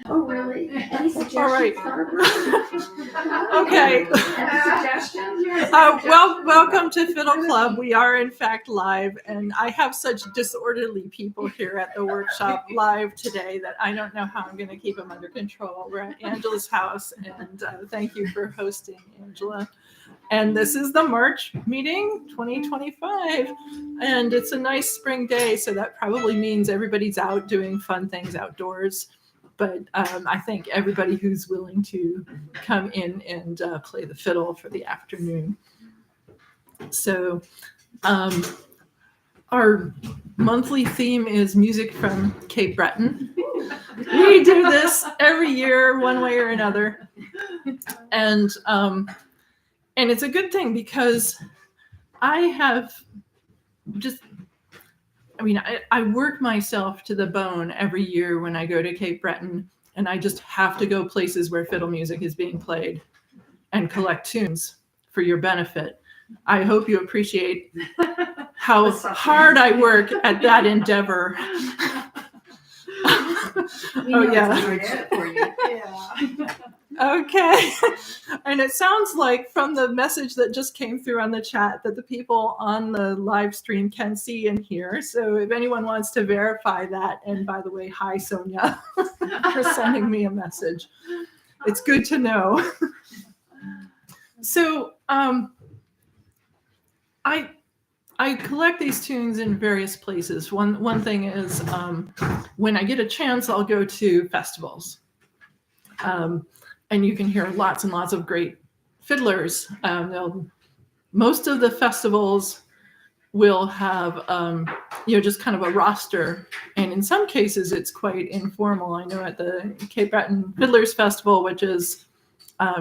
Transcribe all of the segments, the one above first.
Oh, really? Any suggestions? All right. Barbara? Okay. Any suggestions? Welcome to Fiddle Club. We are in fact live, and I have such disorderly people here at the workshop live today that I don't know how I'm going to keep them under control. We're at Angela's house, and thank you for hosting, Angela. And this is the March meeting 2025, and it's a nice spring day, so that probably means everybody's out doing fun things outdoors. But I thank everybody who's willing to come in and play the fiddle for the afternoon. So our monthly theme is music from Cape Breton. We do this every year, one way or another. And it's a good thing because I work myself to the bone every year when I go to Cape Breton, and I just have to go places where fiddle music is being played and collect tunes for your benefit. I hope you appreciate how hard I work at that endeavor. Oh, yeah. Okay. And it sounds like from the message that just came through on the chat that the people on the live stream can see and hear. So if anyone wants to verify that, and by the way, hi, Sonia, for sending me a message. It's good to know. So I collect these tunes in various places. One thing is when I get a chance, I'll go to festivals. And you can hear lots and lots of great fiddlers. Most of the festivals will have, just kind of a roster. And in some cases, it's quite informal. I know at the Cape Breton Fiddlers Festival, which is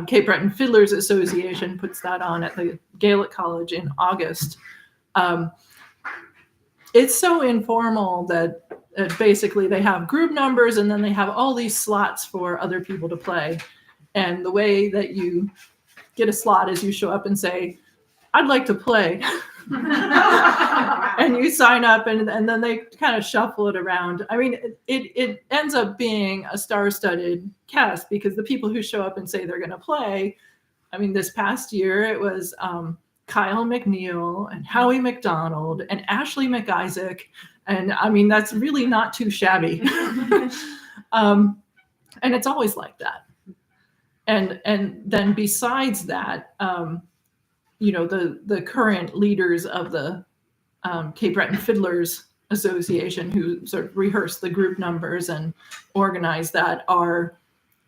Cape Breton Fiddlers Association, puts that on at the Gaelic College in August. It's so informal that basically they have group numbers and then they have all these slots for other people to play. And the way that you get a slot is you show up and say, I'd like to play. And you sign up and then they kind of shuffle it around. I mean, it ends up being a star-studded cast because the people who show up and say they're going to play, I mean, this past year it was Kyle McNeil and Howie McDonald and Ashley McIsaac. And I mean, that's really not too shabby. And it's always like that. And then besides that, the current leaders of the Cape Breton Fiddlers Association who sort of rehearse the group numbers and organize that are,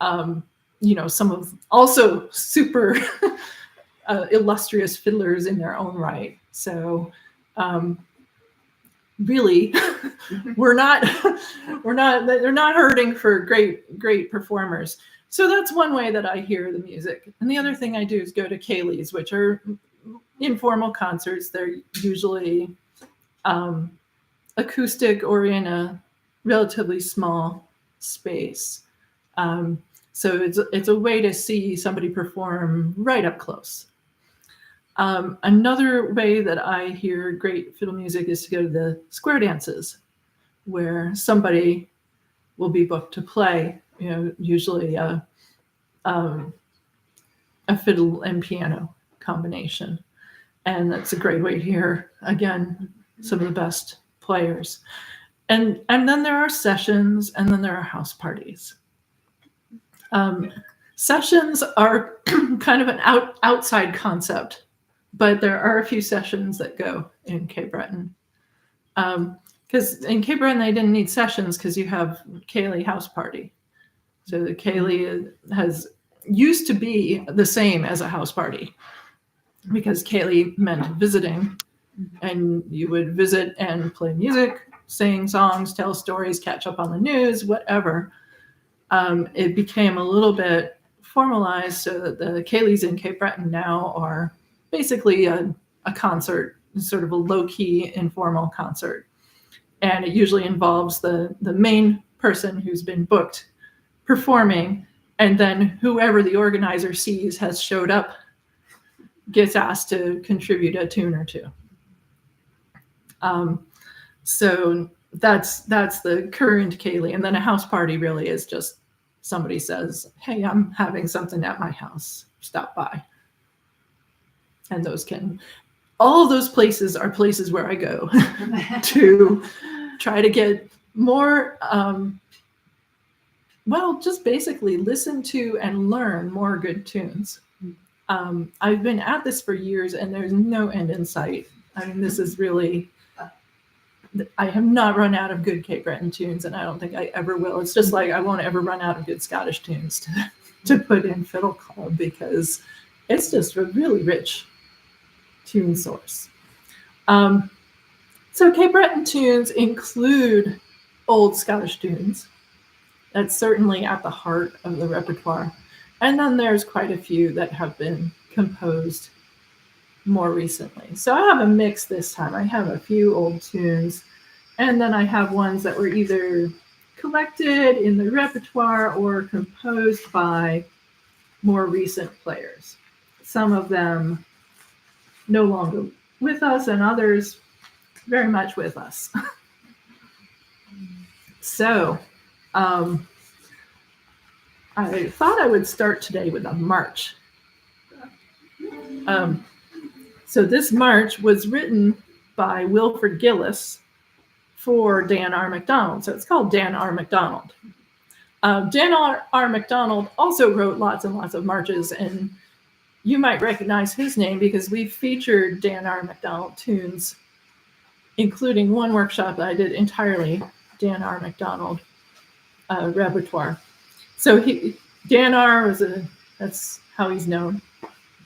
some of also super illustrious fiddlers in their own right. So really, they're not hurting for great performers. So that's one way that I hear the music. And the other thing I do is go to Kaylee's, which are informal concerts. They're usually acoustic or in a relatively small space. So it's a way to see somebody perform right up close. Another way that I hear great fiddle music is to go to the square dances, where somebody will be booked to play, usually a fiddle and piano combination. And that's a great way to hear, again, some of the best players. And then there are sessions, and then there are house parties. Sessions are kind of an outside concept, but there are a few sessions that go in Cape Breton. Because in Cape Breton, they didn't need sessions because you have Kaylee House Party. So the Kaylee used to be the same as a house party because Kaylee meant visiting, and you would visit and play music, sing songs, tell stories, catch up on the news, whatever. It became a little bit formalized so that the Kaylees in Cape Breton now are basically a concert, sort of a low-key informal concert. And it usually involves the main person who's been booked performing, and then whoever the organizer sees has showed up gets asked to contribute a tune or two. So that's the current ceilidh. And then a house party really is just somebody says, hey, I'm having something at my house, stop by. And all of those places are places where I go to try to get more, just basically listen to and learn more good tunes. I've been at this for years and there's no end in sight. I mean, this is really, I have not run out of good Cape Breton tunes, and I don't think I ever will. It's just like I won't ever run out of good Scottish tunes to put in Fiddle Club, because it's just a really rich tune source. So Cape Breton tunes include old Scottish tunes. That's certainly at the heart of the repertoire. And then there's quite a few that have been composed more recently. So I have a mix this time. I have a few old tunes, and then I have ones that were either collected in the repertoire or composed by more recent players. Some of them no longer with us, and others very much with us. So I thought I would start today with a march. So this march was written by Wilfred Gillis for Dan R. MacDonald. So it's called Dan R. MacDonald. Dan R. MacDonald also wrote lots and lots of marches, and you might recognize his name because we've featured Dan R. MacDonald tunes, including one workshop that I did entirely Dan R. MacDonald repertoire. So Dan R. that's how he's known,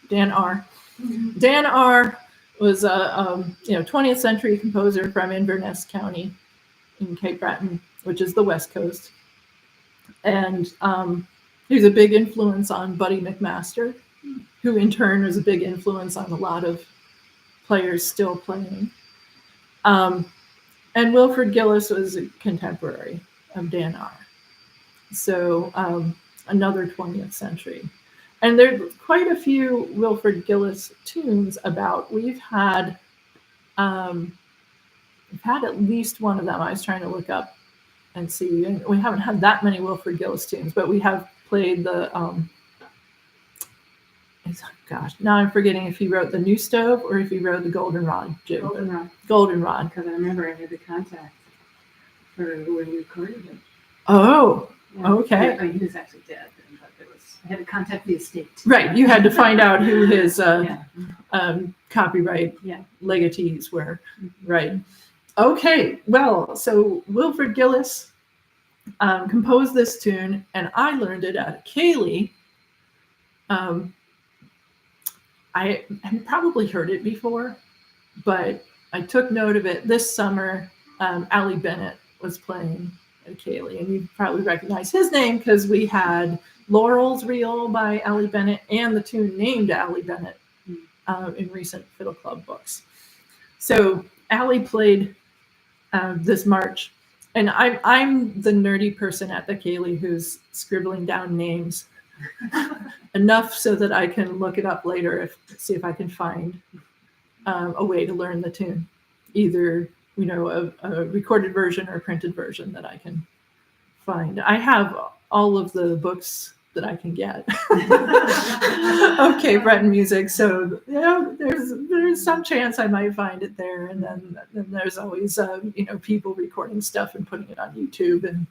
Dan R. Dan R. was a 20th century composer from Inverness County in Cape Breton, which is the west coast. And he was a big influence on Buddy McMaster, who in turn was a big influence on a lot of players still playing. And Wilfred Gillis was a contemporary of Dan R. So another 20th century. And there are quite a few Wilfred Gillis tunes about. We've had at least one of them. I was trying to look up and see. And we haven't had that many Wilfred Gillis tunes, but we have played the, now I'm forgetting if he wrote the New Stove or if he wrote the Goldenrod. Goldenrod. Because I remember I had the contact for when we recorded it. Oh, yeah. Okay. I mean, he was actually dead, but I had to contact the estate. Right, you had to find out who his copyright legatees were. Right. Okay, well, so Wilfred Gillis composed this tune, and I learned it at a ceilidh. I had probably heard it before, but I took note of it this summer. Ali Bennett was playing at ceilidh, and you probably recognize his name because we had Laurel's Reel by Ali Bennett and the tune named Ali Bennett in recent Fiddle Club books. So Ali played this march, and I'm the nerdy person at the ceilidh who's scribbling down names enough so that I can look it up later, see if I can find a way to learn the tune, either a recorded version or a printed version that I can find. I have all of the books that I can get of Cape Breton music, so there's some chance I might find it there, and then there's always people recording stuff and putting it on YouTube, and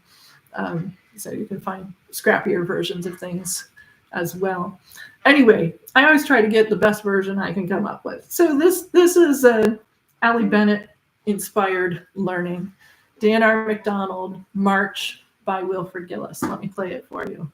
so you can find scrappier versions of things as well. Anyway, I always try to get the best version I can come up with. So this is Ali Bennett inspired learning. Dan R. MacDonald, March by Wilfred Gillis. Let me play it for you.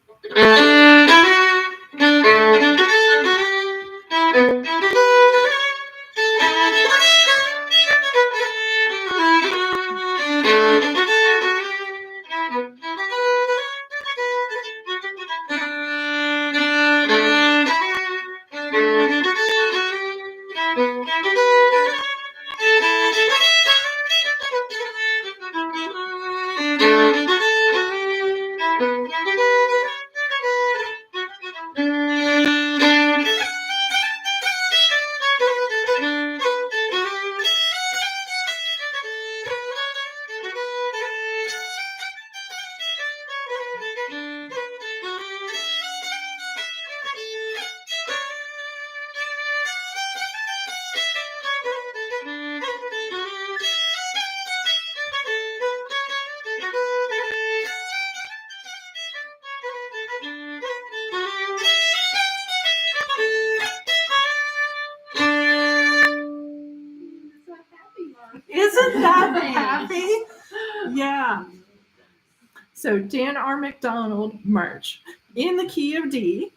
So Dan R. McDonald March in the key of D.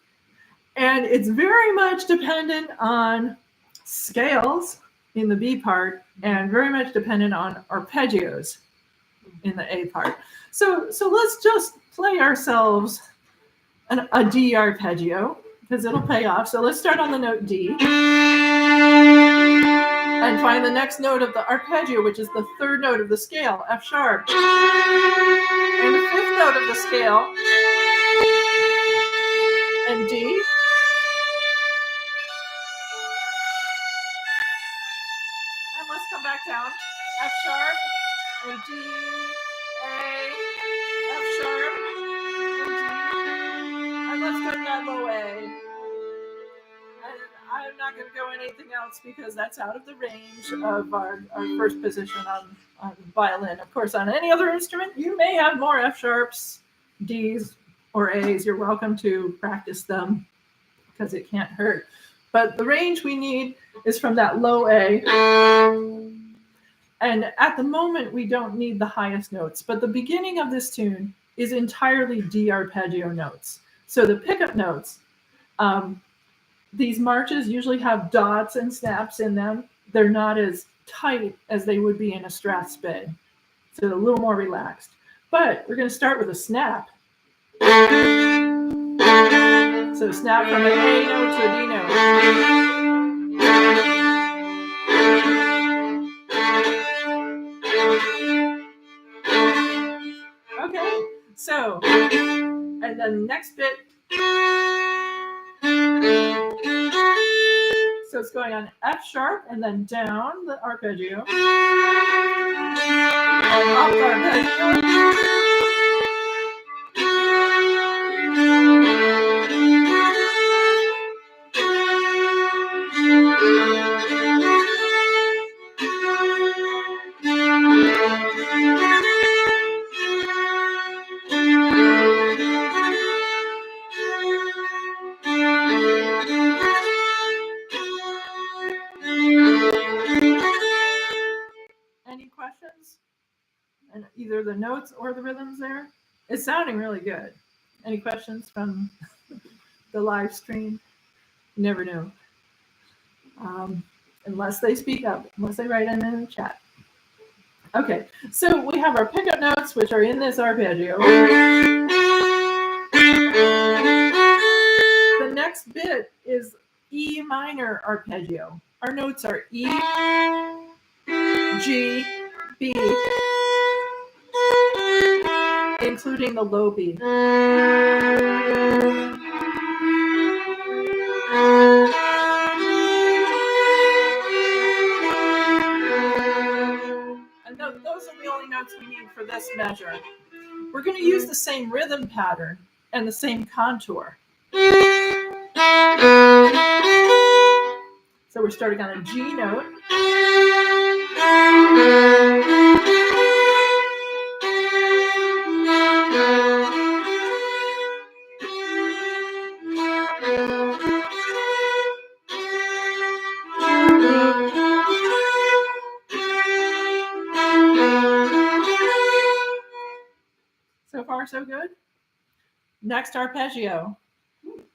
And it's very much dependent on scales in the B part and very much dependent on arpeggios in the A part. So let's just play ourselves a D arpeggio because it'll pay off. So let's start on the note D and find the next note of the arpeggio, which is the third note of the scale, F sharp. And the fifth note of the scale, and D. And let's come back down, F sharp, and D, A, F sharp, and D. And let's go to that low A. And I'm not going to go anything else because that's out of the range of our first position on violin. Of course, on any other instrument, you may have more F sharps, Ds, or As. You're welcome to practice them because it can't hurt. But the range we need is from that low A. And at the moment, we don't need the highest notes. But the beginning of this tune is entirely D arpeggio notes. So the pickup notes, these marches usually have dots and snaps in them. They're not as tight as they would be in a Strathspey. So a little more relaxed. But we're going to start with a snap. So snap from an A note to a D note. Okay, so, and then next bit. So it's going on F sharp and then down the arpeggio. And up the arpeggio. Any questions? And either the notes or the rhythms there? It's sounding really good. Any questions from the live stream? You never know. Unless they speak up, unless they write them in the chat. Okay, so we have our pickup notes, which are in this arpeggio. The next bit is E minor arpeggio. Our notes are E, G, B, including the low B. And those are the only notes we need for this measure. We're going to use the same rhythm pattern and the same contour. So we're starting on a G note. So far, so good. Next arpeggio.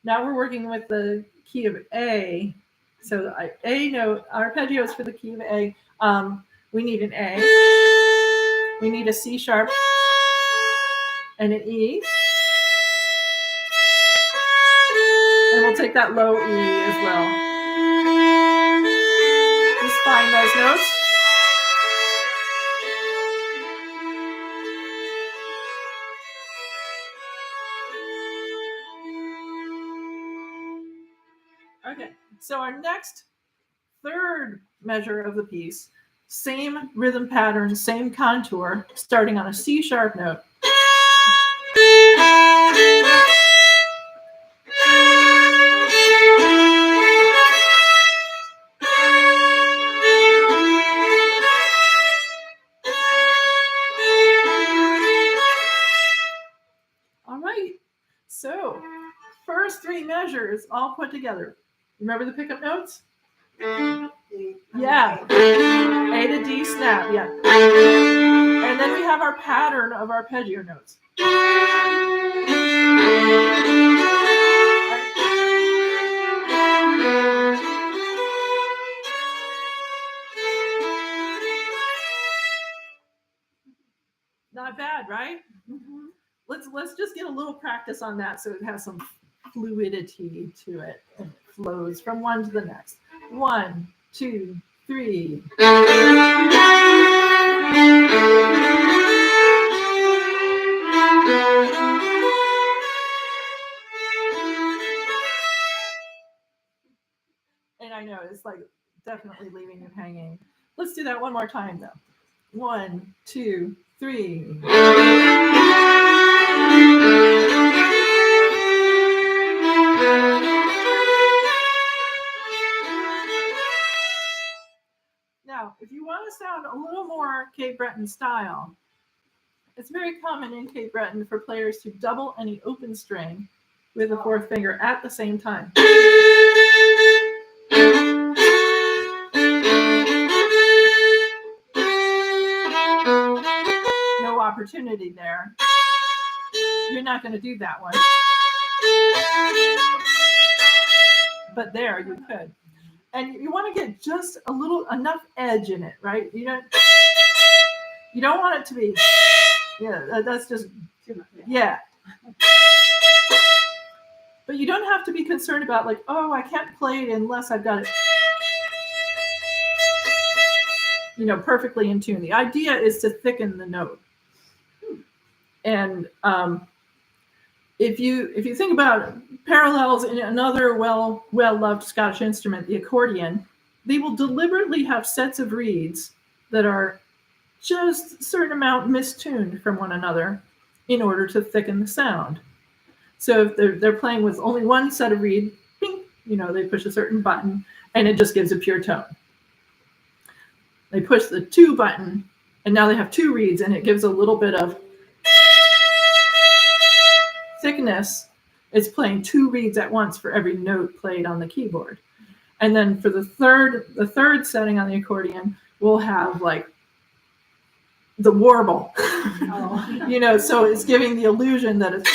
Now we're working with the key of A. So the A note, arpeggio is for the key of A. We need an A. We need a C sharp and an E. And we'll take that low E as well. Just find those notes. Okay, so our next third measure of the piece, same rhythm pattern, same contour, starting on a C sharp note. All right, so first three measures all put together. Remember the pickup notes? Yeah. A to D snap, yeah. And And then we have our pattern of arpeggio notes. Not bad, right? Mm-hmm. Let's just get a little practice on that so it has some fluidity to it and it flows from one to the next. 1, 2, 3. And I know it's like definitely leaving you hanging. Let's do that one more time though. 1, 2, 3. Now, if you want to sound a little more Cape Breton style, it's very common in Cape Breton for players to double any open string with the fourth finger at the same time. No opportunity there. You're not going to do that one. But there, you could. And you want to get just a little, enough edge in it, right? You don't want it to be, yeah, that's just, yeah. But you don't have to be concerned about like, oh, I can't play it unless I've got it, perfectly in tune. The idea is to thicken the note. And if you think about parallels in another well-loved Scottish instrument, the accordion, they will deliberately have sets of reeds that are just a certain amount mistuned from one another in order to thicken the sound. So if they're playing with only one set of reed, ping, they push a certain button and it just gives a pure tone. They push the 2 button and now they have 2 reeds and it gives a little bit of thickness. It's playing 2 reeds at once for every note played on the keyboard. And then for the third setting on the accordion, we'll have like the warble. Oh. So it's giving the illusion that it's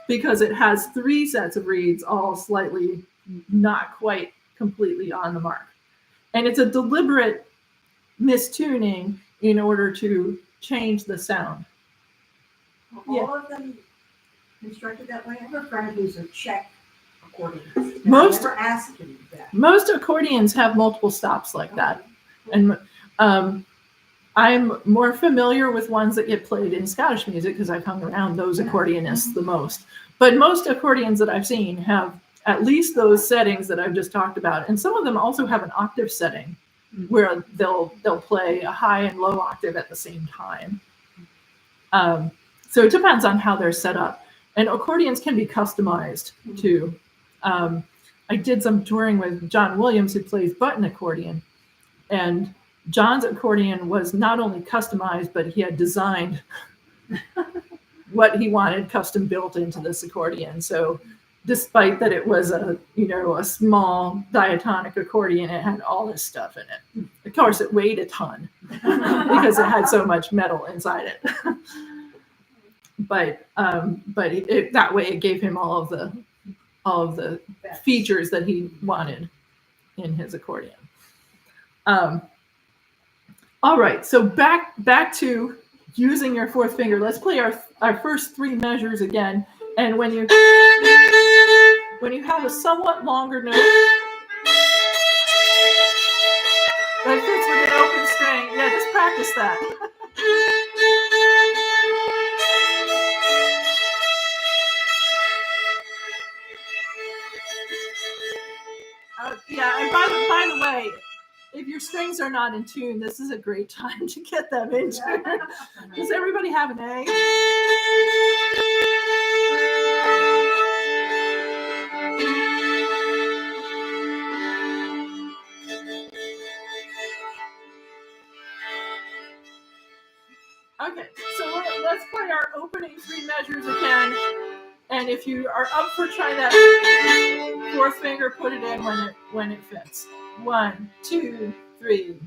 because it has 3 sets of reeds, all slightly not quite completely on the mark. And it's a deliberate mistuning in order to change the sound. All of them constructed that way. I have a friend who's a Czech accordionist. Most accordions have multiple stops like that. And I'm more familiar with ones that get played in Scottish music because I've hung around those accordionists the most. But most accordions that I've seen have at least those settings that I've just talked about. And some of them also have an octave setting where they'll play a high and low octave at the same time. So it depends on how they're set up. And accordions can be customized too. I did some touring with John Williams, who plays button accordion. And John's accordion was not only customized, but he had designed what he wanted custom built into this accordion. So despite that it was a small diatonic accordion, it had all this stuff in it. Of course, it weighed a ton because it had so much metal inside it. But that way it gave him all of the features that he wanted in his accordion. All right, so back to using your fourth finger. Let's play our first 3 measures again. And when you have a somewhat longer note that fits with an open string, yeah, just practice that. Yeah, and by the way, if your strings are not in tune, this is a great time to get them in tune. Does everybody have an A? Okay, so let's play our opening 3 measures again. And if you are up for trying that fourth finger, put it in when it fits. 1, 2, 3.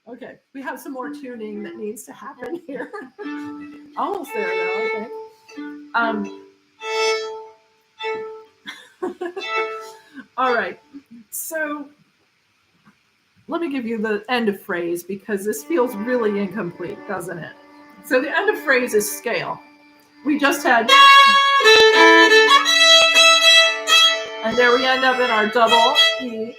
Okay, we have some more tuning that needs to happen here. Almost there, though, I think. All right, so let me give you the end of phrase because this feels really incomplete, doesn't it? So the end of phrase is scale. We just had, and there we end up in our double E.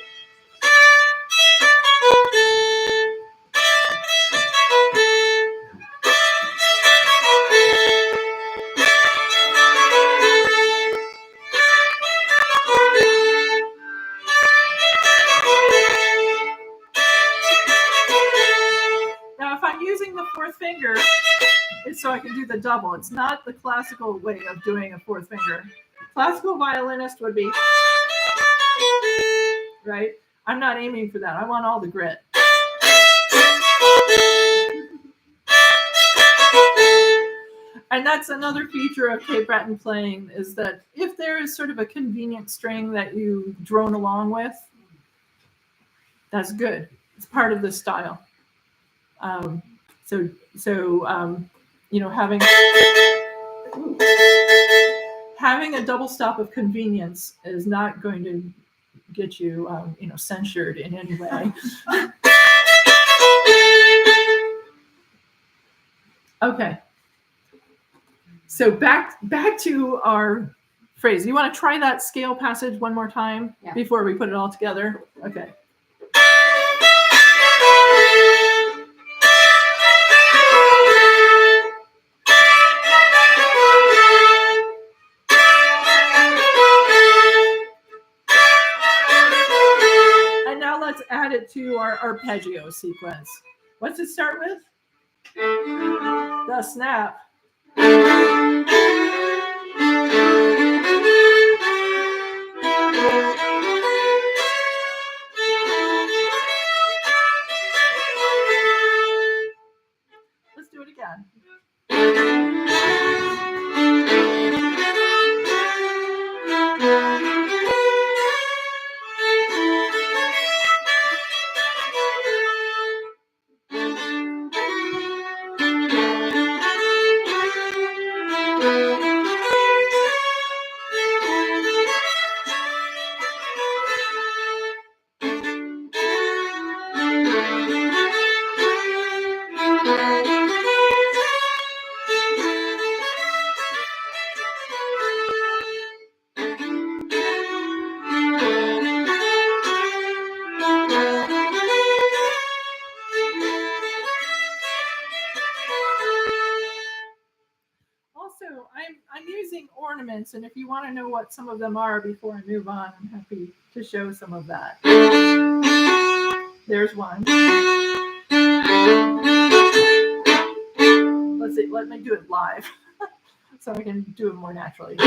Now, if I'm using the fourth finger, it's so I can do the double. It's not the classical way of doing a fourth finger. Classical violinist would be, right? I'm not aiming for that. I want all the grit. And that's another feature of Cape Breton playing is that if there is sort of a convenient string that you drone along with, that's good. It's part of the style. You know, having a double stop of convenience is not going to get you, you know, censured in any way. Okay. So back to our phrase. You want to try that scale passage one more time before we put it all together? Okay. And now let's add it to our arpeggio sequence. What's it start with? The snap. Let's do it again. I'm using ornaments, and if you want to know what some of them are before I move on, I'm happy to show some of that. There's one. Let's see, let me do it live so I can do it more naturally.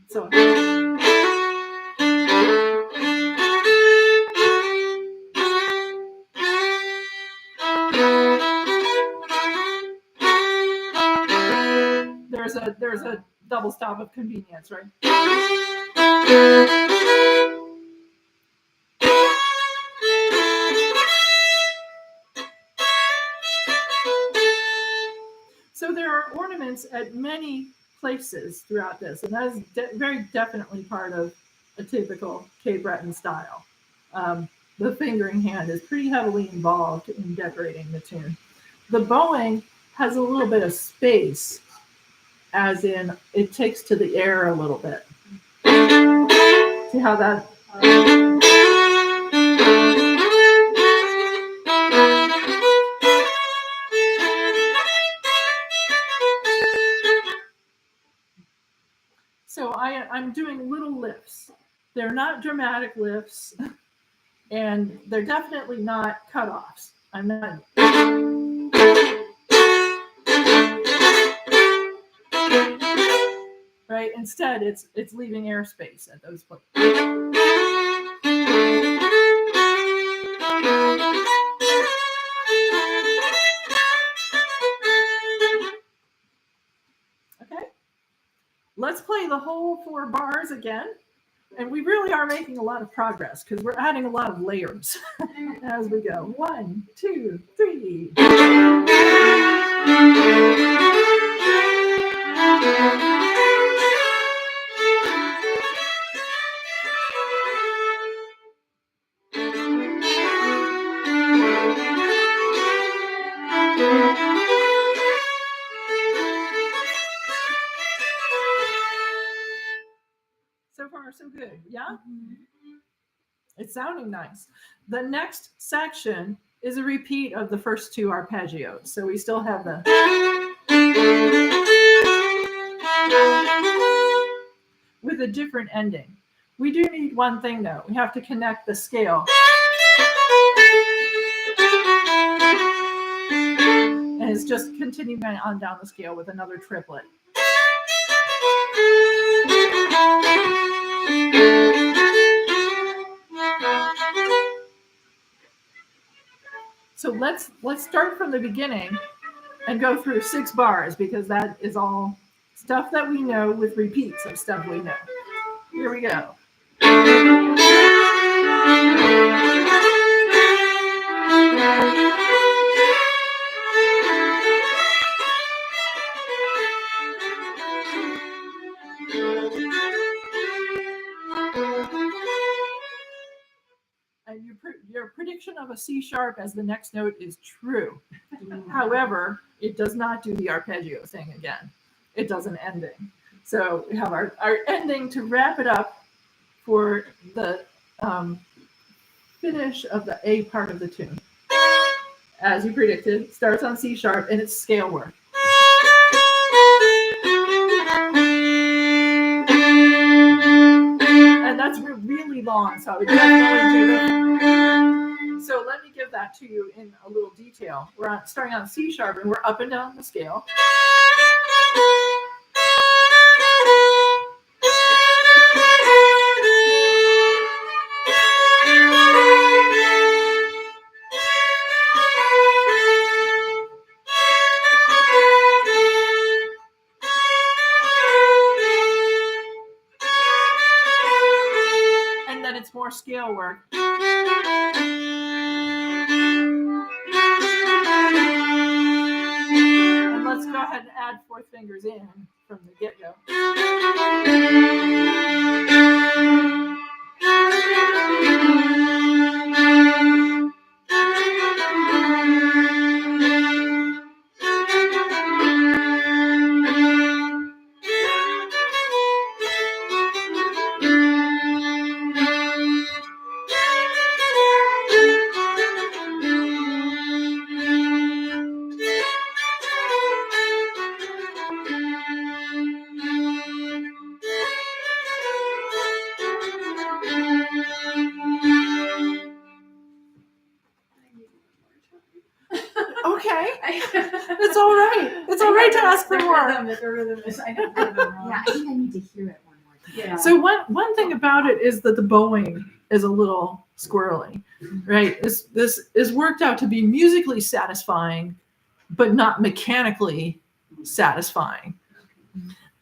So there's a double stop of convenience, right? So there are ornaments at many places throughout this, and that is very definitely part of a typical Cape Breton style. The fingering hand is pretty heavily involved in decorating the tune. The bowing has a little bit of space, as in it takes to the air a little bit. See how that... So I'm doing little lifts. They're not dramatic lifts, and they're definitely not cutoffs. I'm not... Right? Instead, it's leaving airspace at those places. let's play the whole 4 bars again. And we really are making a lot of progress because we're adding a lot of layers as we go. 1, 2, 3. So far, so good. Yeah? It's sounding nice. The next section is a repeat of the first 2 arpeggios. So we still have the with a different ending. We do need one thing though. We have to connect the scale. And it's just continuing on down the scale with another triplet. So let's start from the beginning and go through 6 bars because that is all stuff that we know with repeats of stuff we know. Here we go. And your prediction of a C sharp as the next note is true. However, it does not do the arpeggio thing again. It does an ending. So we have our ending to wrap it up for the finish of the A part of the tune. As you predicted, starts on C sharp and it's scale work. And that's really long, so I would definitely do that. So let me give that to you in a little detail. We're starting on C sharp and we're up and down the scale. And then it's more scale work. And let's go ahead and add 4th fingers in from the get-go. Okay, it's all right. It's all right to ask for more. The rhythm is, I know the rhythm wrong. Yeah, I think I need to hear it one more time. Yeah. So one thing about it is that the bowing is a little squirrely, right? This is worked out to be musically satisfying, but not mechanically satisfying.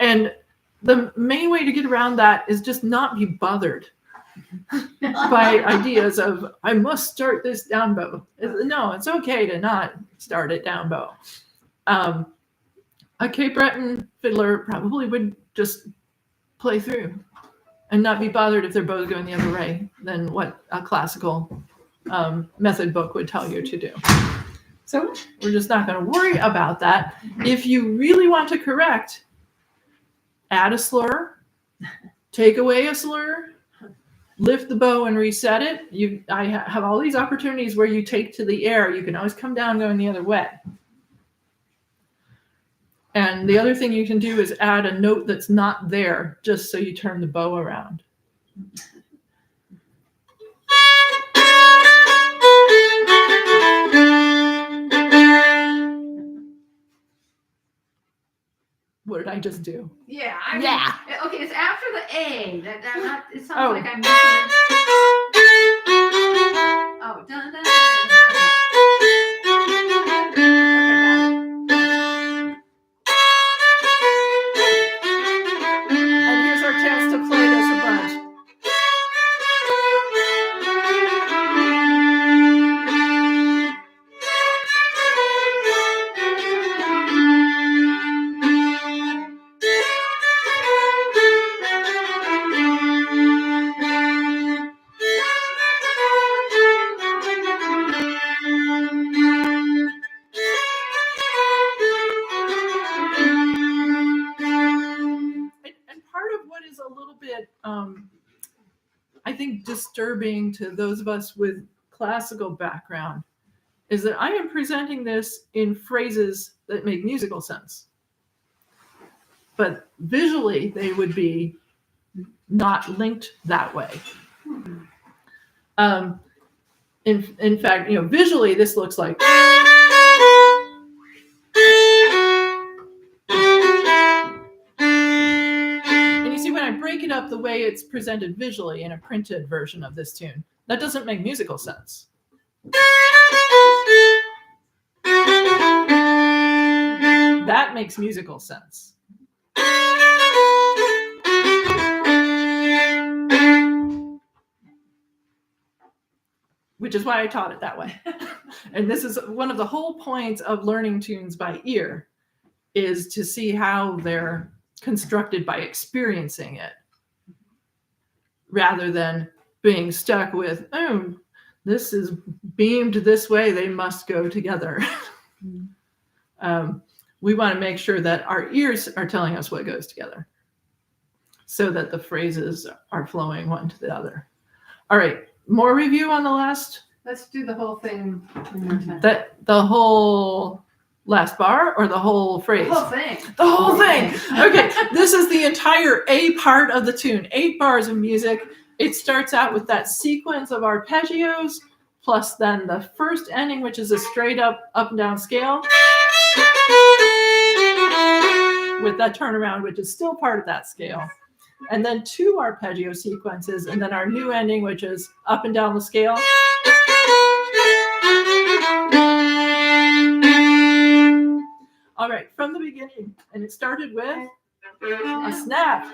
And the main way to get around that is just not be bothered by ideas of, I must start this down bow. No, it's okay to not start it down bow. A Cape Breton fiddler probably would just play through and not be bothered if their bow's going the other way than what a classical method book would tell you to do. So we're just not going to worry about that. If you really want to correct, add a slur, take away a slur, lift the bow and reset it. I have all these opportunities where you take to the air. You can always come down going the other way. And the other thing you can do is add a note that's not there, just so you turn the bow around. What did I just do? Yeah. I mean, Yeah. Okay, it's after the A. It sounds Oh. like I'm missing. Oh, dun, dun, dun, dun. Okay. disturbing to those of us with classical background is that I am presenting this in phrases that make musical sense. But visually, they would be not linked that way. In fact, visually, this looks like. And you see, when I break it up the way it's presented visually in a printed version of this tune, that doesn't make musical sense. That makes musical sense. Which is why I taught it that way. And this is one of the whole points of learning tunes by ear, is to see how they're constructed by experiencing it, rather than being stuck with, oh, this is beamed this way, they must go together. We want to make sure that our ears are telling us what goes together, so that the phrases are flowing one to the other. All right, more review on the last. Let's do the whole thing one more time. The whole last bar or the whole phrase? The whole thing. The whole thing. Okay, this is the entire A part of the tune. 8 bars of music. It starts out with that sequence of arpeggios, plus then the first ending, which is a straight up and down scale, with that turnaround, which is still part of that scale. And then 2 arpeggio sequences, and then our new ending, which is up and down the scale. All right, from the beginning. And it started with a snap.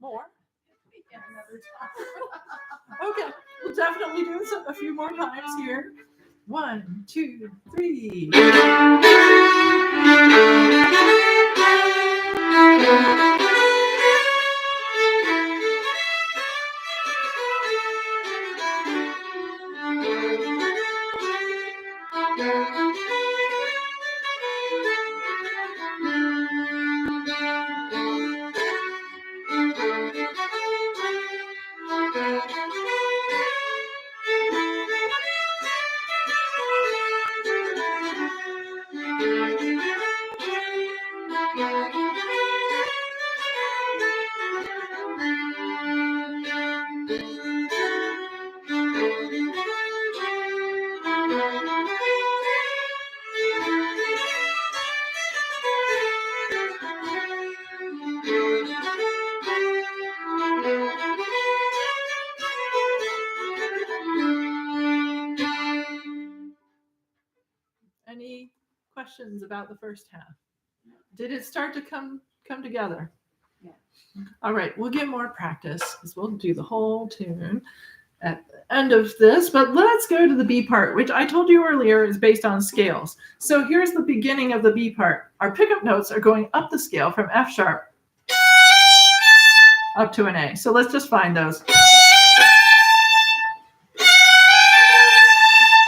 More? Yeah, another time. Okay, we'll definitely do this a few more times here. 1, 2, 3. Any questions about the first half? Did it start to come together? Yeah. All right, we'll get more practice because we'll do the whole tune at the end of this. But let's go to the B part, which I told you earlier is based on scales. So here's the beginning of the B part. Our pickup notes are going up the scale from F sharp up to an A. So let's just find those.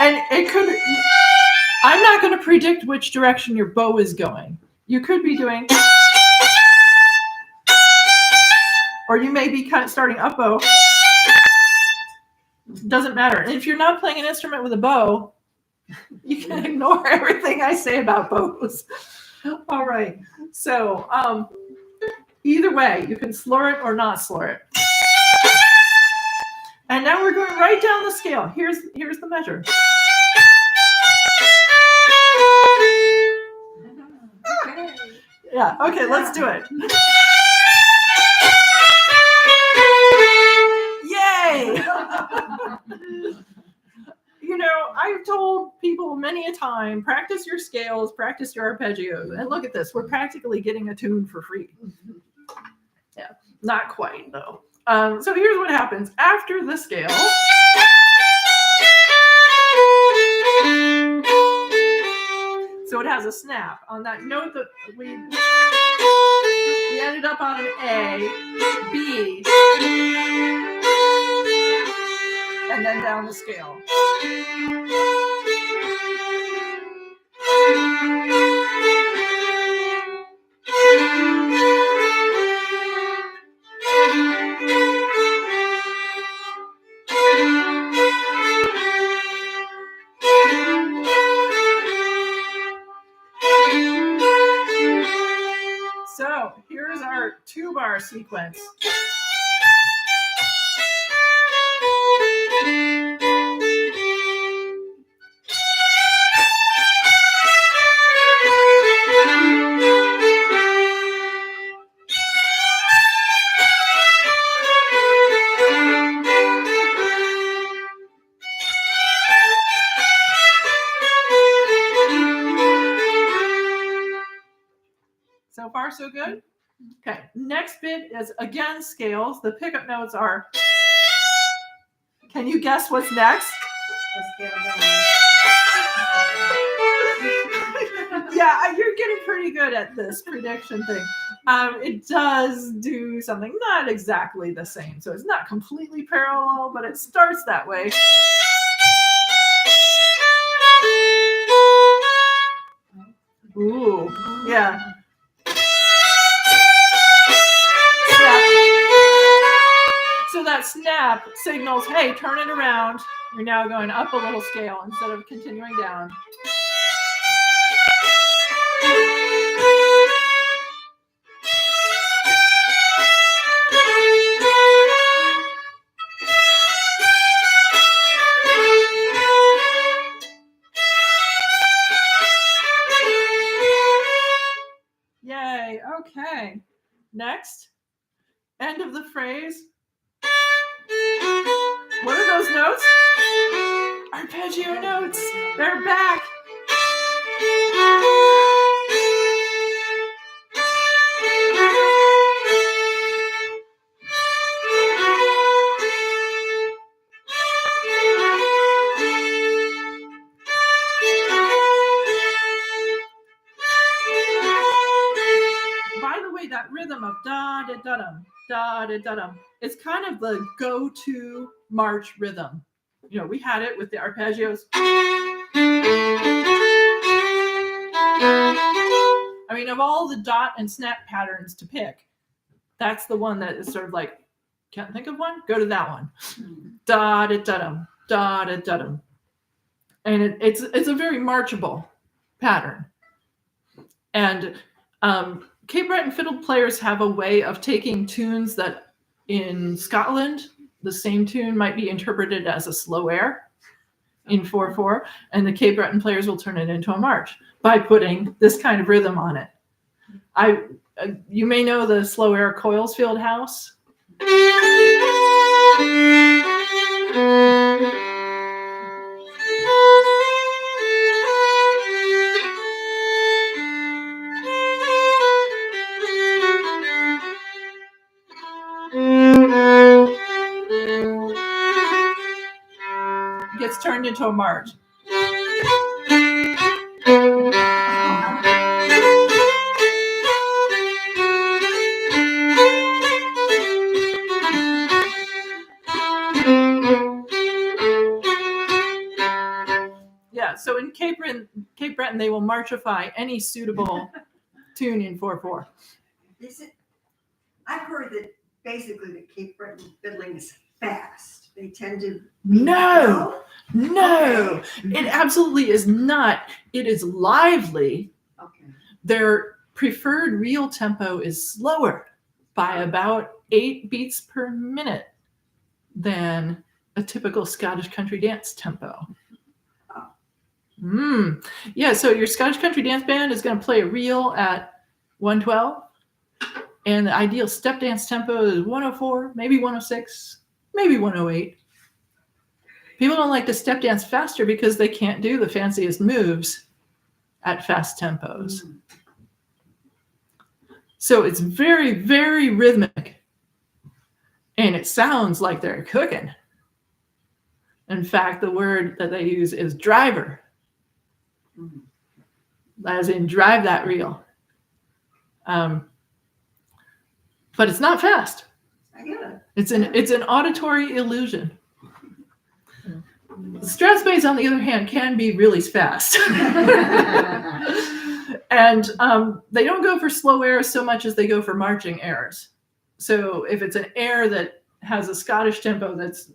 And it could, I'm not going to predict which direction your bow is going. You could be doing, or you may be kind of starting up bow. Doesn't matter. And if you're not playing an instrument with a bow, you can ignore everything I say about bows. All right. So either way, you can slur it or not slur it. And now we're going right down the scale. Here's the measure. Okay. Yeah, okay, let's do it. Yay! You know, I've told people many plenty of time. Practice your scales, practice your arpeggios. And look at this. We're practically getting a tune for free. Yeah, not quite though. So here's what happens after the scale. So it has a snap on that note that we ended up on an A, B, and then down the scale. So here's our 2-bar sequence. So far, so good? Okay, next bit is again scales. The pickup notes are, can you guess what's next? Yeah, you're getting pretty good at this prediction thing. It does do something not exactly the same. So it's not completely parallel, but it starts that way. Ooh, yeah. So that snap signals, hey, turn it around. You're now going up a little scale instead of continuing down. Yay, okay. Next, end of the phrase. What are those notes? Arpeggio notes. They're back. By the way, that rhythm of da da da dum, da da da dum, it's kind of the go-to march rhythm. You know, we had it with the arpeggios. I mean, of all the dot and snap patterns to pick, that's the one that is sort of like, can't think of one? Go to that one. Da da da dum, da da da dum. And it's a very marchable pattern. And Cape Breton fiddle players have a way of taking tunes that in Scotland, the same tune might be interpreted as a slow air in 4/4, and the Cape Breton players will turn it into a march by putting this kind of rhythm on it. You may know the slow air Coilsfield House. Gets turned into a march. Yeah, so in Cape Breton, they will marchify any suitable tune in 4/4. Is it? I've heard that basically the Cape Breton fiddling is fast. They tend to. No, it absolutely is not. It is lively. Okay. Their preferred real tempo is slower by about 8 beats per minute than a typical Scottish country dance tempo. Yeah, so your Scottish country dance band is going to play a reel at 112, and the ideal step dance tempo is 104, maybe 106, maybe 108. People don't like to step dance faster because they can't do the fanciest moves at fast tempos. So it's very, very rhythmic. And it sounds like they're cooking. In fact, the word that they use is driver. As in drive that reel. But it's not fast. I get it. It's an auditory illusion. Strass bass, on the other hand, can be really fast. And they don't go for slow airs so much as they go for marching airs. So if it's an air that has a Scottish tempo that's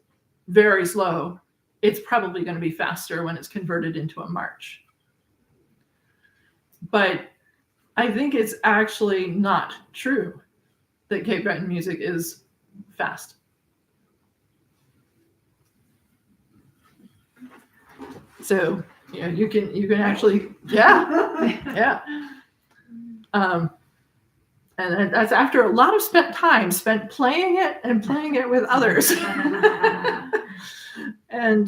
very slow, it's probably going to be faster when it's converted into a march. But I think it's actually not true that Cape Breton music is fast. So yeah, you can actually yeah. And that's after a lot of time spent playing it and playing it with others. And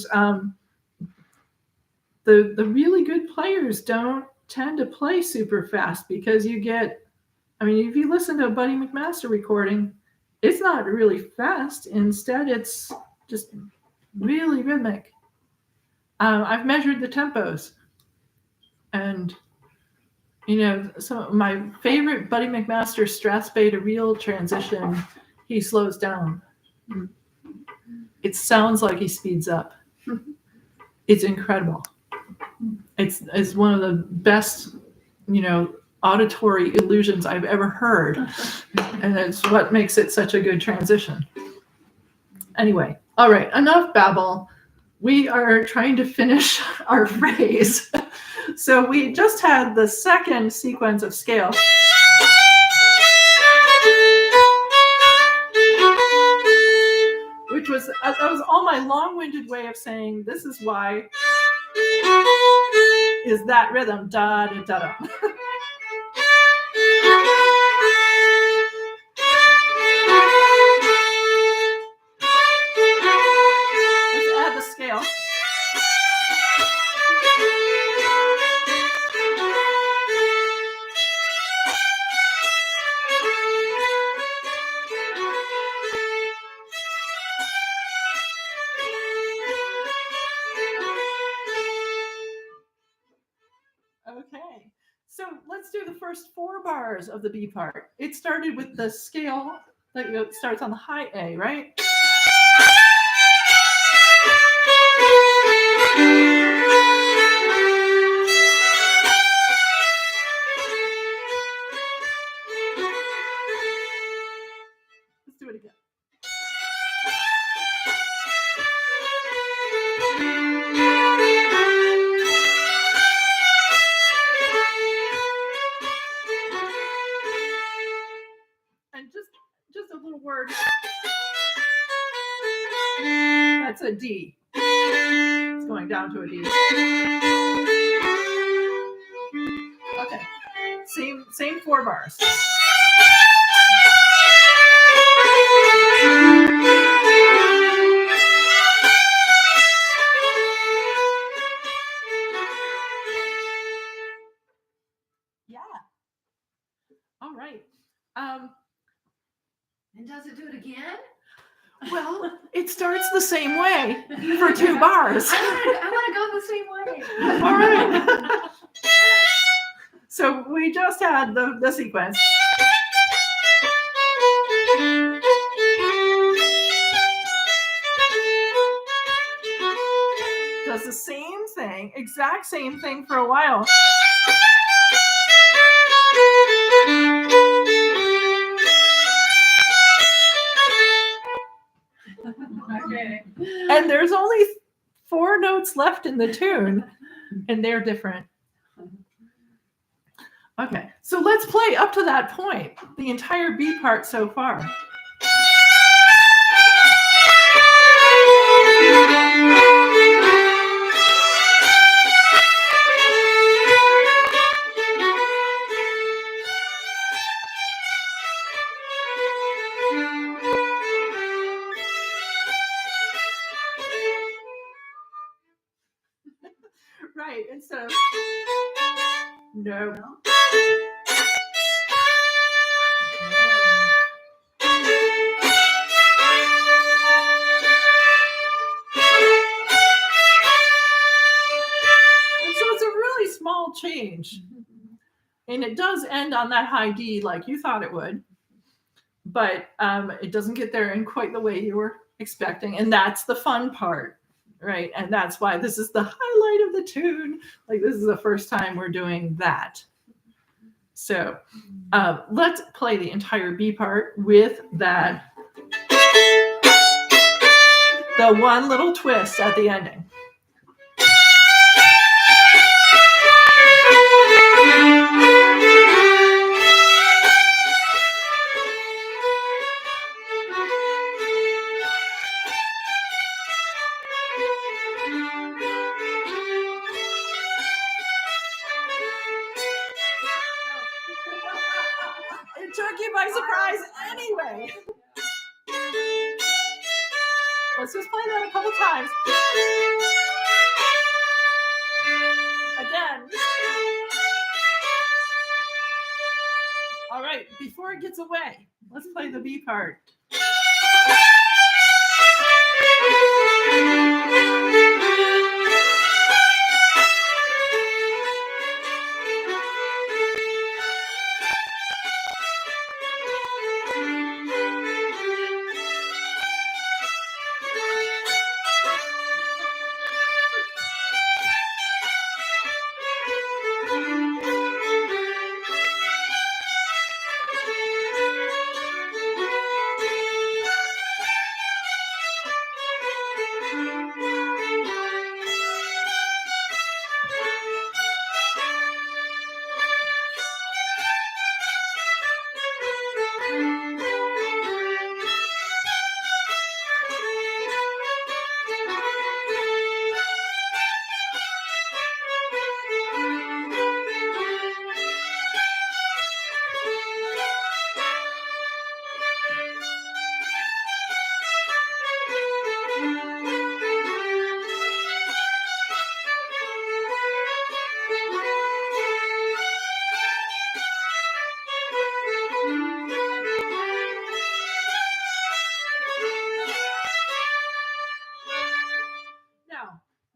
the really good players don't tend to play super fast because you get, I mean, if you listen to a Buddy McMaster recording, it's not really fast. Instead, it's just really rhythmic. I've measured the tempos, and some of my favorite Buddy McMaster Strass Bay to reel transition, he slows down. It sounds like he speeds up. It's incredible. It's one of the best, auditory illusions I've ever heard, and it's what makes it such a good transition. Anyway, all right, enough babble. We are trying to finish our phrase. So we just had the second sequence of scale. Which was, that was all my long-winded way of saying, this is why is that rhythm, da da da da. Let's add the scale. Okay, so let's do the first 4 bars of the B part. It started with the scale that starts on the high A, right? Let's do it again. And just a little word. That's a D. It's going down to a D. Okay. Same 4 bars. Yeah. All right. And does it do it again? Well, it starts the same way for 2 bars. I want to go the same way. All right. So we just had the sequence. Does the same thing, exact same thing for a while. Okay. And there's only 4 notes left in the tune, and they're different. Okay, so let's play up to that point, the entire B part so far. Right, instead of no. And so it's a really small change. And it does end on that high D like you thought it would. But it doesn't get there in quite the way you were expecting. And that's the fun part, right? And that's why this is the highlight of the tune. Like this is the first time we're doing that. So let's play the entire B part with that. The one little twist at the ending. It took you by surprise anyway. Let's just play that a couple times. Again. All right, before it gets away, let's play the B part.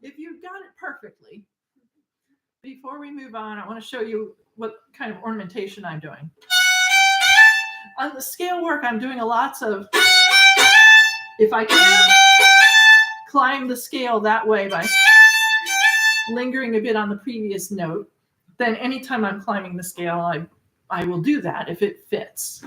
If you've got it perfectly, before we move on, I want to show you what kind of ornamentation I'm doing. On the scale work, I'm doing lots of, if I can climb the scale that way by lingering a bit on the previous note, then anytime I'm climbing the scale, I will do that if it fits.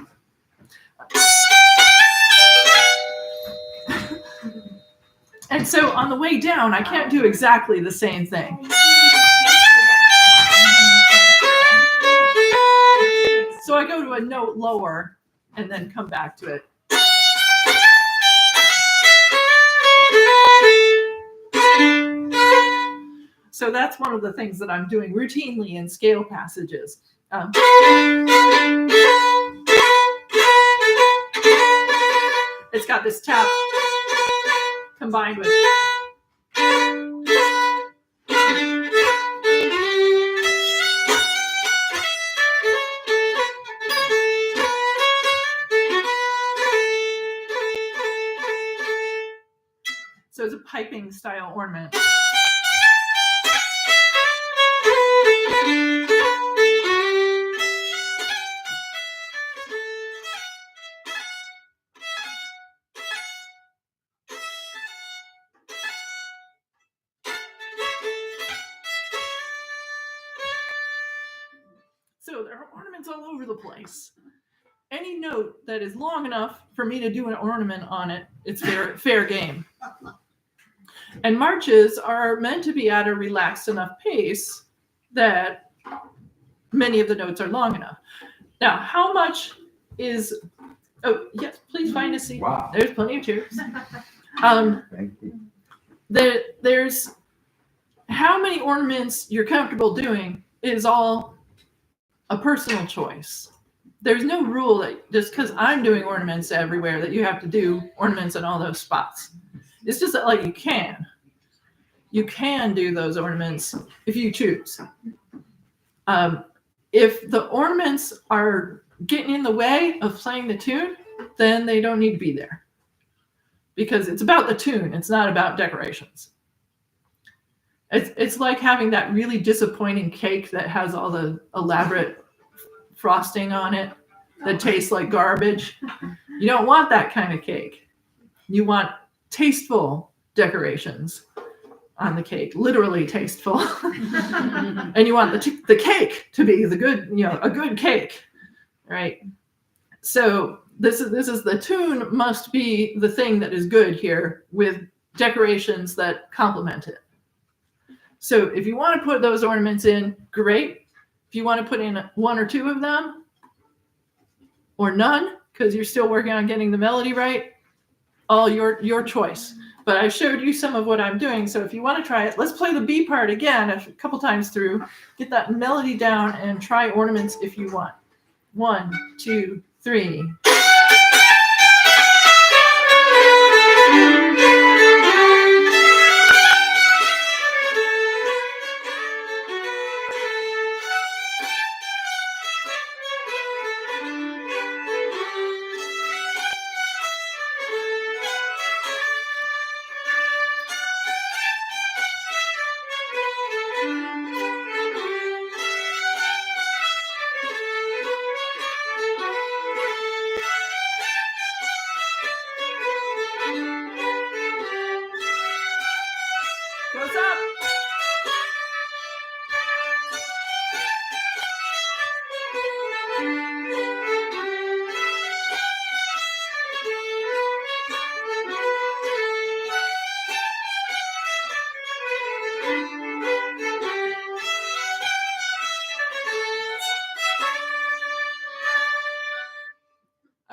And so on the way down, I can't do exactly the same thing. So I go to a note lower and then come back to it. So that's one of the things that I'm doing routinely in scale passages. It's got this tap combined with so it's a piping style ornament. So there are ornaments all over the place. Any note that is long enough for me to do an ornament on it, it's fair game. And marches are meant to be at a relaxed enough pace that many of the notes are long enough. Now, how much is, oh, yes, please find a seat. Wow. There's plenty of chairs. Thank you. There's how many ornaments you're comfortable doing is all a personal choice. There's no rule that just because I'm doing ornaments everywhere that you have to do ornaments in all those spots. It's just that like you can. you can do those ornaments if you choose. If the ornaments are getting in the way of playing the tune, then they don't need to be there. Because it's about the tune, it's not about decorations. It's like having that really disappointing cake that has all the elaborate frosting on it that tastes like garbage. You don't want that kind of cake. You want tasteful decorations on the cake, literally tasteful. And you want the cake to be the good, a good cake, right? So this is the tune must be the thing that is good here with decorations that complement it. So if you want to put those ornaments in, great. If you want to put in 1 or 2 of them, or none, because you're still working on getting the melody right, all your choice. But I showed you some of what I'm doing, so if you want to try it, let's play the B part again a couple times through, get that melody down, and try ornaments if you want. 1, 2, 3. Goes up.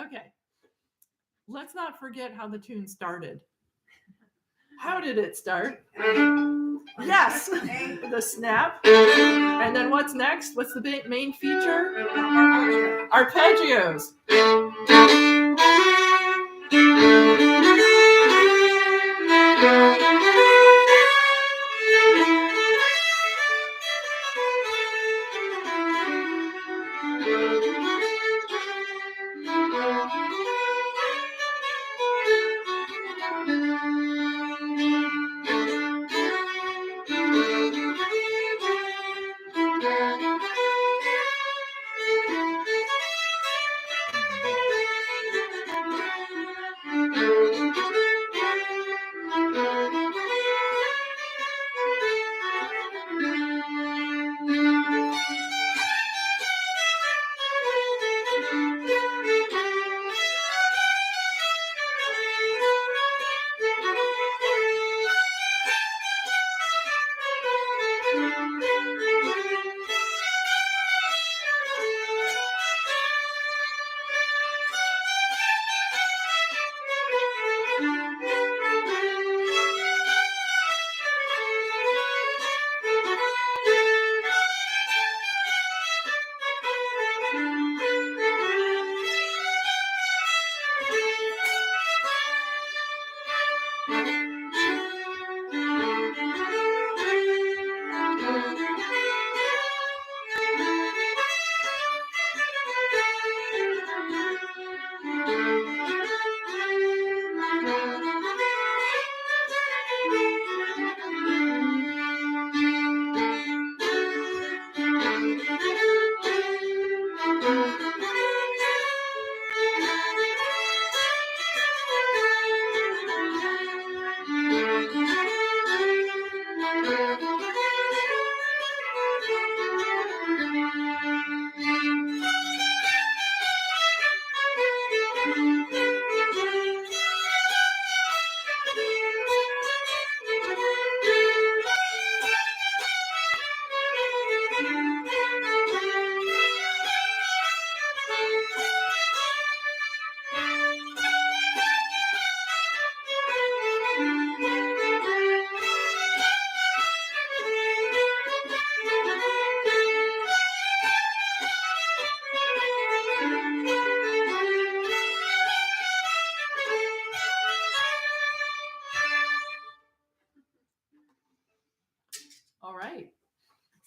Okay. Let's not forget how the tune started. How did it start? Yes, the snap. And then what's next? What's the main feature? Arpeggios.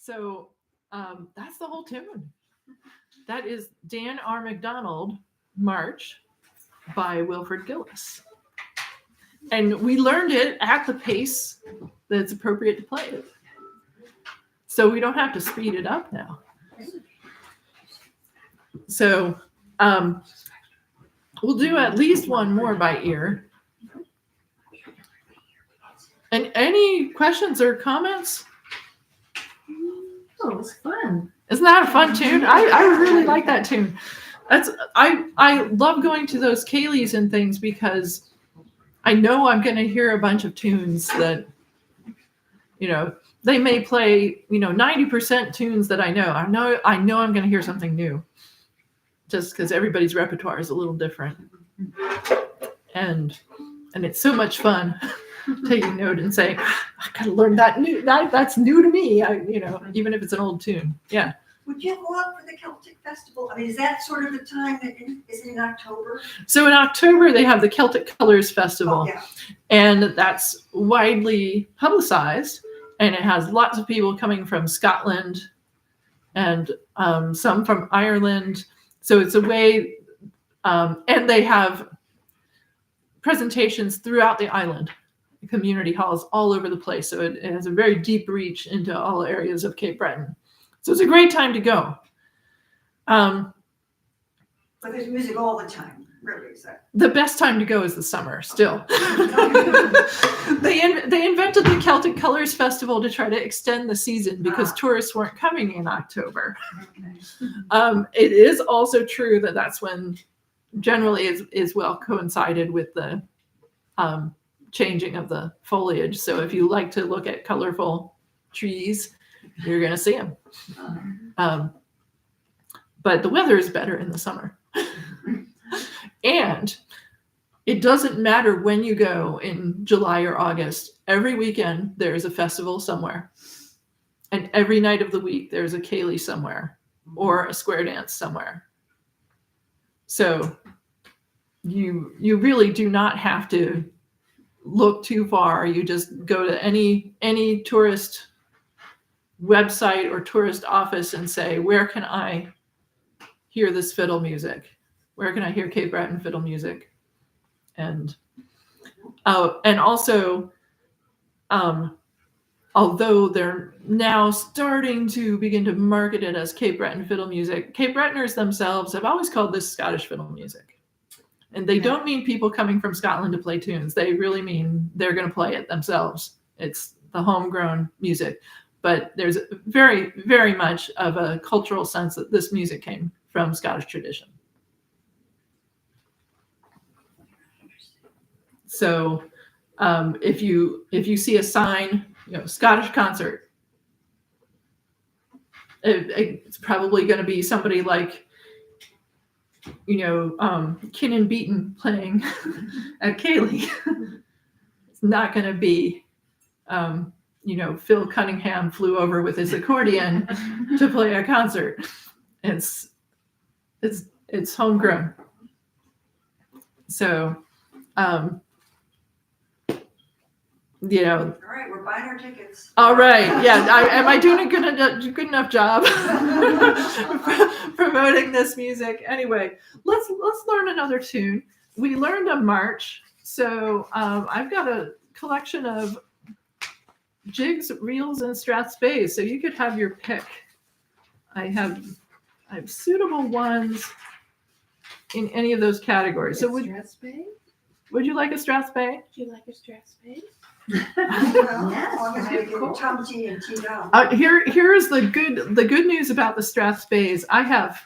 So that's the whole tune. That is Dan R. McDonald, March by Wilfred Gillis. And we learned it at the pace that's appropriate to play it. So we don't have to speed it up now. So we'll do at least one more by ear. And any questions or comments? Oh, it was fun. Isn't that a fun tune? I really like that tune. I love going to those Kayleys and things because I know I'm going to hear a bunch of tunes that, they may play, 90% tunes that I know. I know I'm going to hear something new just because everybody's repertoire is a little different. And it's so much fun taking note and saying, I got to learn that's new to me, even if it's an old tune. Yeah. Would you go up for the Celtic Festival? I mean, is that sort of the time that is in October? So in October, they have the Celtic Colors Festival. Oh, yeah. And that's widely publicized. And it has lots of people coming from Scotland and some from Ireland. So it's a way, and they have presentations throughout the island, community halls all over the place. So it has a very deep reach into all areas of Cape Breton. So it's a great time to go. But there's music all the time, really. So. The best time to go is the summer, still. They invented the Celtic Colors Festival to try to extend the season because tourists weren't coming in October. It is also true that that's when generally is well coincided with the changing of the foliage. So if you like to look at colorful trees, you're going to see them. But the weather is better in the summer. And it doesn't matter when you go in July or August. Every weekend, there's a festival somewhere. And every night of the week, there's a ceilidh somewhere or a square dance somewhere. So you really do not have to look too far. You just go to any tourist website or tourist office and say, where can I hear this fiddle music? Where can I hear Cape Breton fiddle music? And also, although they're now starting to begin to market it as Cape Breton fiddle music, Cape Bretoners themselves have always called this Scottish fiddle music. And they don't mean people coming from Scotland to play tunes. They really mean they're going to play it themselves. It's the homegrown music. But there's very, very much of a cultural sense that this music came from Scottish tradition. So if you see a sign, Scottish concert, it's probably going to be somebody like, Kinnan Beaton playing at Ceilidh. It's not going to be, Phil Cunningham flew over with his accordion to play a concert. It's homegrown. So, All right, we're buying our tickets. All right. Yeah. Am I doing a good enough job promoting this music? Anyway, let's learn another tune. We learned a march. So I've got a collection of jigs, reels, and strathspeys. So you could have your pick. I have suitable ones in any of those categories. So would you like a strathspey? Would you like a strathspey? Well, as long as we get Tom T and T down. Here is the good news about the strathspeys. I have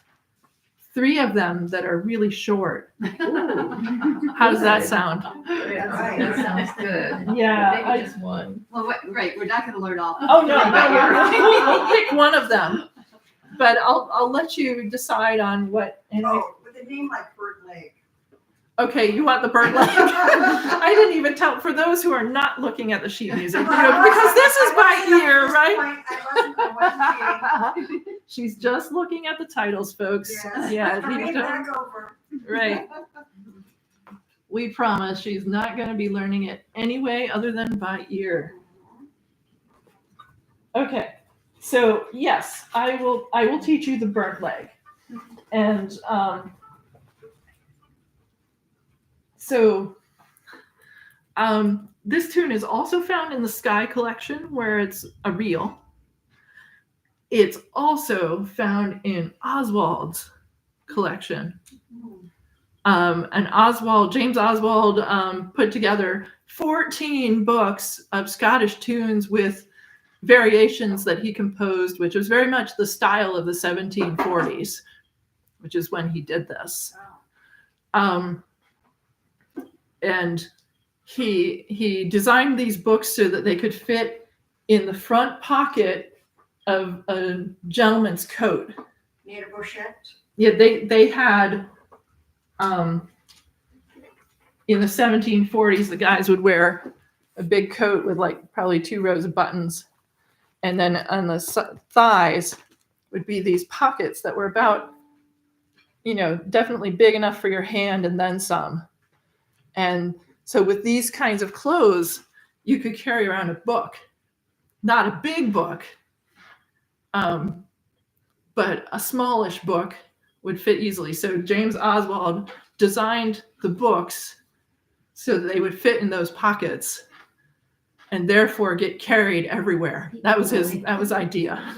3 of them that are really short. How does that sound? That sounds good. Yeah. Maybe just one. Well, right, we're not going to learn all. Oh no, we'll pick one of them, but I'll let you decide on what. With a name like Bird Leg. Okay, you want the bird leg? I didn't even tell for those who are not looking at the sheet music, because this is by ear, right? I wasn't She's just looking at the titles, folks. Yes. Yeah, Turning back over. right. We promise she's not going to be learning it anyway other than by ear. Okay, So yes, I will teach you the burnt leg. And this tune is also found in the Sky collection, where it's a reel. It's also found in Oswald's collection. And James Oswald put together 14 books of Scottish tunes with variations that he composed, which was very much the style of the 1740s, which is when he did this. And he designed these books so that they could fit in the front pocket of a gentleman's coat. Near a pochette. Yeah, they had in the 1740s, the guys would wear a big coat with like probably 2 rows of buttons, and then on the thighs would be these pockets that were about, definitely big enough for your hand and then some. And so with these kinds of clothes, you could carry around a book, not a big book, but a smallish book would fit easily. So James Oswald designed the books so that they would fit in those pockets and therefore get carried everywhere. That was his idea.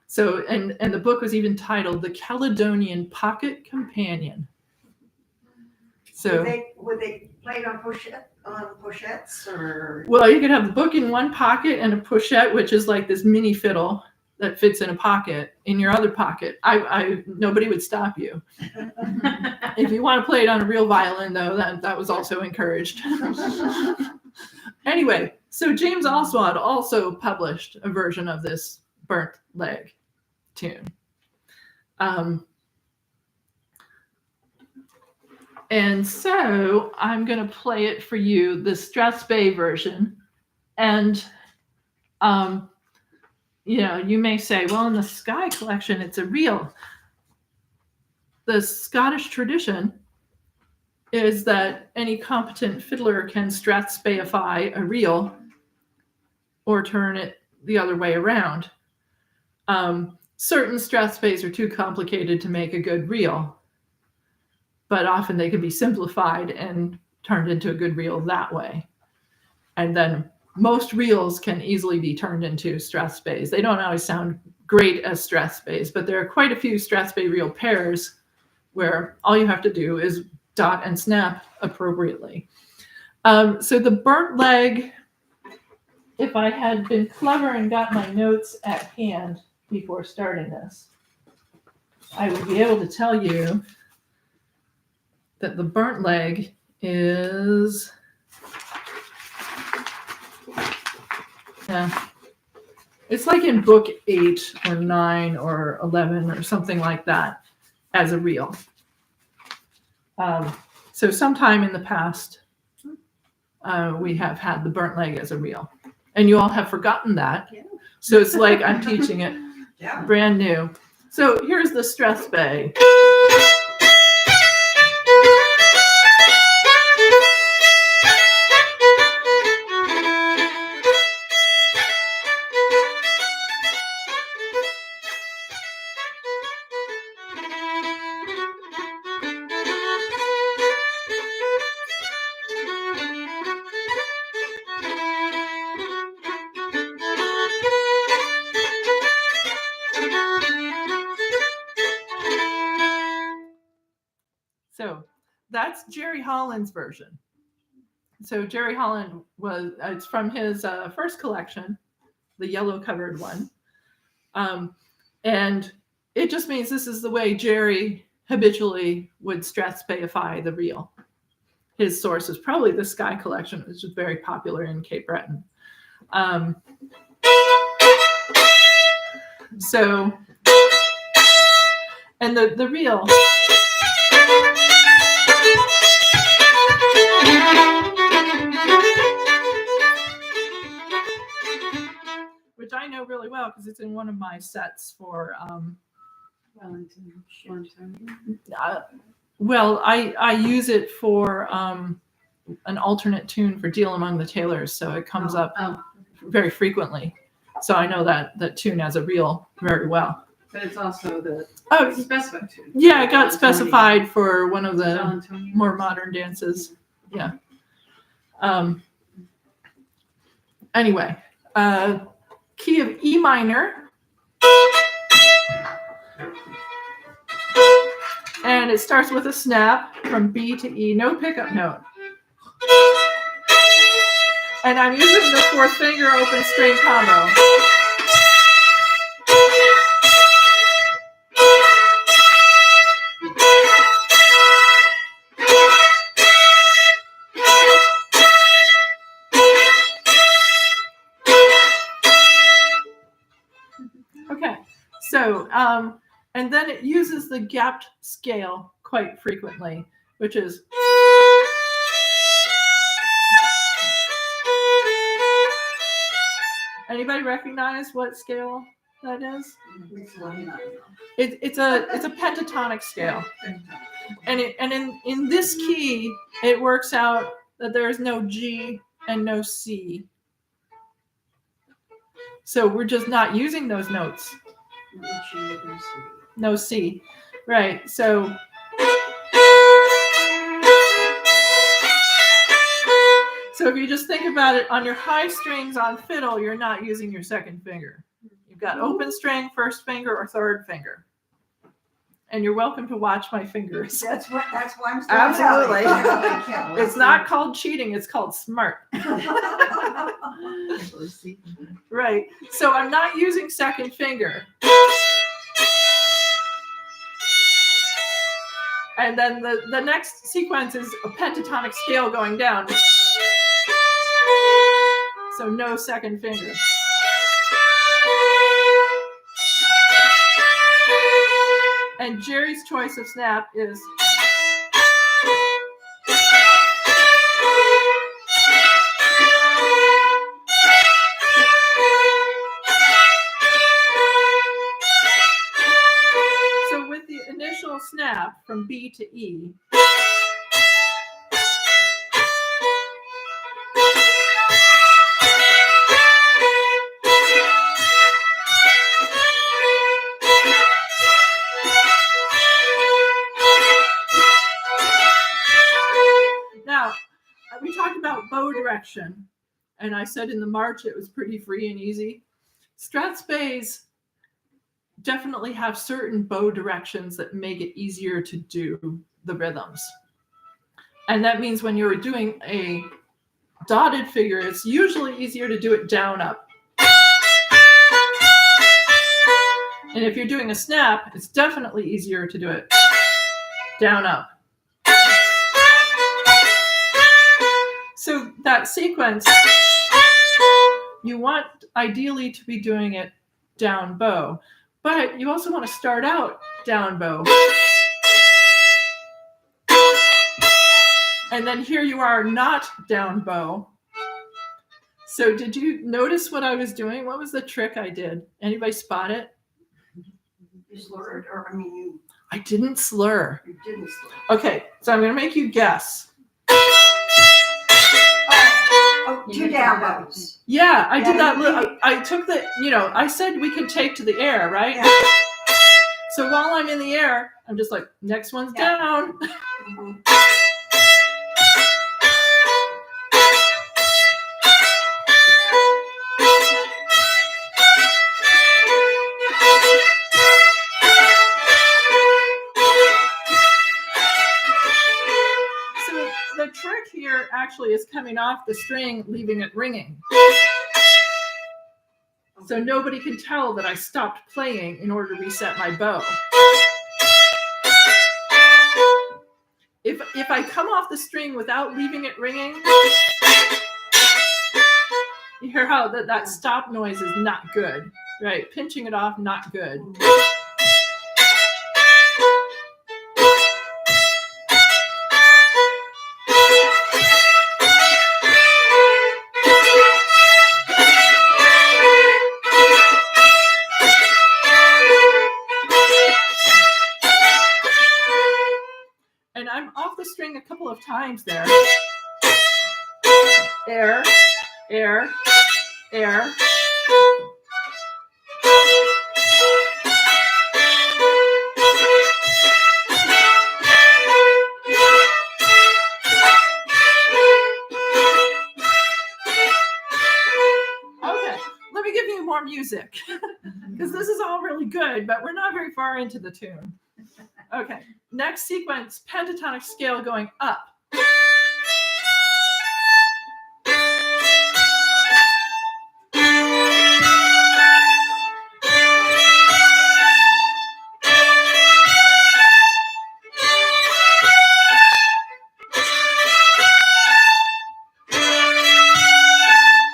So the book was even titled The Caledonian Pocket Companion. So Would they play it on pochettes or? Well, you could have the book in one pocket and a pochette, which is like this mini fiddle that fits in a pocket in your other pocket. Nobody would stop you. If you want to play it on a real violin, though, that was also encouraged. Anyway, so James Oswald also published a version of this burnt leg tune. And so I'm going to play it for you, the Strathspey version. And, you may say, well, in the Sky collection, it's a reel. The Scottish tradition is that any competent fiddler can Strathspeyify a reel or turn it the other way around. Certain Strathspeys are too complicated to make a good reel, but often they can be simplified and turned into a good reel that way. And then most reels can easily be turned into Strathspeys. They don't always sound great as Strathspeys, but there are quite a few Strathspey reel pairs where all you have to do is dot and snap appropriately. So the burnt leg, if I had been clever and got my notes at hand before starting this, I would be able to tell you that the burnt leg is, it's like in book 8 or 9 or 11 or something like that as a reel. So sometime in the past, we have had the burnt leg as a reel. And you all have forgotten that. Yeah. So it's like I'm teaching it brand new. So here's the Strathspey. So that's Jerry Holland's version. So Jerry Holland it's from his first collection, the yellow covered one. And it just means this is the way Jerry habitually would Strathspeyify the reel. His source is probably the Sky collection, which is very popular in Cape Breton. So, and the reel. Which I know really well because it's in one of my sets for Wellington. Well, I use it for an alternate tune for Deal Among the Tailors, so it comes up very frequently. So I know that tune as a reel very well. But it's also the Oh, specified tune. yeah, it got specified for one of the Antonio. more modern dances. Yeah. Anyway, key of E minor. And it starts with a snap from B to E, no pickup note. And I'm using the fourth finger open string combo. Okay, so, and then it uses the gapped scale quite frequently, which is. Anybody recognize what scale that is? It's a pentatonic scale, and in this key, it works out that there is no G and no C. So we're just not using those notes. No C, right? So. So if you just think about it, on your high strings on fiddle, you're not using your second finger. You've got open string, first finger, or third finger. And you're welcome to watch my fingers. That's why I'm still Absolutely. out. It's not called cheating, it's called smart. Right. So I'm not using second finger. And then the next sequence is a pentatonic scale going down. So no second finger. And Jerry's choice of snap is. So with the initial snap from B to E. Now, we talked about bow direction, and I said in the march it was pretty free and easy. Strathspeys definitely have certain bow directions that make it easier to do the rhythms. And that means when you're doing a dotted figure, it's usually easier to do it down up. And if you're doing a snap, it's definitely easier to do it down up. So that sequence, you want ideally to be doing it down bow, but you also want to start out down bow. And then here you are not down bow. So did you notice what I was doing? What was the trick I did? Anybody spot it? You slurred, or I mean, you I didn't slur. didn't slur. Okay, so I'm going to make you guess. Oh, two down bows. Yeah, I did Yeah, that. I took the, I said we can take to the air, right? Yeah. So while I'm in the air, I'm just like, next one's Yeah. down. Mhm. So the trick here actually is coming off the string, leaving it ringing. So nobody can tell that I stopped playing in order to reset my bow. If I come off the string without leaving it ringing, you hear how that stop noise is not good, right? Pinching it off, not good. And I'm off the string a couple of times there. Air, air, air. more music because this is all really good, but we're not very far into the tune. Okay, next sequence, pentatonic scale going up.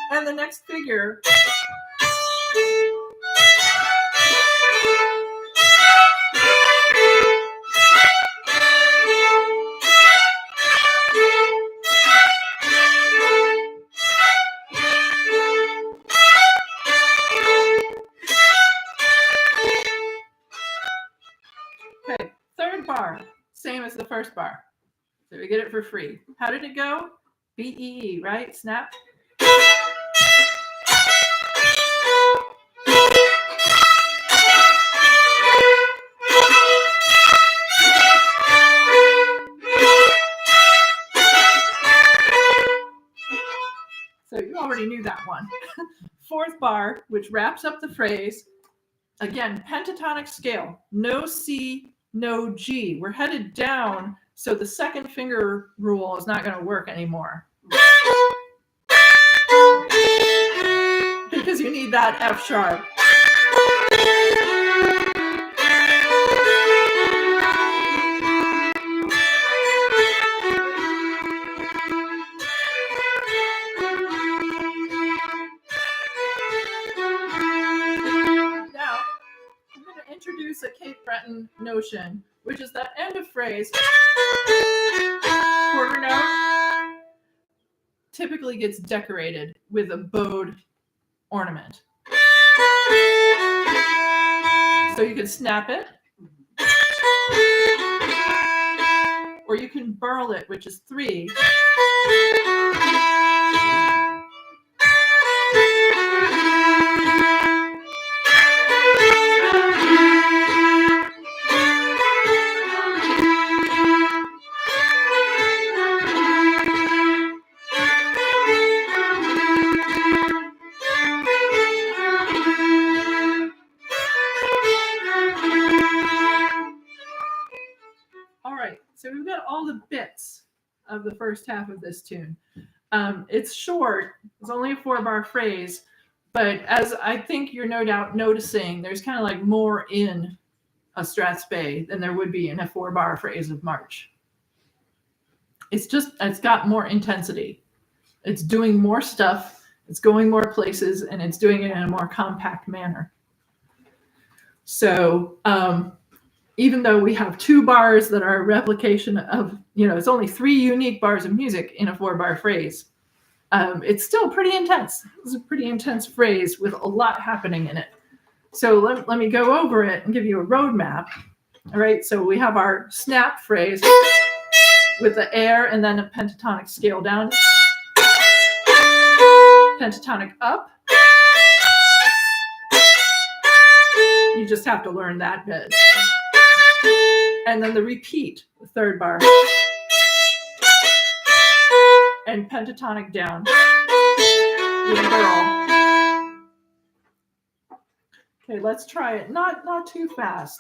And the next figure okay, third bar, same as the first bar. So we get it for free. How did it go? B-E-E, right? Snap. So you already knew that one. Fourth bar, which wraps up the phrase. Again, pentatonic scale. No C, no G. We're headed down, so the second finger rule is not going to work anymore. Because you need that F sharp. Now, I'm going to introduce a Cape Breton notion, which is that end of phrase, quarter note, typically gets decorated with a bowed ornament. So you can snap it, or you can burl it, which is 3. All right, so we've got all the bits of the first half of this tune. It's short, it's only a 4-bar phrase, but as I think you're no doubt noticing, there's kind of like more in a strathspey than there would be in a 4-bar phrase of March. It's got more intensity. It's doing more stuff, it's going more places, and it's doing it in a more compact manner. So, even though we have 2 bars that are a replication of, it's only 3 unique bars of music in a 4-bar phrase, it's still pretty intense. It's a pretty intense phrase with a lot happening in it. So let me go over it and give you a roadmap. All right, so we have our snap phrase with the air and then a pentatonic scale down, pentatonic up. You just have to learn that bit. And then the repeat, the 3rd bar. And pentatonic down with a burl. Okay, let's try it. Not too fast.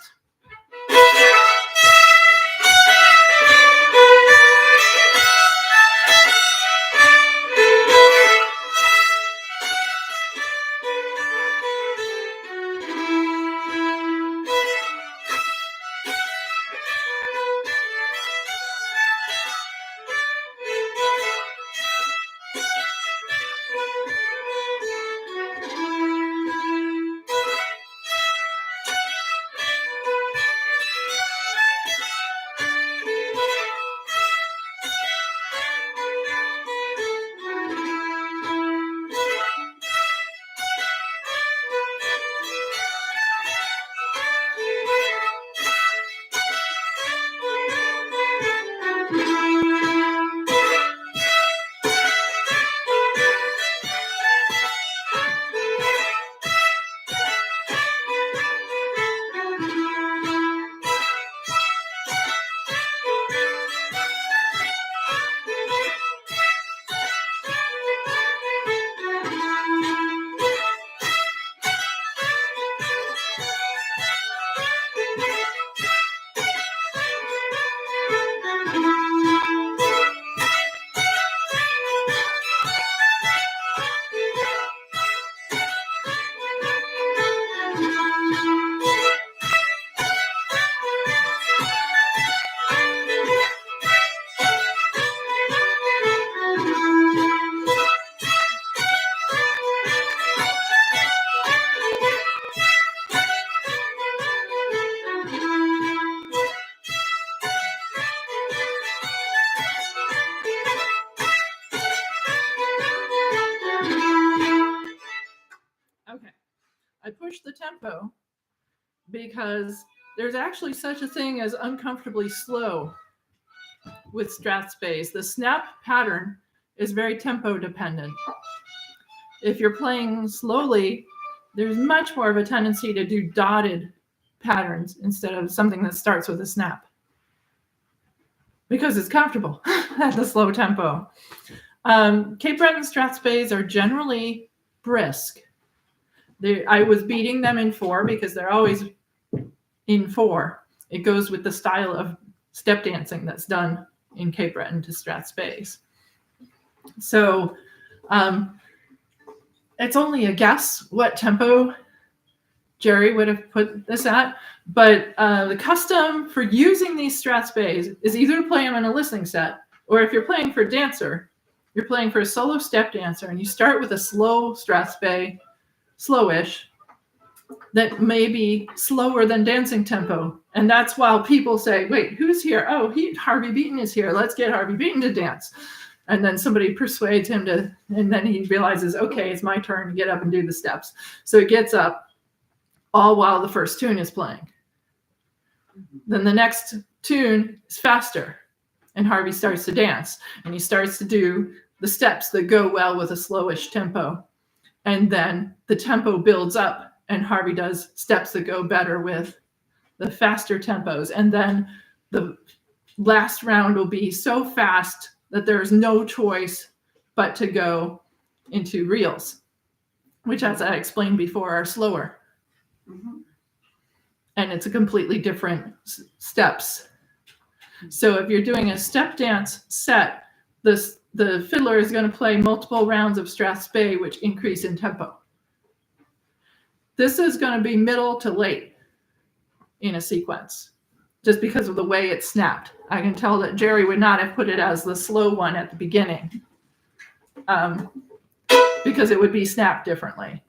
the tempo because there's actually such a thing as uncomfortably slow with strat space. The snap pattern is very tempo dependent. If you're playing slowly, there's much more of a tendency to do dotted patterns instead of something that starts with a snap because it's comfortable at the slow tempo. Cape Breton strat space are generally brisk. I was beating them in 4 because they're always in 4. It goes with the style of step dancing that's done in Cape Breton to strat space. So it's only a guess what tempo Jerry would have put this at, but the custom for using these strat space is either to play them in a listening set, or if you're playing for a dancer, you're playing for a solo step dancer, and you start with a slow strat space, slowish, that may be slower than dancing tempo. And that's while people say, wait, who's here? Oh, Harvey Beaton is here. Let's get Harvey Beaton to dance. And then somebody persuades him to, and then he realizes, okay, it's my turn to get up and do the steps. So he gets up all while the first tune is playing. Then the next tune is faster, and Harvey starts to dance, and he starts to do the steps that go well with a slowish tempo. And then the tempo builds up, and Harvey does steps that go better with the faster tempos. And then the last round will be so fast that there's no choice but to go into reels, which, as I explained before, are slower. Mhm. And it's a completely different steps. So if you're doing a step dance set, the fiddler is going to play multiple rounds of strat space, which increase in tempo. This is going to be middle to late in a sequence, just because of the way it's snapped. I can tell that Jerry would not have put it as the slow one at the beginning, because it would be snapped differently.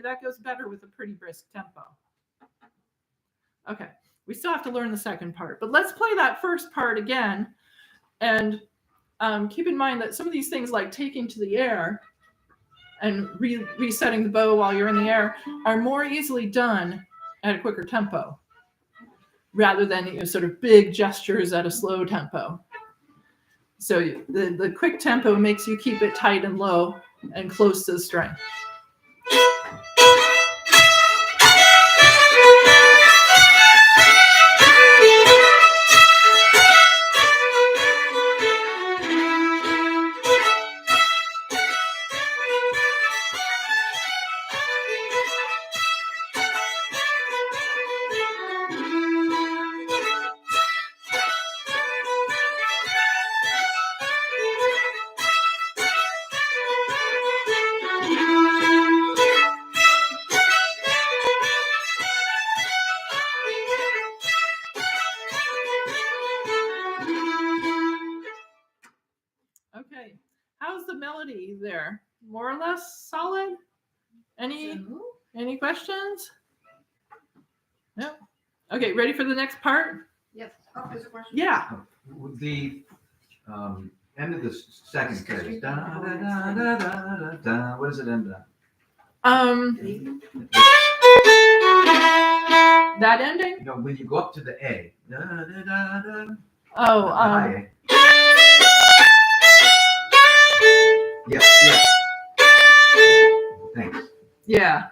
That goes better with a pretty brisk tempo. Okay, we still have to learn the second part, but let's play that first part again. And keep in mind that some of these things, like taking to the air and resetting the bow while you're in the air, are more easily done at a quicker tempo rather than sort of big gestures at a slow tempo. So the quick tempo makes you keep it tight and low and close to the string. Okay, how's the melody there? More or less solid? Any questions? No. Okay, ready for the next part? Yes. Oh, there's a question. Yeah. The end of the second phrase. Da, da, da, da, da, da, what does it end on? That ending? No, when you go up to the A. Da, da, da, da, Oh, the high A. Yes, yes. Thanks. yeah.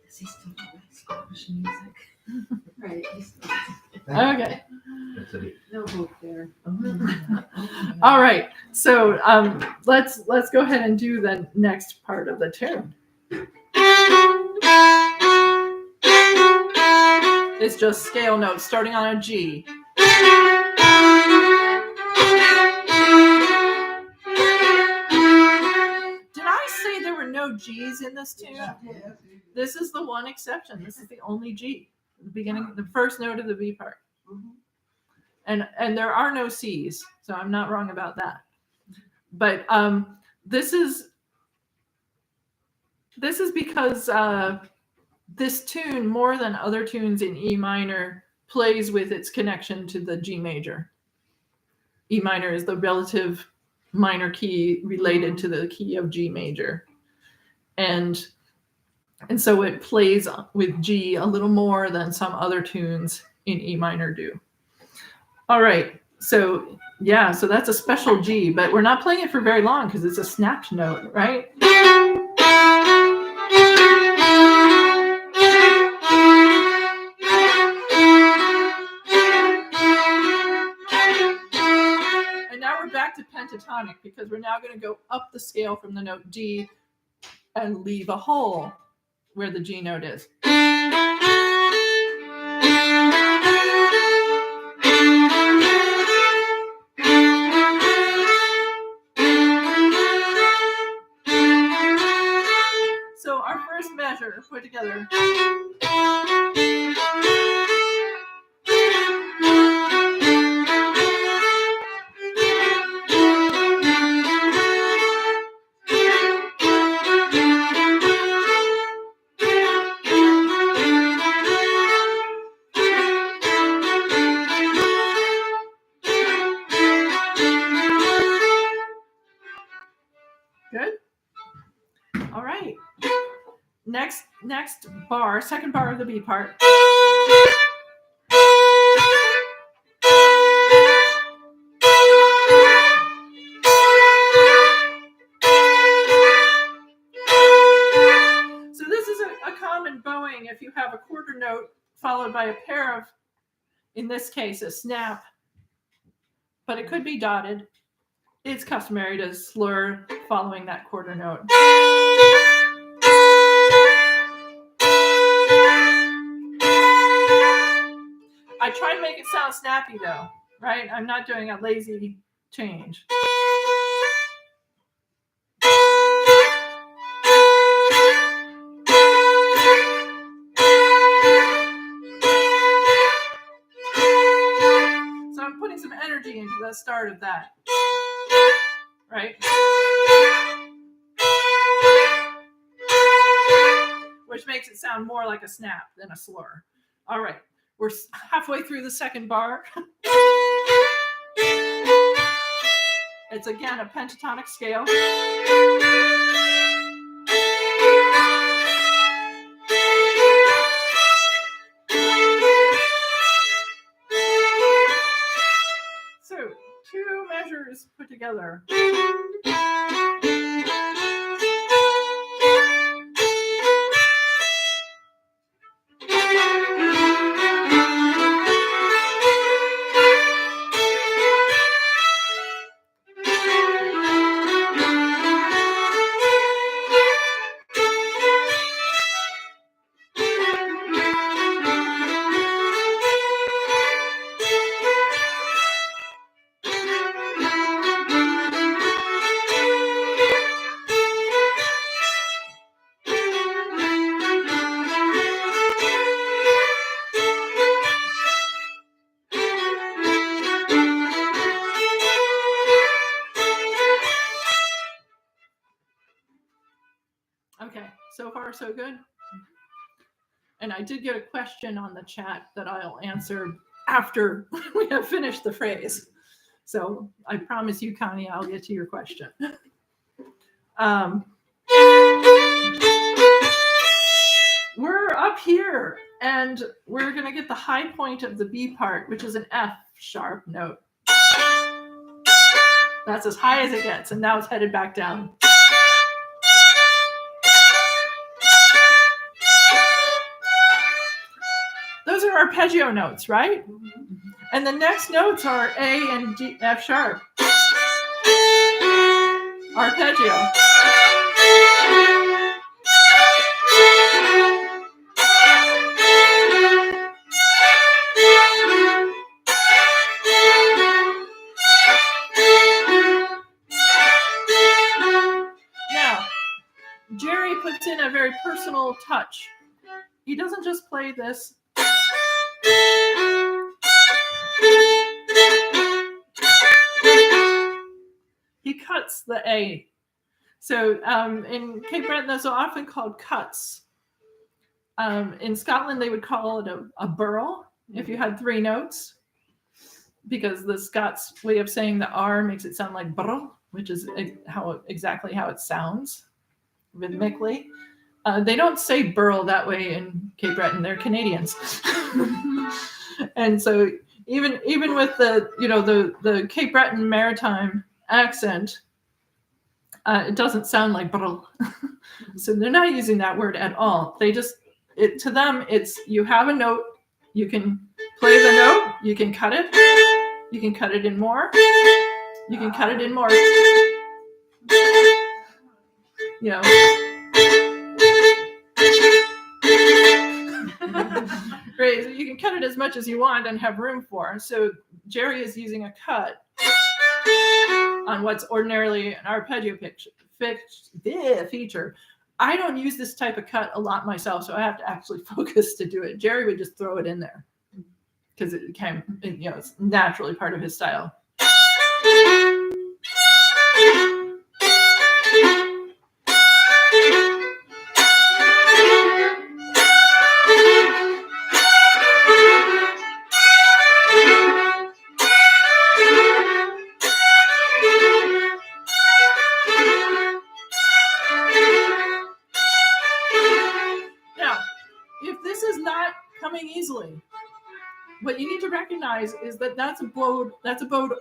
Does he still like Scottish music? Right. Okay. That's it. No hope there. All right. So let's go ahead and do the next part of the tune. It's just scale notes starting on a G. Did I say there were no G's in this tune? This is the one exception. This is the only G. The beginning, the first note of the B part. And there are no C's, so I'm not wrong about that. But this is because this tune, more than other tunes in E minor, plays with its connection to the G major. E minor is the relative minor key related to the key of G major. And so it plays with G a little more than some other tunes in E minor do. All right, so yeah, so that's a special G, but we're not playing it for very long because it's a snapped note, right? And now we're back to pentatonic because we're now going to go up the scale from the note G and leave a hole where the G note is. So our first measure put together. Good. All right. Next bar, second bar of the B part. So this is a common bowing if you have a quarter note followed by a pair of, in this case, a snap, but it could be dotted. It's customary to slur following that quarter note. I try to make it sound snappy though, right? I'm not doing a lazy change. So I'm putting some energy into the start of that, right? Which makes it sound more like a snap than a slur. All right, we're halfway through the second bar. It's again a pentatonic scale. So 2 measures put together. Okay, so far so good. And I did get a question on the chat that I'll answer after we have finished the phrase. So I promise you, Connie, I'll get to your question. We're up here and we're going to get the high point of the B part, which is an F sharp note. That's as high as it gets, and now it's headed back down. Those are arpeggio notes, right? And the next notes are A and D, F sharp. Arpeggio. Now, Jerry puts in a very personal touch. He doesn't just play this. cuts the A. So in Cape Breton, those are often called cuts. In Scotland, they would call it a burl if you had 3 notes, because the Scots way of saying the R makes it sound like burl, which is exactly how it sounds rhythmically. They don't say burl that way in Cape Breton. They're Canadians. And so even with the Cape Breton maritime accent, it doesn't sound like burl. So they're not using that word at all. They just, to them, it's, you have a note, you can play the note, you can cut it in more, you can cut it in more. You know. Right, so you can cut it as much as you want and have room for. So Jerry is using a cut on what's ordinarily an arpeggio feature. I don't use this type of cut a lot myself, so I have to actually focus to do it. Jerry would just throw it in there because it became, it's naturally part of his style. Easily. What you need to recognize is that that's a bowed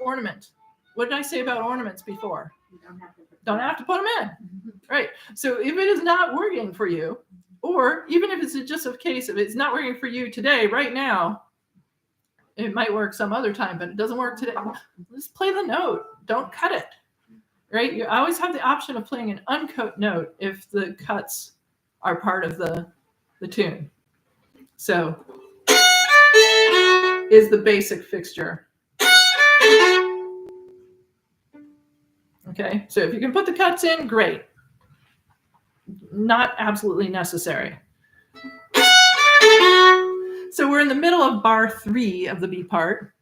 ornament. What did I say about ornaments before? You don't have to put them in. Right. So if it is not working for you, or even if it's just a case of it's not working for you today, right now, it might work some other time, but it doesn't work today. Just play the note. Don't cut it. Right? You always have the option of playing an uncut note if the cuts are part of the tune. So is the basic fixture. Okay, so if you can put the cuts in, great. Not absolutely necessary. So we're in the middle of bar 3 of the B part.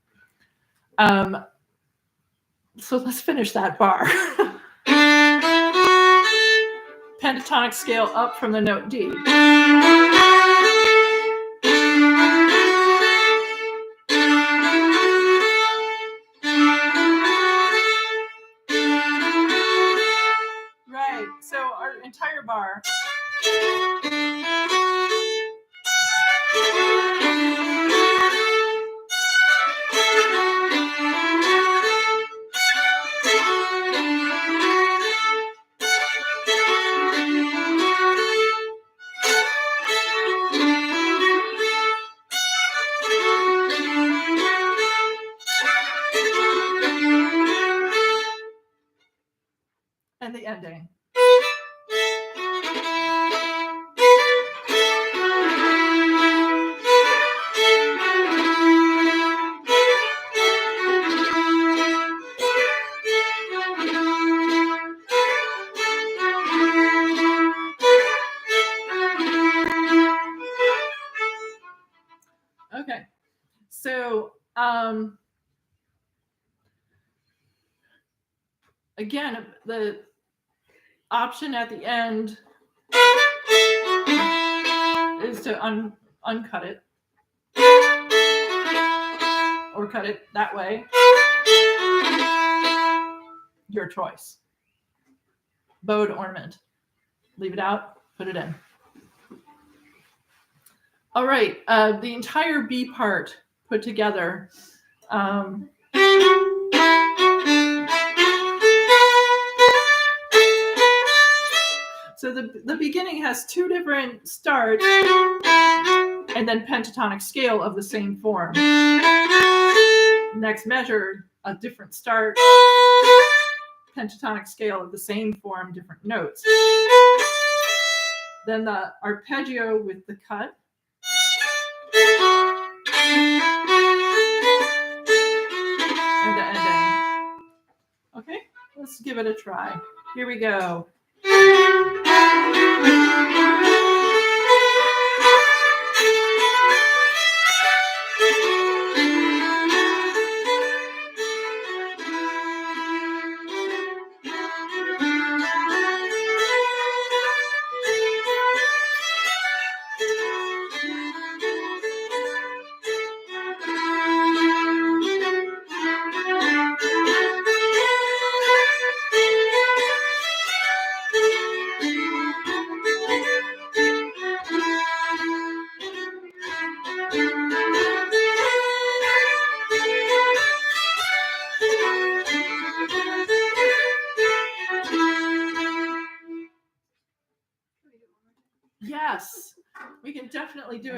So let's finish that bar. Pentatonic scale up from the note D. Right, so our entire bar. And the ending. Okay, so again, the option at the end is to uncut it or cut it that way. Your choice. Bowed ornament. Leave it out, put it in. All right, the entire B part put together. So the beginning has 2 different starts and then pentatonic scale of the same form. Next measure, a different start, pentatonic scale of the same form, different notes. Then the arpeggio with the cut. And the ending. Okay, let's give it a try. Here we go.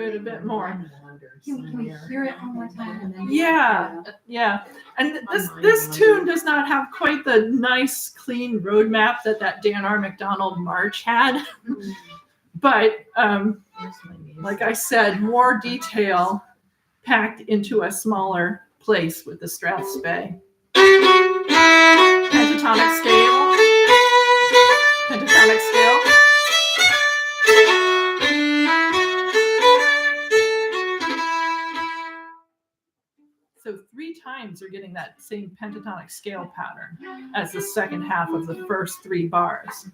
it a bit more. Can we hear it one more time? And then Yeah. And this tune does not have quite the nice, clean roadmap that Dan R. McDonald March had. But like I said, more detail packed into a smaller place with the strathspey. Pentatonic scale. Pentatonic scale. So 3 times you're getting that same pentatonic scale pattern as the second half of the first 3 bars.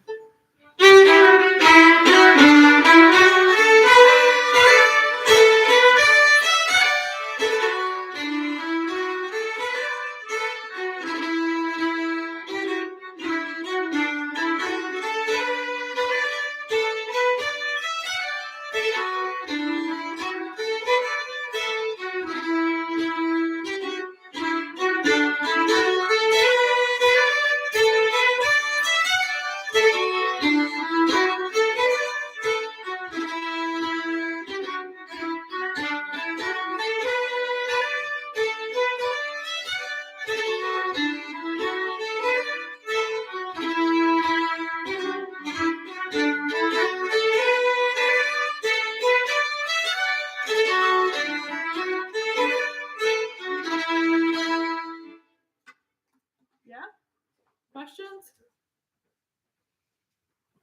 Questions?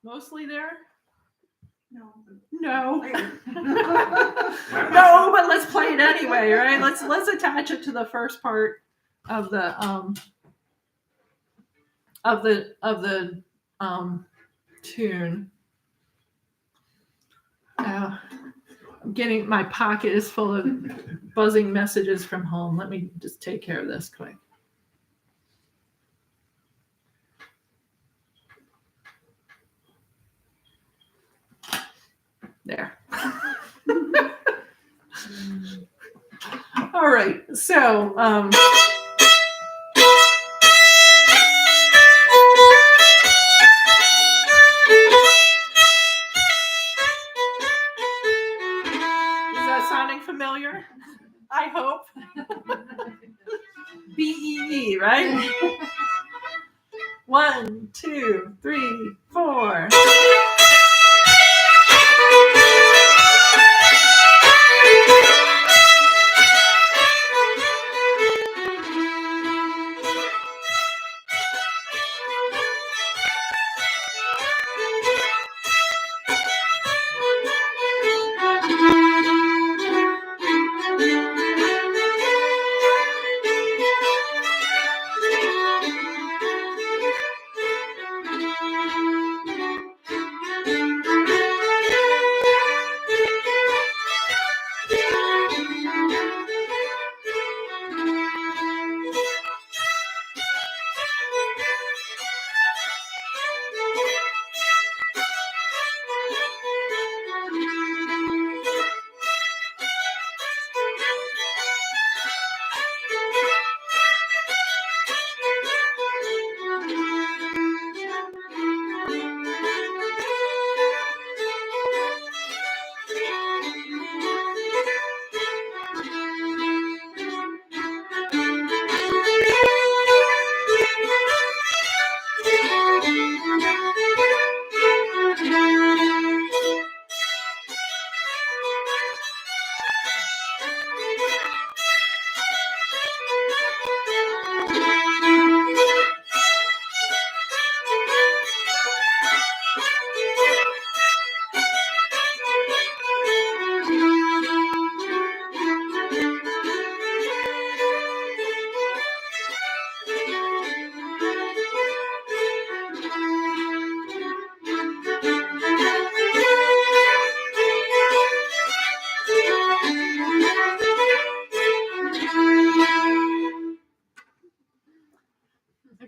Mostly there? No. No. No, but let's play it anyway, right? Let's attach it to the first part of the tune. I'm getting, my pocket is full of buzzing messages from home. Let me just take care of this quick. There. All right. So, is that sounding familiar? I hope. BEE, right? 1, 2, 3, 4.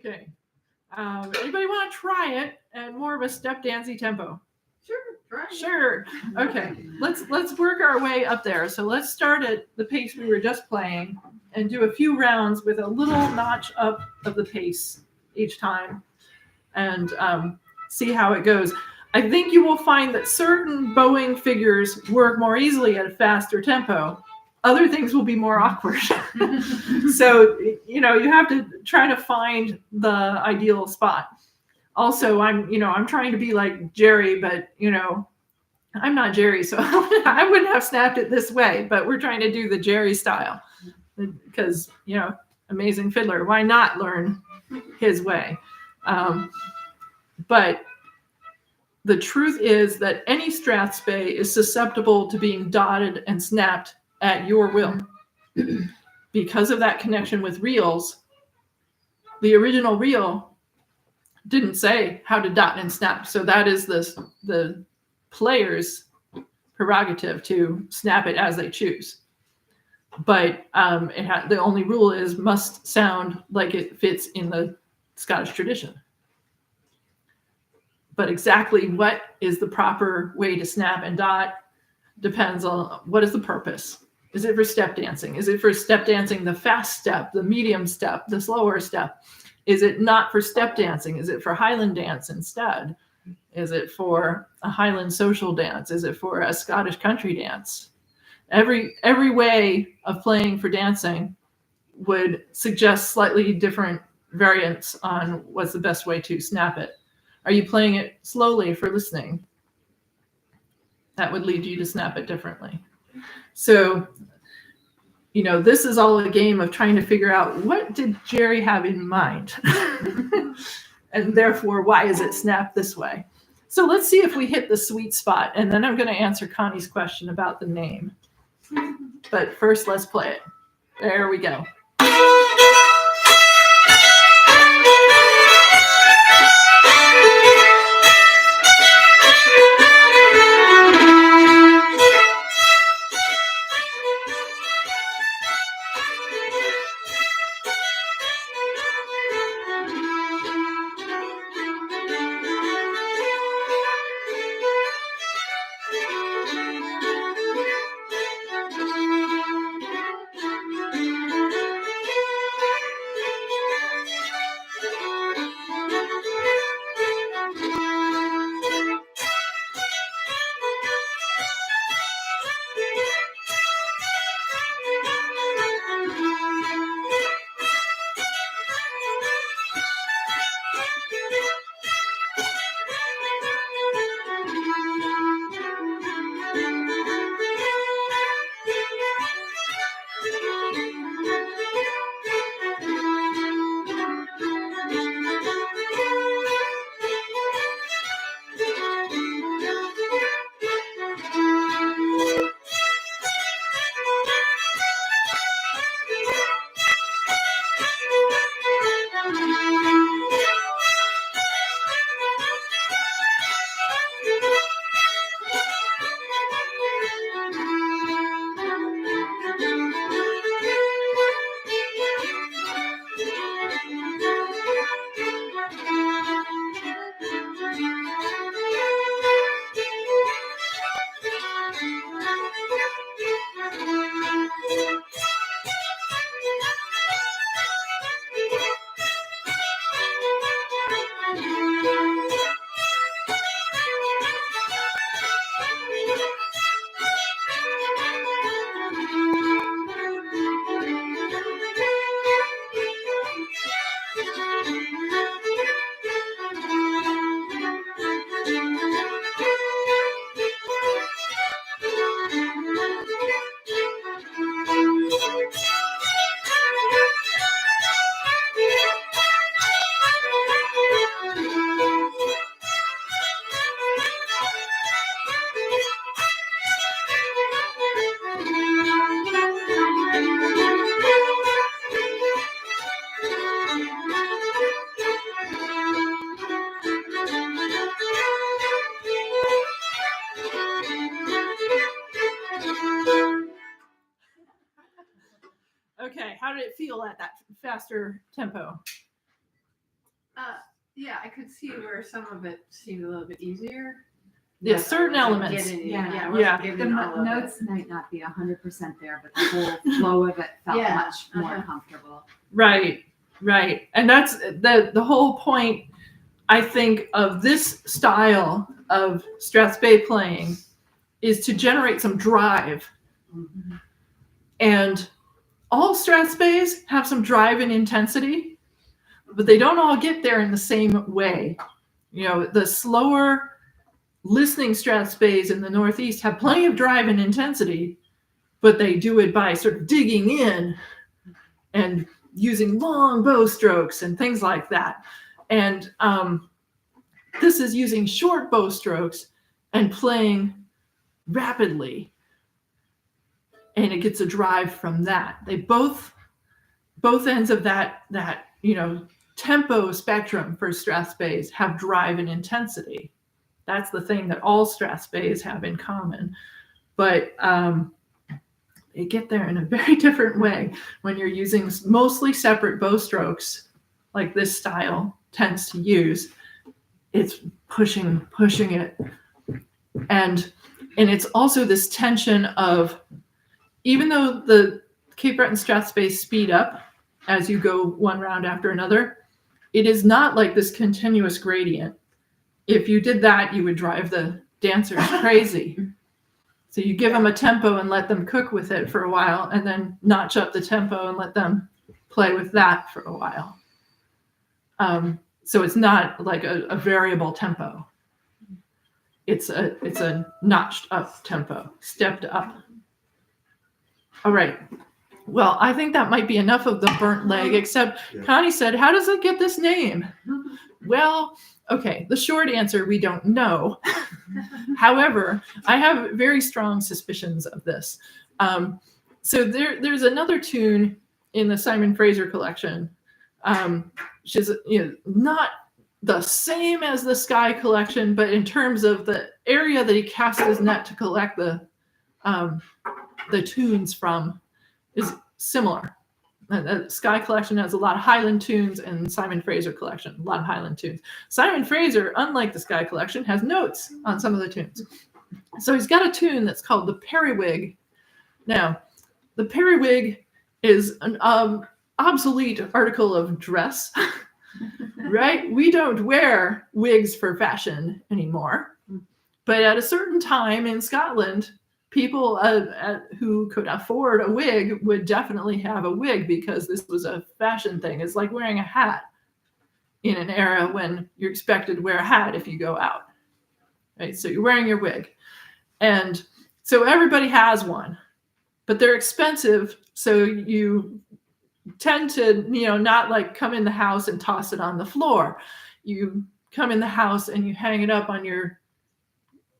Okay. Anybody want to try it at more of a step dancey tempo? Sure, try it. Sure. Okay. Let's work our way up there. So let's start at the pace we were just playing and do a few rounds with a little notch up of the pace each time and see how it goes. I think you will find that certain bowing figures work more easily at a faster tempo. Other things will be more awkward. So, you have to try to find the ideal spot. Also, I'm trying to be like Jerry, but, I'm not Jerry, so I wouldn't have snapped it this way, but we're trying to do the Jerry style because, amazing fiddler. Why not learn his way? But the truth is that any strathspey is susceptible to being dotted and snapped at your will. Because of that connection with reels, the original reel didn't say how to dot and snap. So that is the player's prerogative to snap it as they choose. But the only rule is must sound like it fits in the Scottish tradition. But exactly what is the proper way to snap and dot depends on what is the purpose. Is it for step dancing? Is it for step dancing the fast step, the medium step, the slower step? Is it not for step dancing? Is it for Highland dance instead? Is it for a Highland social dance? Is it for a Scottish country dance? Every way of playing for dancing would suggest slightly different variants on what's the best way to snap it. Are you playing it slowly for listening? That would lead you to snap it differently. So, this is all a game of trying to figure out what did Jerry have in mind? And therefore, why is it snapped this way? So let's see if we hit the sweet spot. And then I'm going to answer Connie's question about the name. But first, let's play it. There we go. Okay, how did it feel at that faster tempo? Yeah, I could see where some of it seemed a little bit easier. Yeah, but certain I wasn't elements. getting it. Yeah. I Yeah. wasn't The getting all of notes might not be 100% there, but the whole flow of it felt Yeah, much more uh-huh. comfortable. Right. And that's the whole point, I think, of this style of Strathspey playing is to generate some drive. And all Strathspeys have some drive and intensity, but they don't all get there in the same way. You know, the slower listening Strathspeys in the Northeast have plenty of drive and intensity, but they do it by sort of digging in and using long bow strokes and things like that. And this is using short bow strokes and playing rapidly, and it gets a drive from that. They both ends of that tempo spectrum for Strathspeys have drive and intensity. That's the thing that all Strathspeys have in common, but they get there in a very different way when you're using mostly separate bow strokes, like this style tends to use. It's pushing it, and it's also this tension of, even though the Cape Breton Strathspeys speed up as you go one round after another, it is not like this continuous gradient. If you did that, you would drive the dancers crazy. So you give them a tempo and let them cook with it for a while, and then notch up the tempo and let them play with that for a while. So it's not like a variable tempo. It's a notched up tempo, stepped up. All right. Well, I think that might be enough of the burnt leg, except Connie said, how does it get this name? Well, okay, the short answer, we don't know. However, I have very strong suspicions of this. So there's another tune in the Simon Fraser collection, which is not the same as the Sky collection, but in terms of the area that he cast his net to collect the tunes from is similar. The Sky collection has a lot of Highland tunes, and Simon Fraser collection, a lot of Highland tunes. Simon Fraser, unlike the Sky collection, has notes on some of the tunes. So he's got a tune that's called the Periwig. Now, the periwig is an obsolete article of dress, right? We don't wear wigs for fashion anymore. But at a certain time in Scotland, people who could afford a wig would definitely have a wig because this was a fashion thing. It's like wearing a hat in an era when you're expected to wear a hat if you go out, right? So you're wearing your wig. And so everybody has one, but they're expensive. So you tend to, not like come in the house and toss it on the floor. You come in the house and you hang it up on your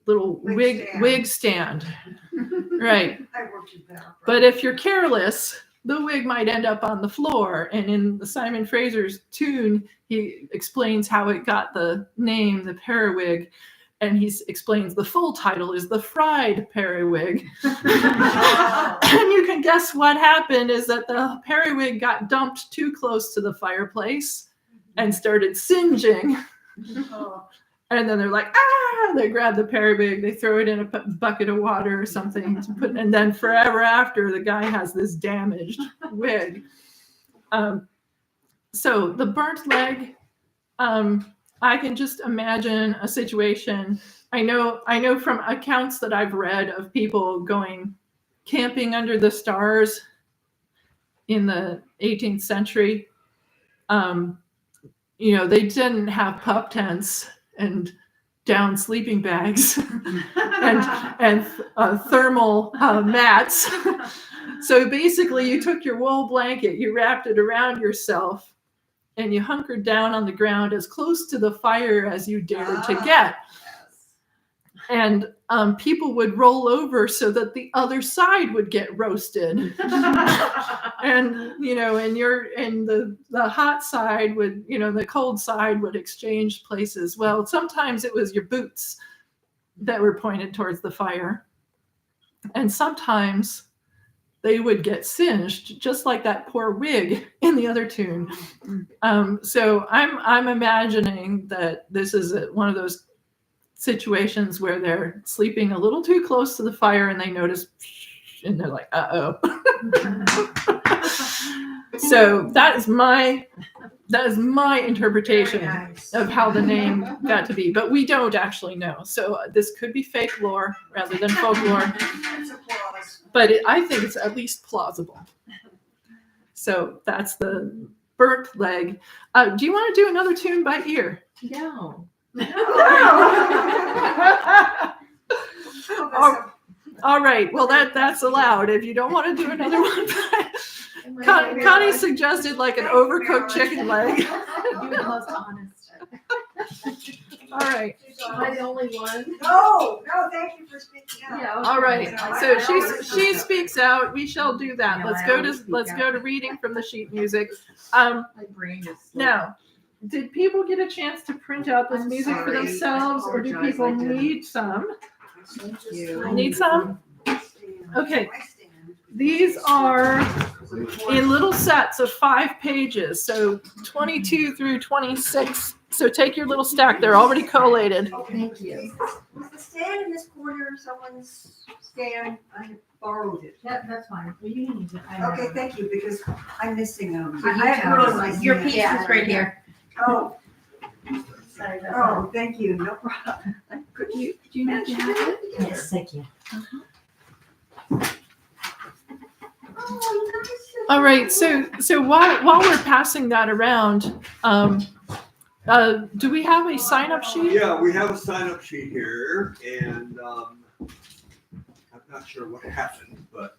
little wig stand. Right. I worked it out. But if you're careless, the wig might end up on the floor. And in the Simon Fraser's tune, he explains how it got the name, the periwig. And he explains the full title is The Fried Periwig. And you can guess what happened is that the periwig got dumped too close to the fireplace and started singeing. And then they're like, they grab the periwig, they throw it in a bucket of water or something to put, and then forever after, the guy has this damaged wig. So the burnt leg, I can just imagine a situation. I know from accounts that I've read of people going camping under the stars in the 18th century. They didn't have pup tents and down sleeping bags and thermal mats. So basically you took your wool blanket, you wrapped it around yourself, and you hunkered down on the ground as close to the fire as you dared to get. And people would roll over so that the other side would get roasted. And, and the hot side would, the cold side would exchange places. Well, sometimes it was your boots that were pointed towards the fire. And sometimes they would get singed, just like that poor wig in the other tune. So I'm imagining that this is one of those situations where they're sleeping a little too close to the fire and they notice, and they're like, uh-oh. So that is my That is my interpretation Very nice. of how the name got to be, but we don't actually know. So this could be fake lore rather than folklore, That's applause. but I think it's at least plausible. So that's the burnt leg. Do you want to do another tune by ear? No. All right. Well, that's allowed. If you don't want to do another one, Connie suggested like an overcooked chicken leg. You were the most honest. All right. Am I the only one? No, thank you for speaking out. Yeah. All right. So she speaks out. We shall do that. No, Let's I go always to speak out. reading from the sheet music. My brain is. Now, did people get a chance to print out this I'm music for sorry. themselves, or do Apologize, people I didn't. need some? Thank you. Need some? Okay. These are in little sets of 5 pages, so 22 through 26. So take your little stack. They're already collated. Thank you. Was the stand in this corner someone's stand? I borrowed it. That's fine. Well, you can use it. Okay, thank you, because I'm missing them. You I have chose one on my your stand. piece is right here. Oh, Sorry about that. oh, thank you, no problem. Could you, do you know if you have it? Yes, thank you. All right. So while we're passing that around, do we have a sign-up sheet? Yeah, we have a sign-up sheet here, and I'm not sure what happened, but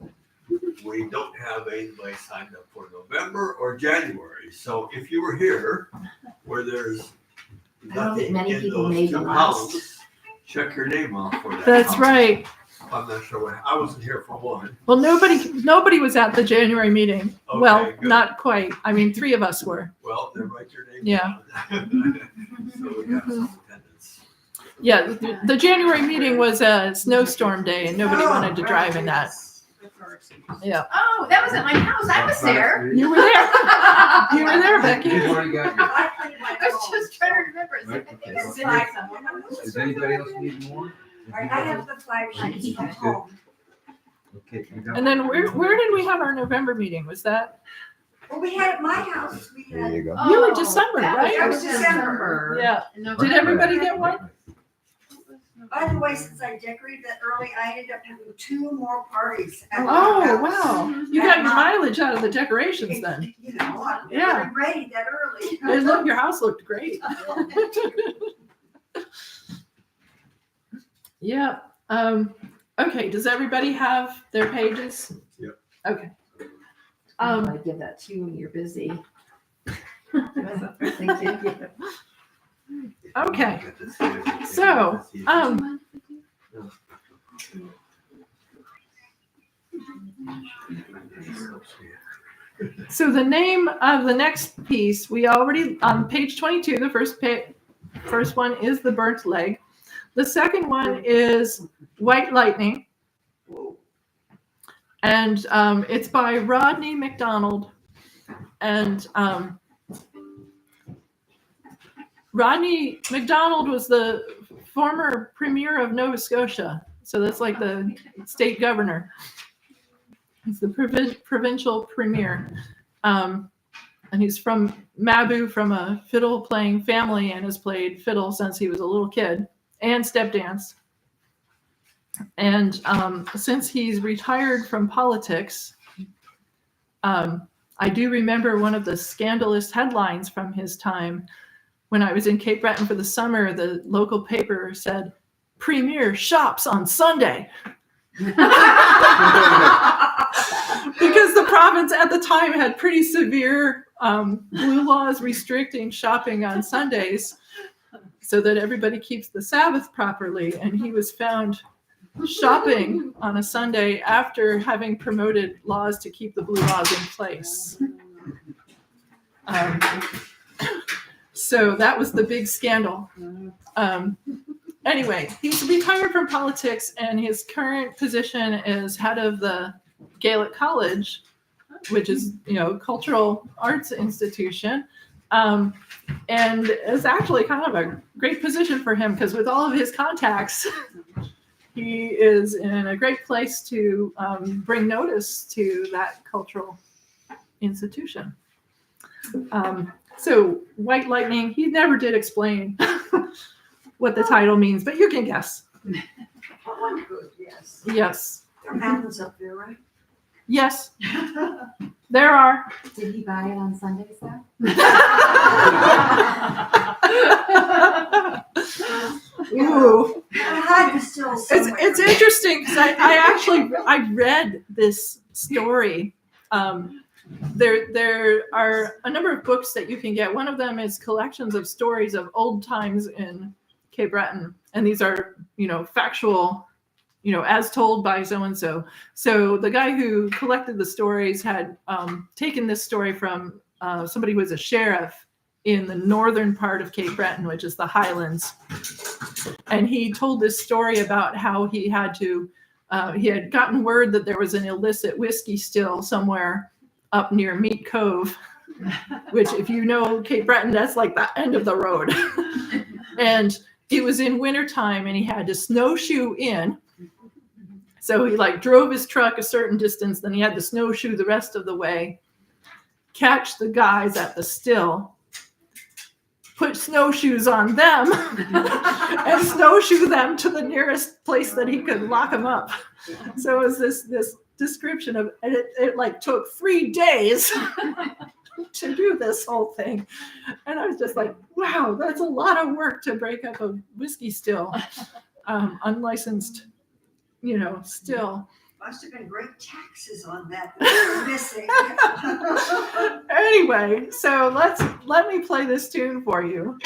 we don't have anybody signed up for November or January. So if you were here, where there's I don't think nothing many in people those made 2 the last. columns, check your name off for that. That's column. right. I'm not sure what, I wasn't here for one. Well, nobody was at the January meeting. Okay, Well, good. not quite. I mean, 3 of us were. Well, then write your name Yeah. down. So we have some attendance. Yeah, the January meeting was a snowstorm day, and nobody wanted to drive in that. Yeah, Oh, that was at my house. I was there. you were there. You were there, Becky. You've already got your- I was just trying to remember. It's like, I think it was in there somewhere. Does anybody else need more? I have the 5 sheets at home. Okay. you got And then one. where did we have our November meeting? Was that? Well, we had at my house, we There had, you go. You were Oh, December, that right? That was December. Yeah. No, Did everybody get one? by the way, since I decorated that early, I ended up having 2 more parties. At my Oh, house. wow. You got your mileage out of the decorations then. You know, I Yeah. was ready that early. Your house looked great. Yeah. Okay. Does everybody have their pages? Yep. Okay. I give that to you when you're busy. Thank you. Okay. Get this here. So, So the name of the next piece, we already, on page 22, the first one is The Burnt Leg. The second one is White Lightning. And it's by Rodney McDonald. And Rodney McDonald was the former premier of Nova Scotia. So that's like the state governor. He's the provincial premier. And he's from Mabou, from a fiddle playing family, and has played fiddle since he was a little kid, and step dance. And since he's retired from politics, I do remember one of the scandalous headlines from his time. When I was in Cape Breton for the summer, the local paper said, "Premier shops on Sunday." Because the province at the time had pretty severe blue laws restricting shopping on Sundays so that everybody keeps the Sabbath properly. And he was found shopping on a Sunday after having promoted laws to keep the blue laws in place. So that was the big scandal. Anyway, he's retired from politics, and his current position is head of the Gaelic College, which is, cultural arts institution. And it's actually kind of a great position for him because with all of his contacts, he is in a great place to bring notice to that cultural institution. So White Lightning, he never did explain what the title means, but you can guess. Oh, good, yes. Yes. There are mountains up there, right? Yes, there are. Did he buy it on Sundays though? Ooh. I had to still somewhere. It's interesting because I read this story. There are a number of books that you can get. One of them is collections of stories of old times in Cape Breton, and these are factual, as told by so and so. So the guy who collected the stories had taken this story from somebody who was a sheriff in the northern part of Cape Breton, which is the Highlands. And he told this story about how he had gotten word that there was an illicit whiskey still somewhere up near Meat Cove, which if you know Cape Breton, that's like the end of the road. And it was in wintertime and he had to snowshoe in. So he drove his truck a certain distance, then he had to snowshoe the rest of the way, catch the guys at the still, put snowshoes on them, and snowshoe them to the nearest place that he could lock them up. So it was this description of, and it took 3 days to do this whole thing. And I was just like, wow, that's a lot of work to break up a whiskey still, unlicensed, still. Must have been great taxes on that were missing. Anyway, so let me play this tune for you.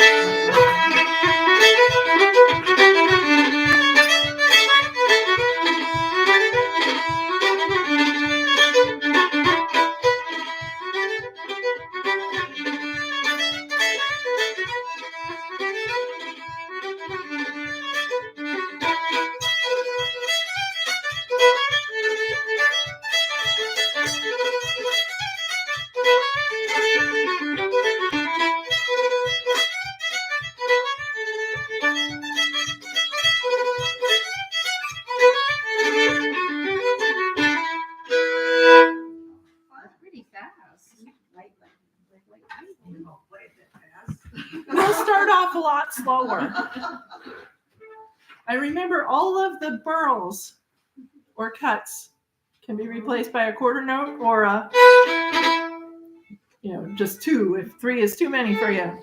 That's pretty fast. We'll start off a lot slower. I remember all of the burls or cuts can be replaced by a quarter note or just 2 if 3 is too many for you.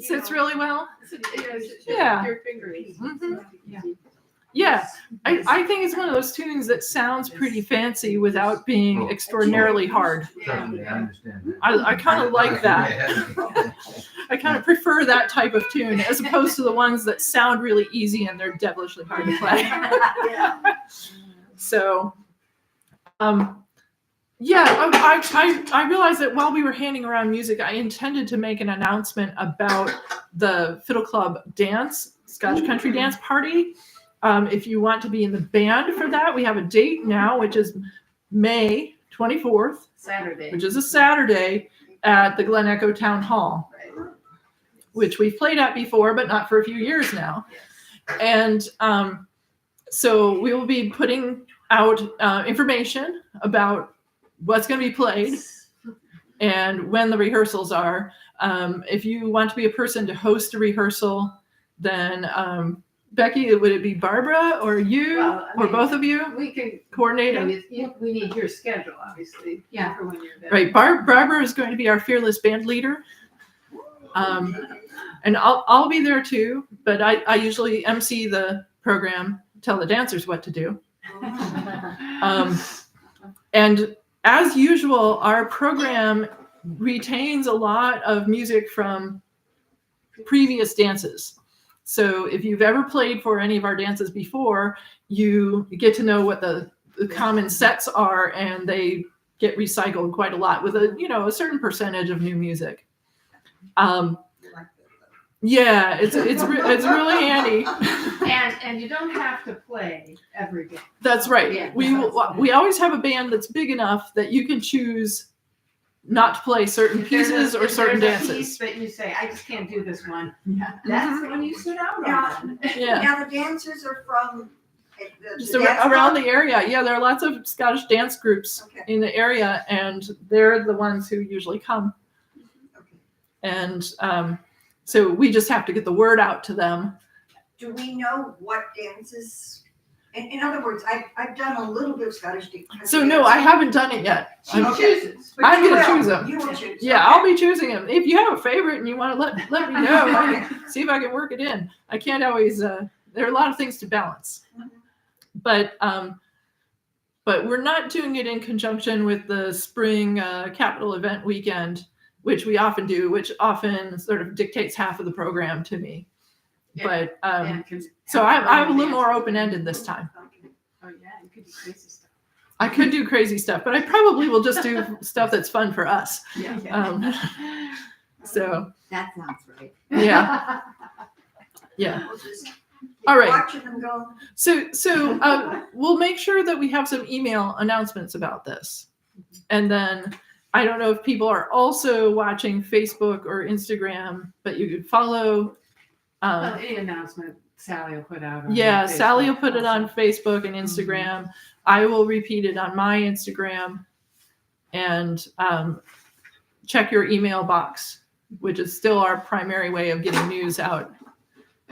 sits really well. Yeah. Yeah. Your fingers. Mhm. Yeah. Yeah, I think it's one of those tunes that sounds pretty fancy without being extraordinarily hard. Trust me, I understand that. I kind of like that. I kind of prefer that type of tune as opposed to the ones that sound really easy and they're devilishly hard to play. So, yeah, I realized that while we were handing around music, I intended to make an announcement about the Fiddle Club dance, Scotch Country Dance Party. If you want to be in the band for that, we have a date now, which is May 24th, Saturday. which is a Saturday at the Glen Echo Town Hall, which we've played at before, but not for a few years now. And so we will be putting out information about what's going to be played and when the rehearsals are. If you want to be a person to host a rehearsal, then Becky, would it be Barbara or you or both of you We can coordinate it? We need your schedule, obviously. Yeah. For when you're there. Right, Barbara is going to be our fearless band leader, and I'll be there too. But I usually MC the program, tell the dancers what to do, and as usual, our program retains a lot of music from previous dances. So if you've ever played for any of our dances before, you get to know what the common sets are, and they get recycled quite a lot with a certain percentage of new music. Yeah, it's really handy. And you don't have to play every game. That's right. Yeah, We always have a band that's big enough that you can choose not to play certain If there's pieces or if certain there's a dances. piece that you say, I just can't do this one. Yeah. That's the one you sit out on. Yeah. Now the dancers are from the Just dance around club? the area. Yeah, there are lots of Scottish dance groups Okay. in the area, and they're the ones who usually come. Okay. And so we just have to get the word out to them. Do we know what dances? In other words, I've done a little bit of Scottish dance. So no, I haven't done it yet. She chooses. But I'm you gonna will. choose them. You will choose. Yeah, Okay. I'll be choosing them. If you have a favorite and you want to let me know, I can see if I can work it in. I can't always. There are a lot of things to balance, Mhm. but we're not doing it in conjunction with the spring capital event weekend, which we often do, which often sort of dictates half of the program to me. Yeah. But And can so have I'm a little romance. more open ended this time. Okay. Oh, yeah, you could do crazy stuff. I could do crazy stuff, but I probably will just do stuff that's fun for us. Yeah. So That sounds right. yeah, yeah. We'll just keep All right. watching them go. So we'll make sure that we have some email announcements about this. And then I don't know if people are also watching Facebook or Instagram, but you could follow. Well, any announcement Sally will put out. On Yeah, Facebook Sally will put it also. on Facebook and Instagram. I will repeat it on my Instagram. And check your email box, which is still our primary way of getting news out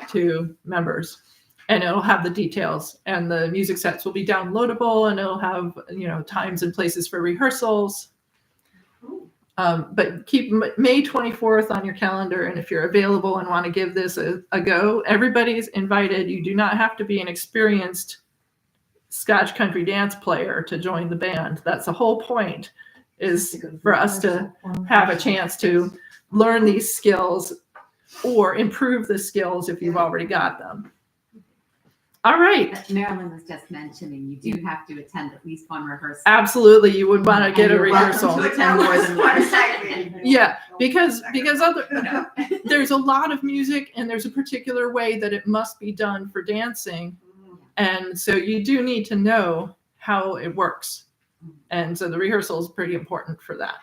to members. And it'll have the details, and the music sets will be downloadable, and it'll have times and places for rehearsals. But keep May 24th on your calendar, and if you're available and want to give this a go, everybody's invited. You do not have to be an experienced Scotch country dance player to join the band. That's the whole point, is for us to have a chance to learn these skills or improve the skills if you've already got them. All right. But Marilyn was just mentioning you do have to attend at least one rehearsal. Absolutely, you would want to get a And you're welcome rehearsal. to attend more than one. Yeah, because there's a lot of music, and there's a particular way that it must be done for dancing, and so you do need to know how it works, and so the rehearsal is pretty important for that.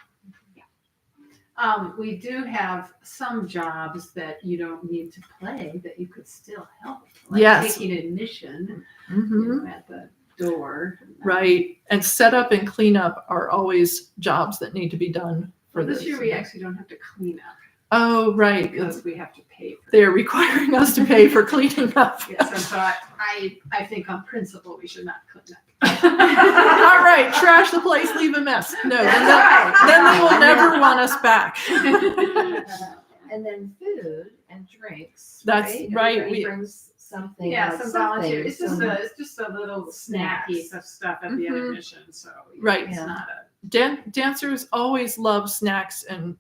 We do have some jobs that you don't need to play that you could still help. Like Yes. taking admission Mhm. at the door. Right, and setup and cleanup are always jobs that need to be done for This this. year we actually don't have to clean up Oh, right, because we have to pay for it. they're requiring us to pay for cleaning up. Yes, and so I think on principle we should not clean up. All right, trash the place, leave a mess. No, then they will never want us back. And then food and drinks. That's right, Everybody we- brings something. Yeah, like some volunteer, it's just some- it's just a little snack piece of stuff at the Mhm. intermission, so. Right. It's Yeah. not a, Dancers always love snacks and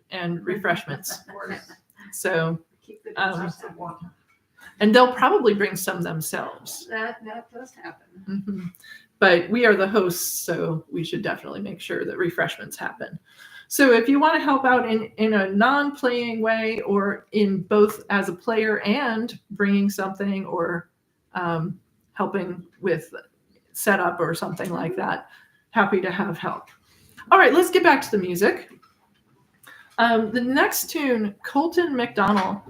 refreshments. of course, So, keep the Um, dancers happy. and they'll probably bring some themselves. That does happen. Mhm. But we are the hosts, so we should definitely make sure that refreshments happen. So if you want to help out in a non-playing way, or in both as a player and bringing something, or helping with setup or something like that, happy to have help. All right, let's get back to the music. The next tune, Colton McDonald.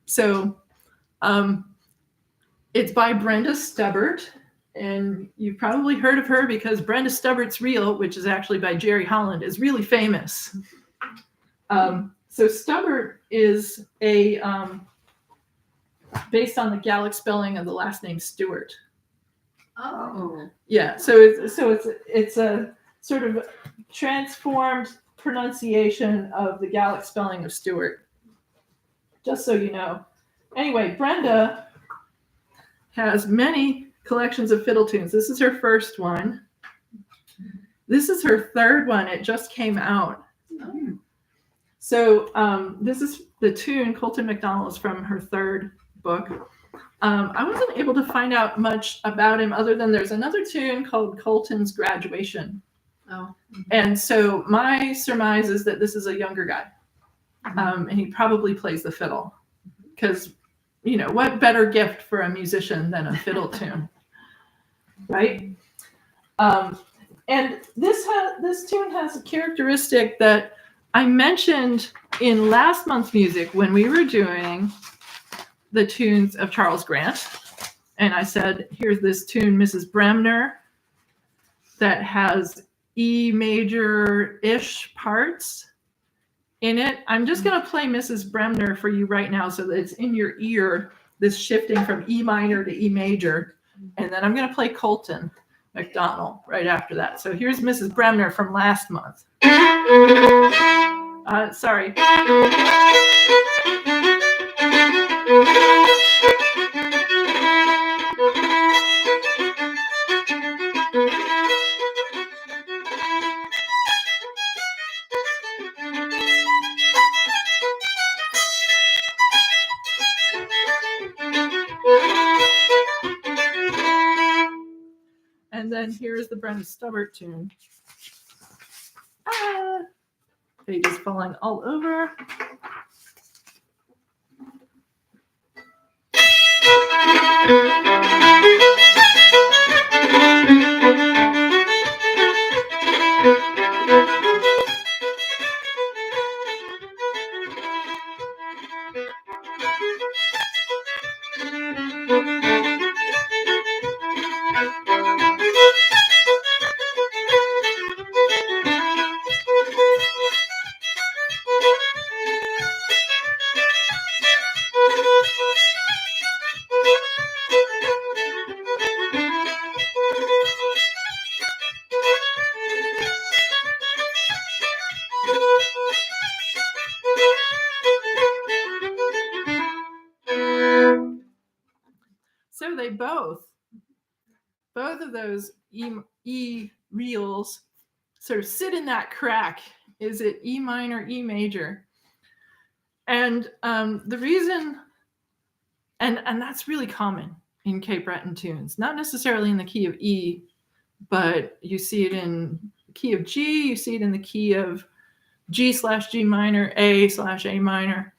So it's by Brenda Stubbart. And you've probably heard of her because Brenda Stubbart's Reel, which is actually by Jerry Holland, is really famous. So Stubbart is based on the Gaelic spelling of the last name Stewart. Oh. Yeah, so it's a sort of transformed pronunciation of the Gaelic spelling of Stewart. Just so you know. Anyway, Brenda has many collections of fiddle tunes. This is her first one. This is her third one. It just came out. So this is the tune, Colton McDonald, is from her third book. I wasn't able to find out much about him other than there's another tune called Colton's Graduation. Oh. And so my surmise is that this is a younger guy. And he probably plays the fiddle. Because, you know, what better gift for a musician than a fiddle tune? Right? And this tune has a characteristic that I mentioned in last month's music when we were doing the tunes of Charles Grant. And I said, here's this tune, Mrs. Bremner, that has E major-ish parts in it. I'm just going to play Mrs. Bremner for you right now so that it's in your ear, this shifting from E minor to E major. And then I'm going to play Colton McDonald right after that. So here's Mrs. Bremner from last month. Sorry. And then here's the Brenda Stubbart tune. Pages falling all over. So they both of those E reels sort of sit in that crack. Is it E minor, E major? And the reason, and that's really common in Cape Breton tunes, not necessarily in the key of E, but you see it in the key of G, you see it in the key of G/G minor, A/A minor.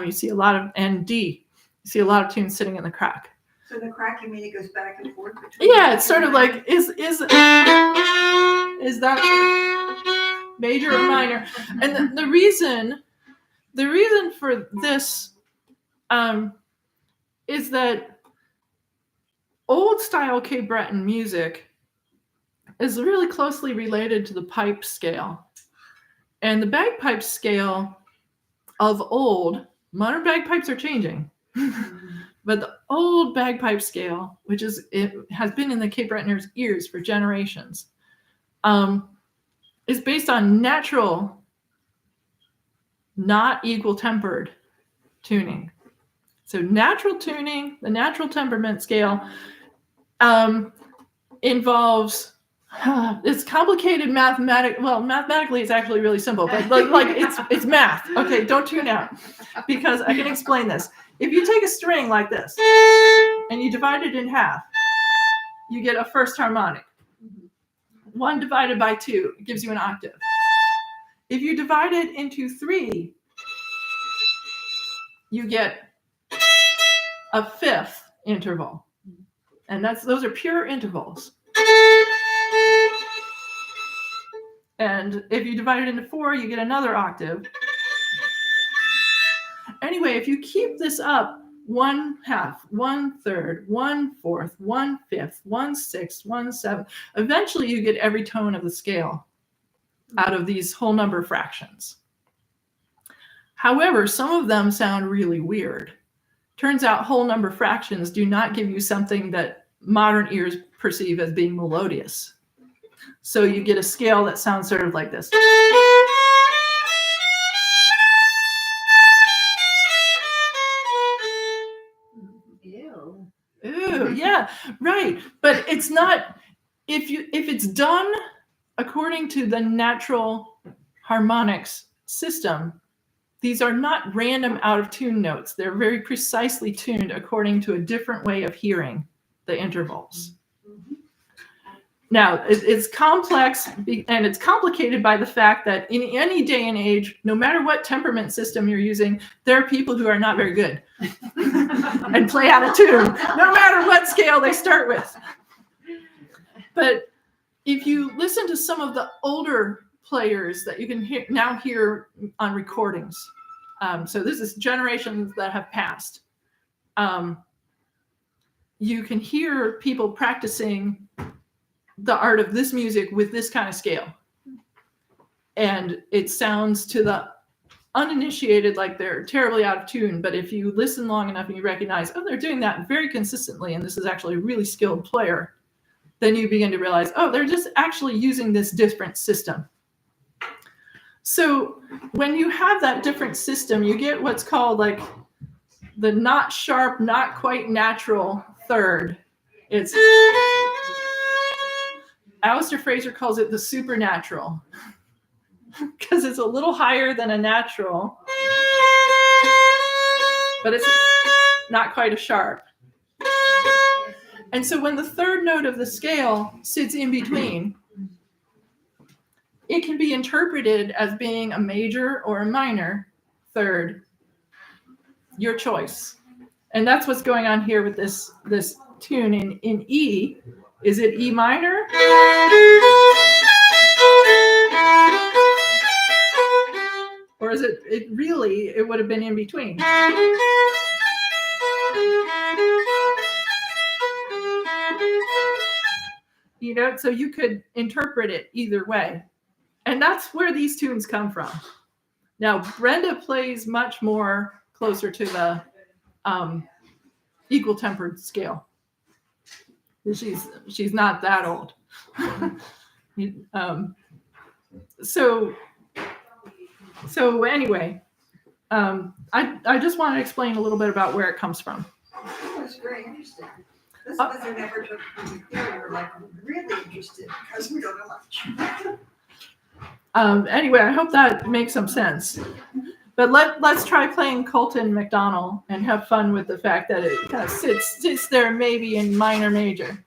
You see a lot of, and D. You see a lot of tunes sitting in the crack. So the crack, you mean it goes back and forth between? Yeah, it's sort of like, is that major or minor? And the reason for this is that old style Cape Breton music is really closely related to the pipe scale. And the bagpipe scale of old, modern bagpipes are changing. But the old bagpipe scale, it has been in the Cape Bretoners' ears for generations, is based on natural not equal tempered tuning. So natural tuning, the natural temperament scale, involves it's complicated mathematically it's actually really simple, but like it's math. Okay, don't tune out because I can explain this. If you take a string like this and you divide it in half, you get a first harmonic. 1 divided by 2 gives you an octave. If you divide it into 3, you get a 5th interval. And those are pure intervals. And if you divide it into 4, you get another octave. Anyway, if you keep this up 1/2, 1/3, 1/4, 1/5, 1/6, 1/7, eventually you get every tone of the scale out of these whole number fractions. However, some of them sound really weird. Turns out whole number fractions do not give you something that modern ears perceive as being melodious. So you get a scale that sounds sort of like this. Ew. Ooh, yeah, right. But it's not, if it's done according to the natural harmonics system, these are not random out of tune notes. They're very precisely tuned according to a different way of hearing the intervals. Now, it's complex and it's complicated by the fact that in any day and age, no matter what temperament system you're using, there are people who are not very good and play out of tune, no matter what scale they start with. But if you listen to some of the older players that you can now hear on recordings, so this is generations that have passed, you can hear people practicing the art of this music with this kind of scale. And it sounds to the uninitiated like they're terribly out of tune, but if you listen long enough and you recognize, oh, they're doing that very consistently, and this is actually a really skilled player, then you begin to realize, oh, they're just actually using this different system. So when you have that different system, you get what's called like the not sharp, not quite natural third. It's Alistair Fraser calls it the supernatural because it's a little higher than a natural, but it's not quite a sharp. And so when the third note of the scale sits in between, it can be interpreted as being a major or a minor third, your choice. And that's what's going on here with this tune in E. Is it E minor? Or is it really, it would have been in between. You know, so you could interpret it either way. And that's where these tunes come from. Now, Brenda plays much more closer to the equal tempered scale. She's not that old. So anyway, I just want to explain a little bit about where it comes from. That was very interesting. This was an effort to we're like really interested because we don't know much. Anyway, I hope that makes some sense. But let's try playing Colton McDonald and have fun with the fact that it kind of sits there maybe in minor major.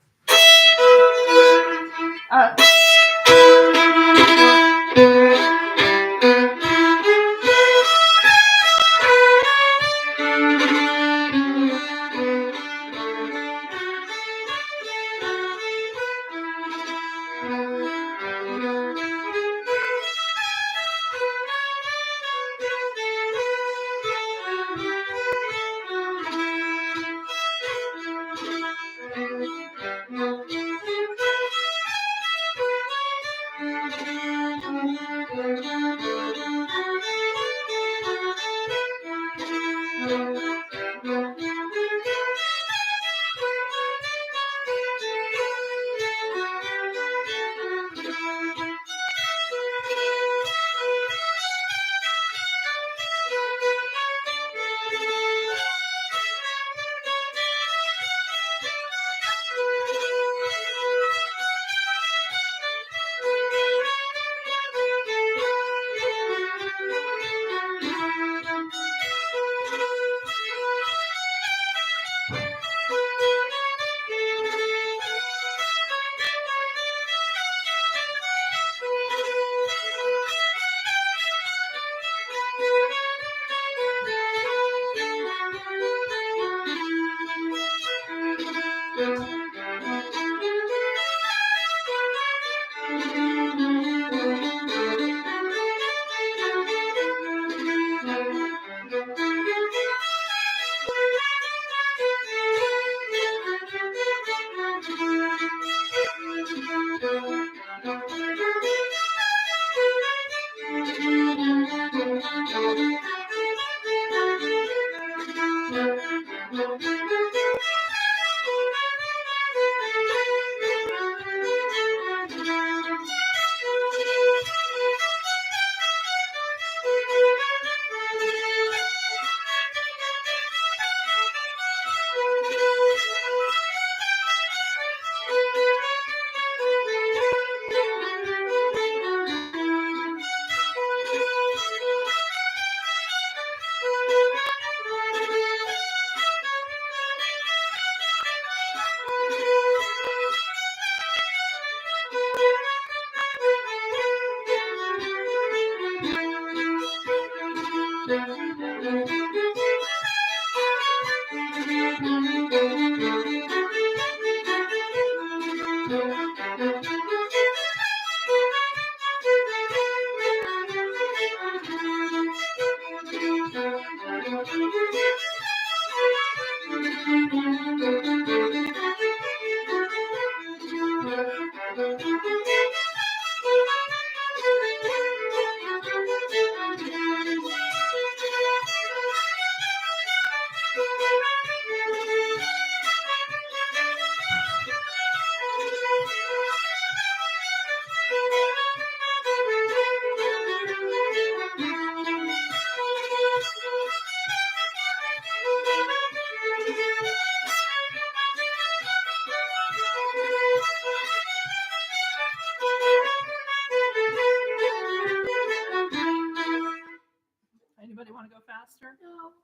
Anybody want to go faster?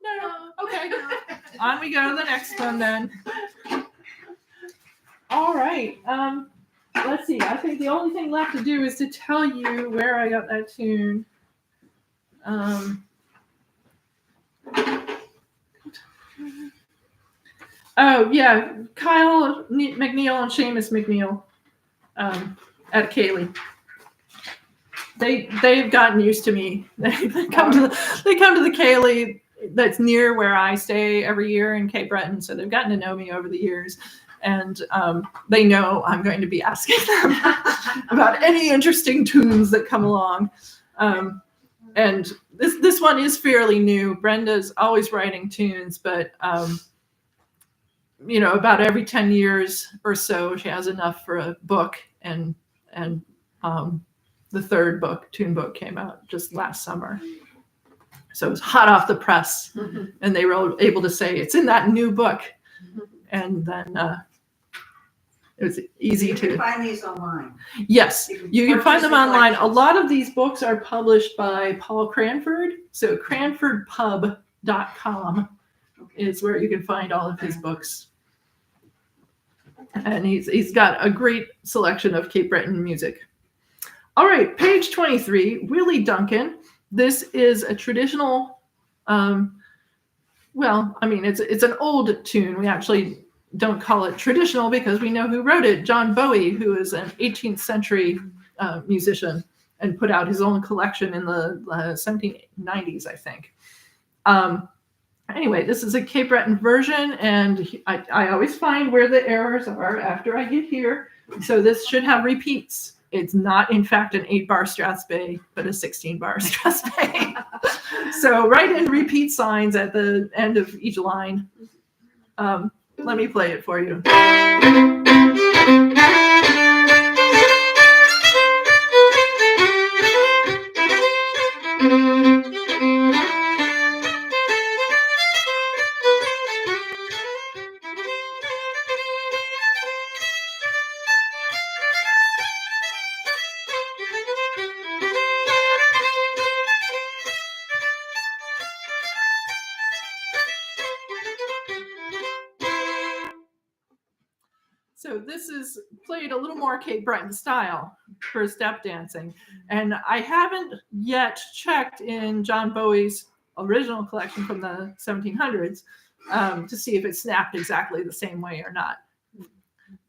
No. Okay. On we go to the next one then. All right. Let's see. I think the only thing left to do is to tell you where I got that tune. Oh yeah, Kyle McNeil and Seamus McNeil at Kaylee. They've gotten used to me. They come to the Kaylee that's near where I stay every year in Cape Breton, so they've gotten to know me over the years, and they know I'm going to be asking them about any interesting tunes that come along. And this one is fairly new. Brenda's always writing tunes, but about every 10 years or so, she has enough for a book, and the third book, tune book, came out just last summer. So it was hot off the press, and they were able to say it's in that new book, and then it was easy You to can find these online. Yes, you can find them purchase the online. A collections. lot of these books are published by Paul Cranford. So cranfordpub.com is where you can find all of his books. And he's got a great selection of Cape Breton music. All right, page 23, Willie Duncan. This is a traditional, it's an old tune. We actually don't call it traditional because we know who wrote it, John Bowie, who is an 18th century musician and put out his own collection in the 1790s, I think. Anyway, this is a Cape Breton version, and I always find where the errors are after I get here. So this should have repeats. It's not, in fact, an 8-bar Strathspey, but a 16-bar Strathspey. So write in repeat signs at the end of each line. Let me play it for you. So this is played a little more Cape Breton style for step dancing. And I haven't yet checked in John Bowie's original collection from the 1700s to see if it snapped exactly the same way or not.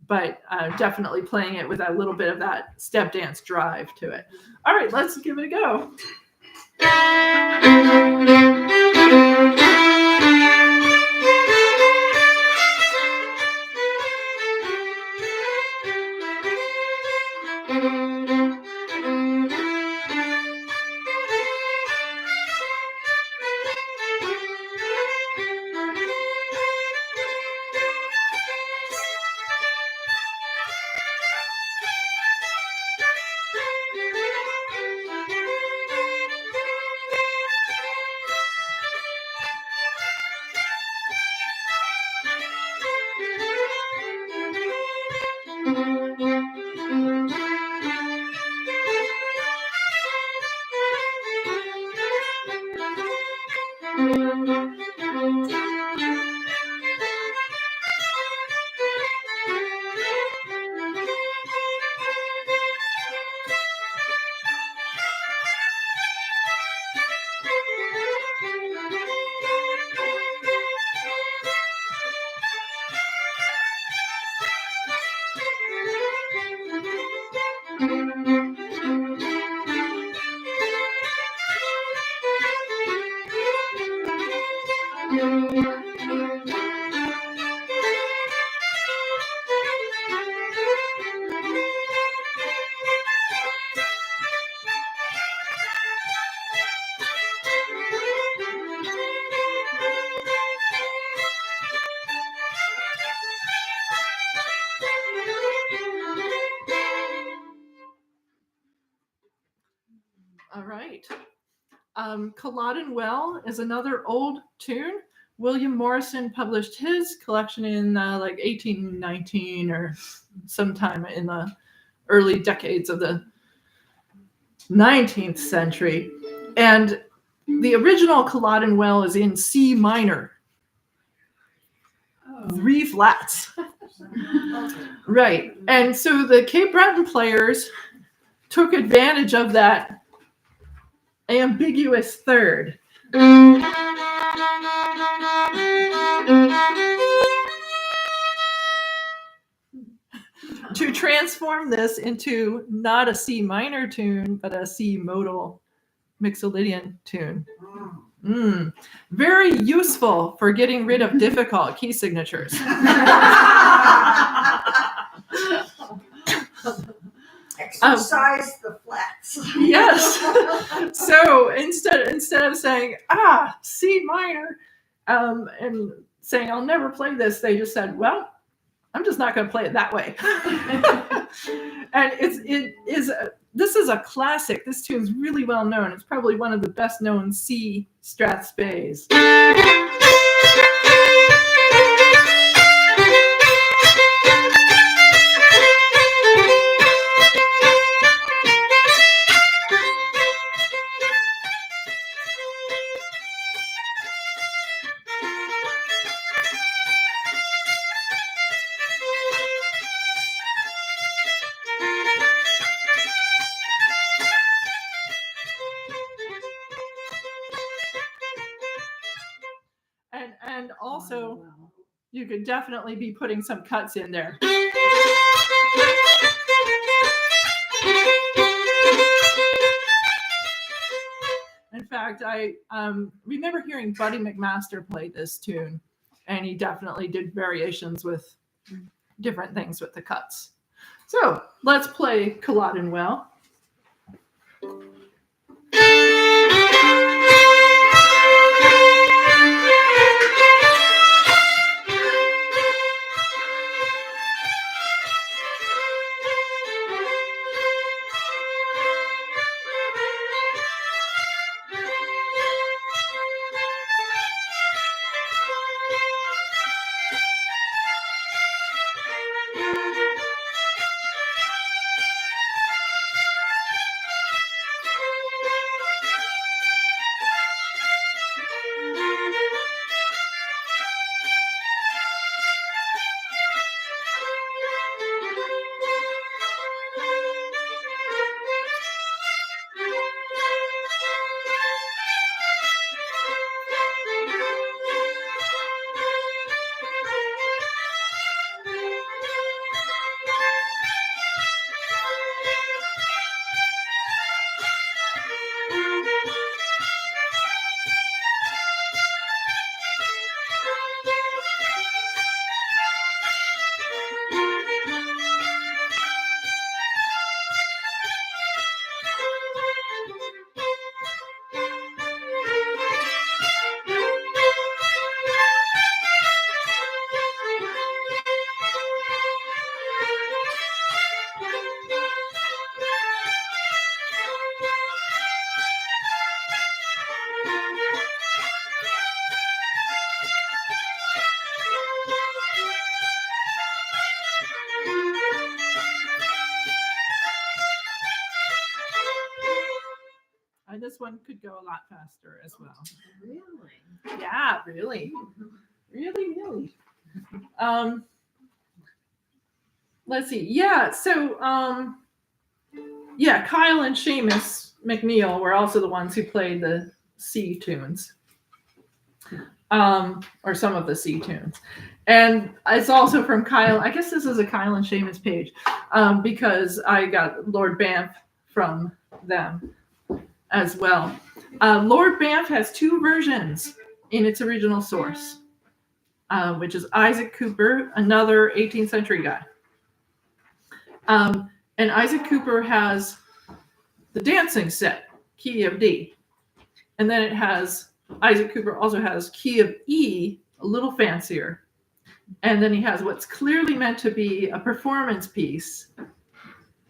But definitely playing it with a little bit of that step dance drive to it. All right, let's give it a go. All right. Culloden Well is another old tune. William Morrison published his collection in like 1819 or sometime in the early decades of the 19th century. And the original Culloden Well is in C minor, 3 flats. Right. And so the Cape Breton players took advantage of that ambiguous third. To transform this into not a C minor tune, but a C modal Mixolydian tune. Very useful for getting rid of difficult key signatures. Exercise the flats. Yes. So instead of saying C minor, and saying I'll never play this, they just said, well, I'm just not going to play it that way. And this is a classic. This tune's really well known. It's probably one of the best known C Strathspeys. And also, you could definitely be putting some cuts in there. In fact, I remember hearing Buddy McMaster play this tune, and he definitely did variations with different things with the cuts. So let's play Culloden Well. This one could go a lot faster as well. Really? Yeah, really. Let's see. Yeah, so Kyle and Seamus McNeil were also the ones who played the C tunes. Or some of the C tunes. And it's also from Kyle. I guess this is a Kyle and Seamus page, because I got Lord Banff from them as well. Lord Banff has 2 versions in its original source, which is Isaac Cooper, another 18th century guy. And Isaac Cooper has the dancing set, key of D. And then Isaac Cooper also has key of E, a little fancier. And then he has what's clearly meant to be a performance piece,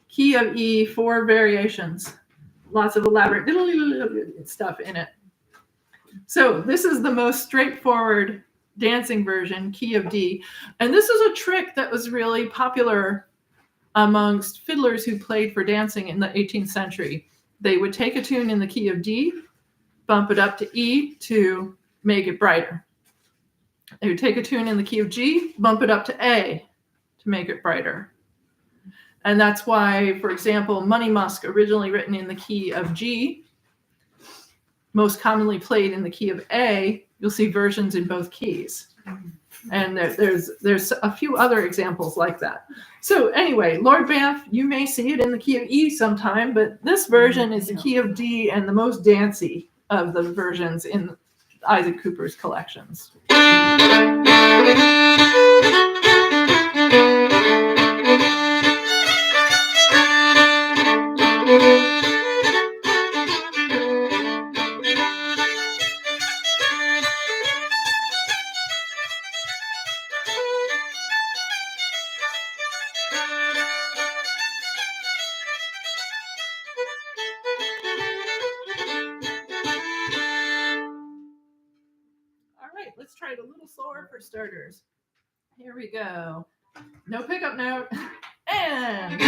key of E, 4 variations. lots of elaborate stuff in it. So this is the most straightforward dancing version, key of D. And this is a trick that was really popular amongst fiddlers who played for dancing in the 18th century. They would take a tune in the key of D, bump it up to E to make it brighter. They would take a tune in the key of G, bump it up to A to make it brighter. And that's why, for example, Money Musk, originally written in the key of G, most commonly played in the key of A. You'll see versions in both keys. And there's a few other examples like that. So anyway, Lord Banff, you may see it in the key of E sometime, but this version is the key of D and the most dancey of the versions in Isaac Cooper's collections. Let's try it a little slower for starters. Here we go. No pickup note. And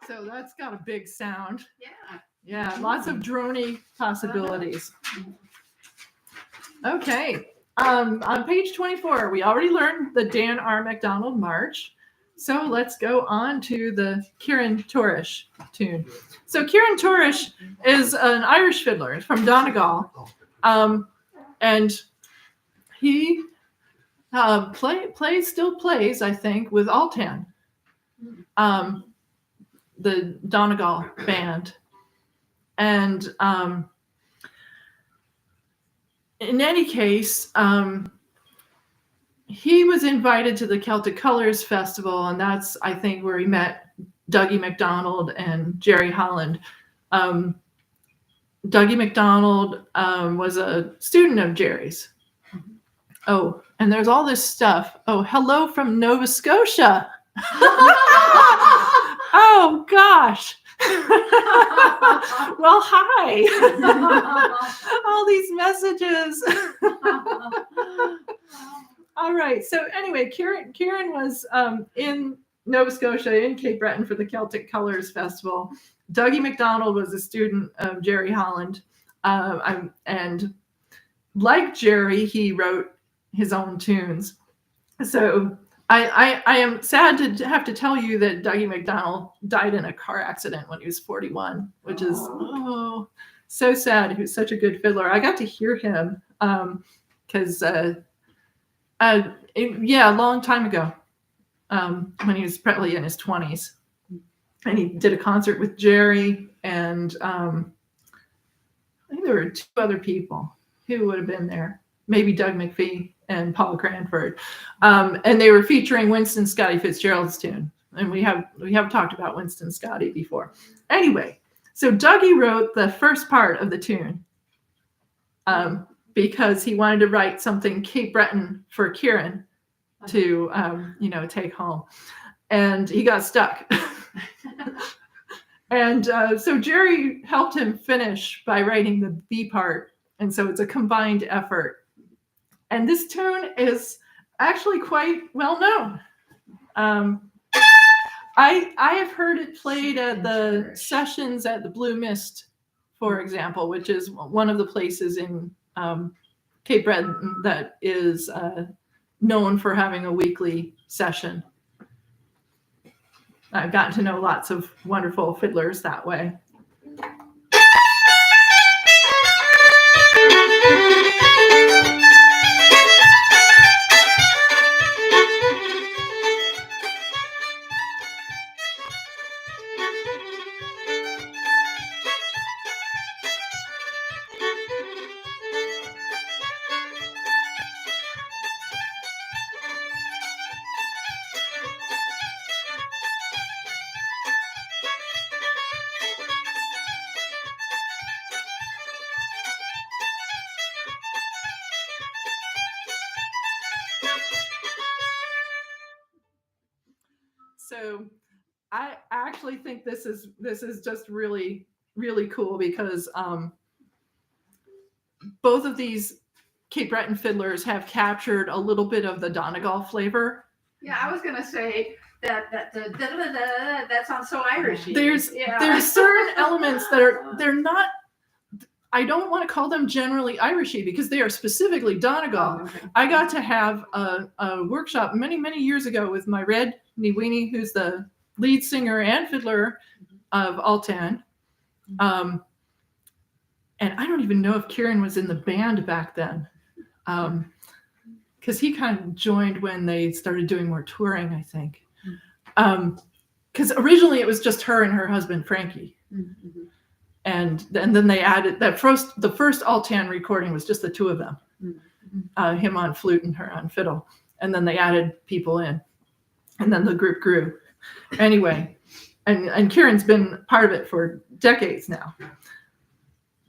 so that's got a big sound. Yeah. Yeah, lots of drony possibilities. Okay, on page 24, we already learned the Dan R. MacDonald March. So let's go on to the Kieran Torish tune. So Kieran Torish is an Irish fiddler from Donegal. And he still plays, I think, with Altan, the Donegal band. And in any case, he was invited to the Celtic Colors Festival, and that's, I think, where he met Dougie MacDonald and Jerry Holland. Dougie MacDonald was a student of Jerry's. Oh, and there's all this stuff. Oh, hello from Nova Scotia. Oh, gosh. Well, hi. All these messages. All right. So anyway, Kieran was in Nova Scotia, in Cape Breton for the Celtic Colors Festival. Dougie MacDonald was a student of Jerry Holland. And like Jerry, he wrote his own tunes. So I am sad to have to tell you that Dougie MacDonald died in a car accident when he was 41, which is so sad. He was such a good fiddler. I got to hear him because a long time ago, when he was probably in his 20s, and he did a concert with Jerry, and think there were 2 other people who would have been there, maybe Doug McPhee and Paul Cranford, and they were featuring Winston Scotty Fitzgerald's tune. And we have talked about Winston Scotty before. Anyway, so Dougie wrote the first part of the tune because he wanted to write something Cape Breton for Kieran to take home, and he got stuck. And so Jerry helped him finish by writing the B part, and so it's a combined effort. And this tune is actually quite well known. I have heard it played at the sessions at the Blue Mist, for example, which is one of the places in Cape Breton that is known for having a weekly session. I've gotten to know lots of wonderful fiddlers that way. So I actually think this is just really, really cool because both of these Cape Breton fiddlers have captured a little bit of the Donegal flavor. Yeah, I was gonna say that sounds so Irishy. There's certain elements that they're not. I don't want to call them generally Irishy because they are specifically Donegal. Oh, okay. I got to have a workshop many, many years ago with my Red Niwini, who's the lead singer and fiddler of Altan. And I don't even know if Kieran was in the band back then. Because he kind of joined when they started doing more touring, I think. Because originally it was just her and her husband, Frankie. Mm-hmm. And then they added the first Altan recording was just the 2 of them, him on flute and her on fiddle. And then they added people in, and then the group grew. Anyway, and Kieran's been part of it for decades now.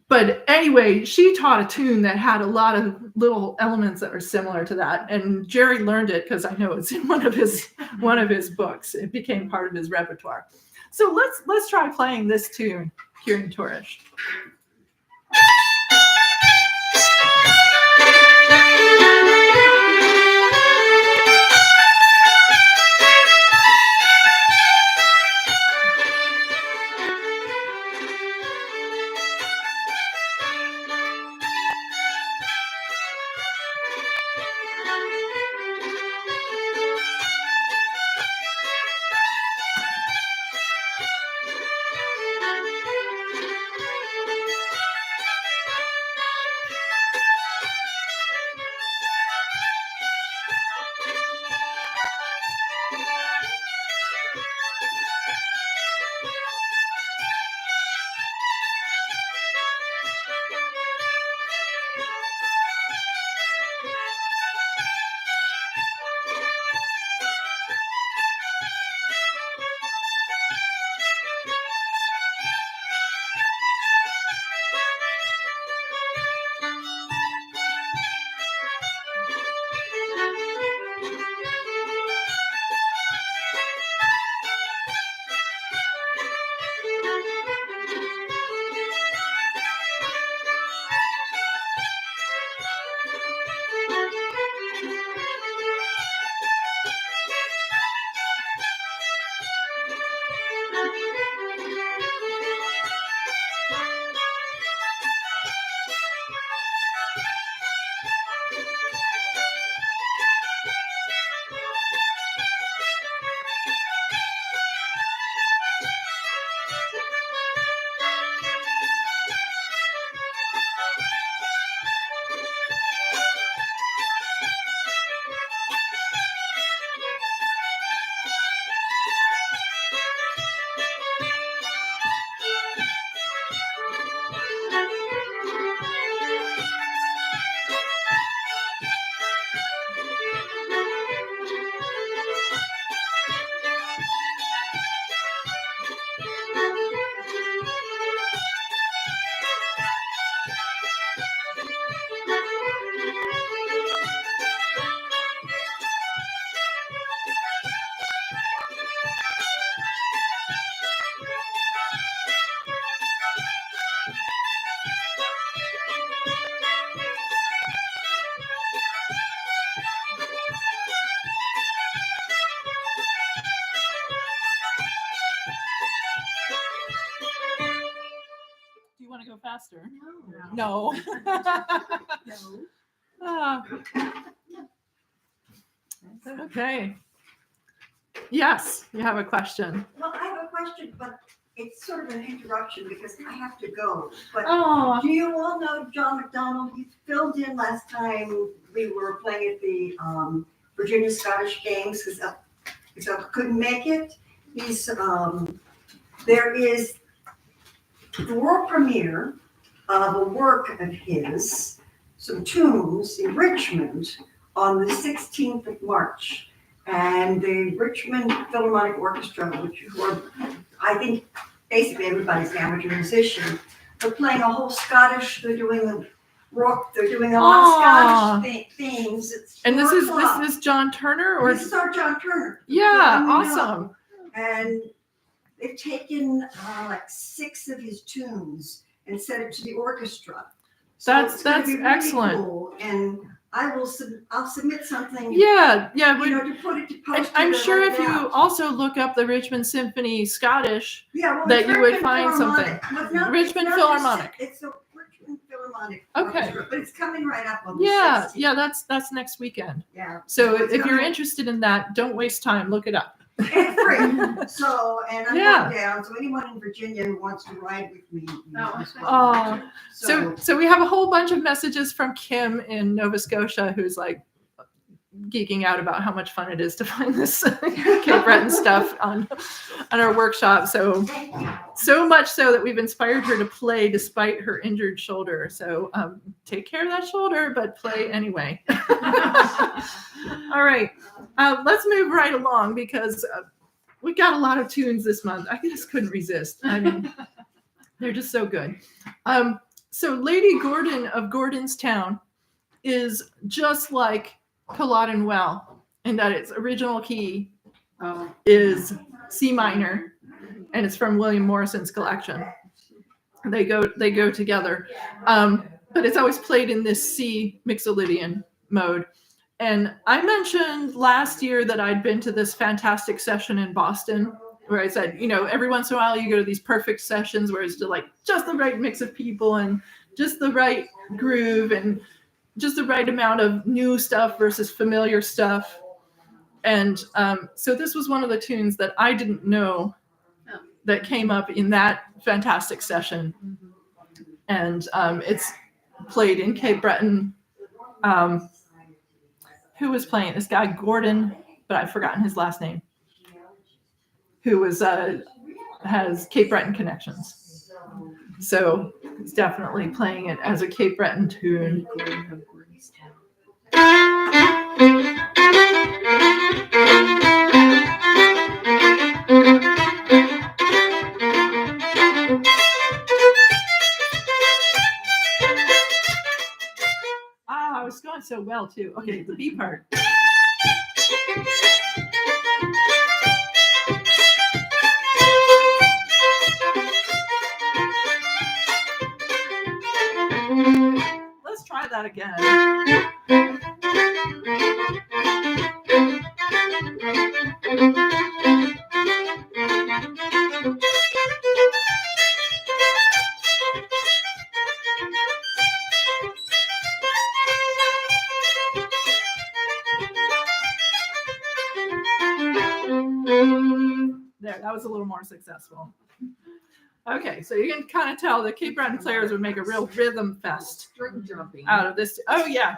But anyway, she taught a tune that had a lot of little elements that were similar to that, and Jerry learned it because I know it's in one of his books. It became part of his repertoire. So let's try playing this tune, Kieran Torish. faster. No. No. Ah, okay. Yes, you have a question. Well, I have a question, but it's sort of an interruption because I have to go. But Oh, do you all know John McDonald? He filled in last time we were playing at the Virginia Scottish Games because I couldn't make it. He's there is the world premiere of a work of his, some tunes in Richmond on the 16th of March. And the Richmond Philharmonic Orchestra, which are, I think, basically everybody's an amateur musician, they're playing a whole Scottish, they're doing the rock, they're doing a lot of Scottish themes. It's and this 4 is o'clock. this is John Turner or This is our John Turner. yeah, Who we know. awesome. And they've taken like 6 of his tunes and set it to the orchestra. So That's it's gonna be really excellent. cool. And I'll submit something. Yeah, yeah. You know, to put it to And post. I'm it sure right if you out. also look up the Richmond Symphony Scottish, Yeah, well, that it's you would Richmond find Philharmonic. something. Well, it's not- Richmond it's not Philharmonic. It's the Richmond Philharmonic. Okay. Orchestra, but it's coming right up on the yeah, 16th. yeah, that's next weekend. Yeah. So it's if you're coming- interested in that, don't waste time. Look it up. It's free. So, and I'm Yeah. going down, so anyone in Virginia who wants to ride with me. is welcome Oh. to. So we have a whole bunch of messages from Kim in Nova Scotia, who's like geeking out about how much fun it is to find this Cape Breton stuff on our workshop. So much so that we've inspired her to play despite her injured shoulder. So take care of that shoulder, but play anyway. All right, let's move right along because we got a lot of tunes this month. I just couldn't resist. I mean, they're just so good. So Lady Gordon of Gordonstown is just like Culloden Well in that its original key is C minor, and it's from William Morrison's collection. They go together, but it's always played in this C Mixolydian mode. And I mentioned last year that I'd been to this fantastic session in Boston where I said, you know, every once in a while you go to these perfect sessions where it's just the right mix of people and just the right groove and just the right amount of new stuff versus familiar stuff. And so this was one of the tunes that I didn't know that came up in that fantastic session. And it's played in Cape Breton. Who was playing? This guy, Gordon, but I've forgotten his last name, who was has Cape Breton connections. So he's definitely playing it as a Cape Breton tune. Ah, I was going so well too. Okay, the B part. Let's try that again. There, that was a little more successful. Okay, so you can kind of tell the Cape Breton players would make a real rhythm fest String jumping. out of this. Oh, yeah.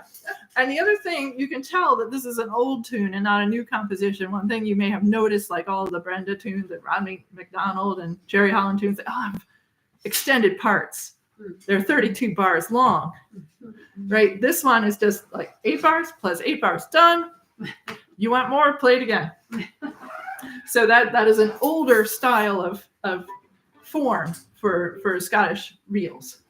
And the other thing, you can tell that this is an old tune and not a new composition. One thing you may have noticed, like all of the Brenda tunes that Rodney McDonald and Jerry Holland tunes, they all have extended parts. They're 32 bars long, right? This one is just like 8 bars plus 8 bars. Done. You want more? Play it again. So that is an older style of form for Scottish reels.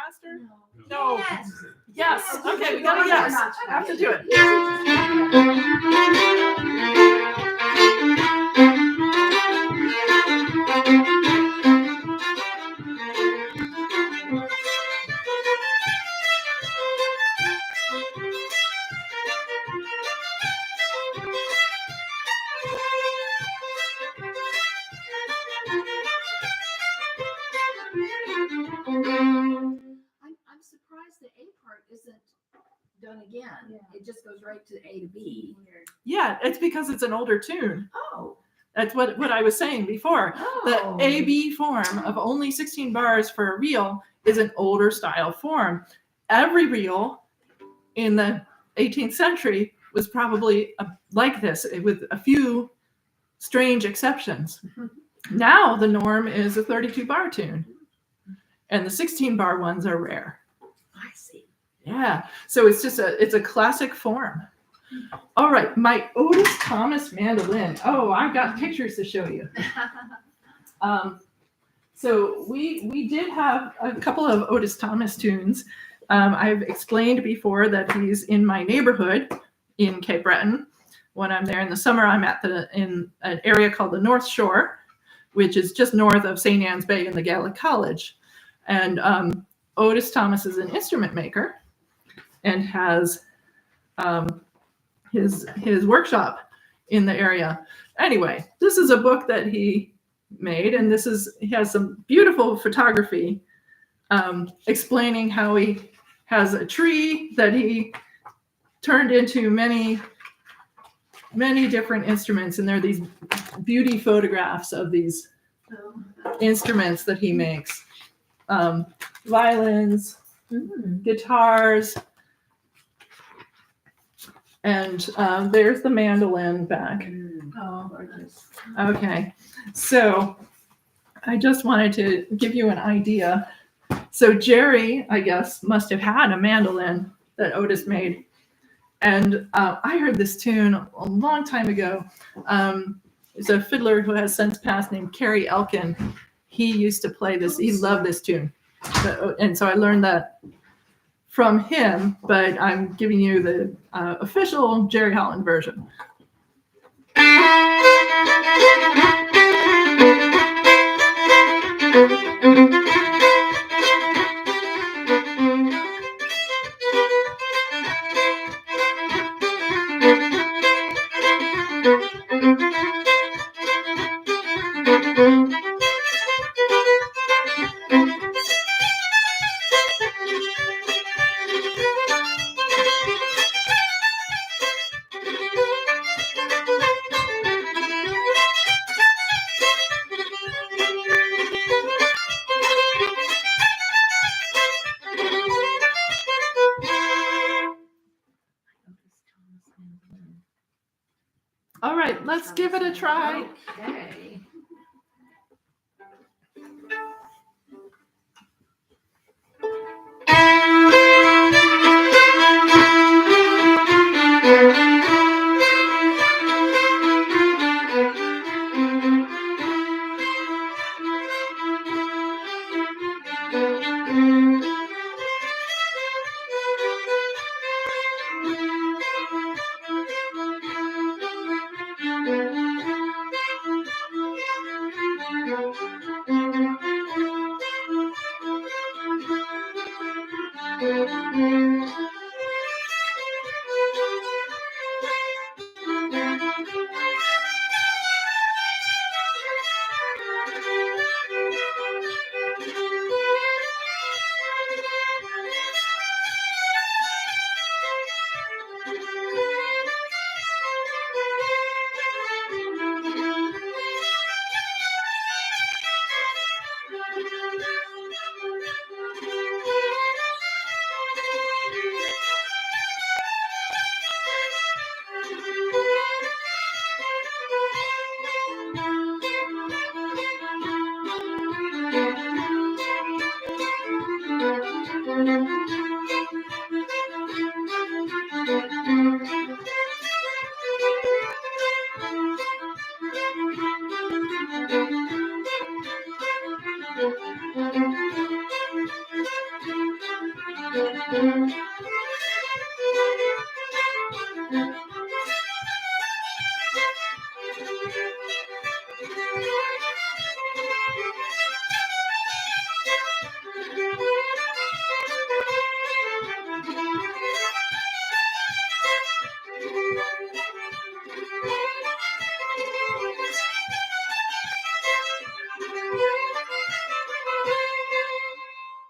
faster? No. Yes. Yes. Okay, we got a Yes. yes. I have to do it. I'm surprised the A part isn't done again. It just goes right to A to B. Yeah, it's because it's an older tune. Oh. That's what I was saying before. The Oh. A-B form of only 16 bars for a reel is an older style form. Every reel in the 18th century was probably like this, with a few strange exceptions. Now the norm is a 32 bar tune, and the 16 bar ones are rare. I see. Yeah, so it's a classic form. All right, my Otis Thomas mandolin. Oh, I've got pictures to show you. So we did have a couple of Otis Thomas tunes. I've explained before that he's in my neighborhood in Cape Breton. When I'm there in the summer, I'm in an area called the North Shore, which is just north of St. Anne's Bay in the Gaelic College. And Otis Thomas is an instrument maker and has his workshop in the area. Anyway, this is a book that he made, and he has some beautiful photography explaining how he has a tree that he turned into many different instruments, and there are these beauty photographs of these instruments that he makes. Violins, guitars, and there's the mandolin back. Oh, gorgeous. Okay, so I just wanted to give you an idea. So Jerry, I guess, must have had a mandolin that Otis made. And I heard this tune a long time ago. There's a fiddler who has since passed named Kerry Elke. He used to play this. He loved this tune. And so I learned that from him, but I'm giving you the official Jerry Holland version. All right, let's give it a try. Okay.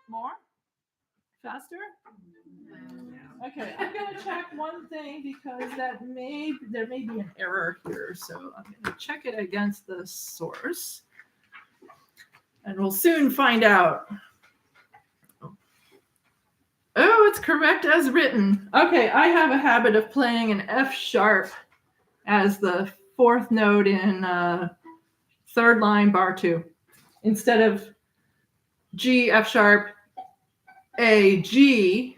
More? Faster? Okay, I'm gonna check one thing because there may be an error here, so I'm gonna check it against the source, and we'll soon find out. Oh, it's correct as written. Okay, I have a habit of playing an F sharp as the fourth note in third line, bar 2, instead of G, F sharp, A, G.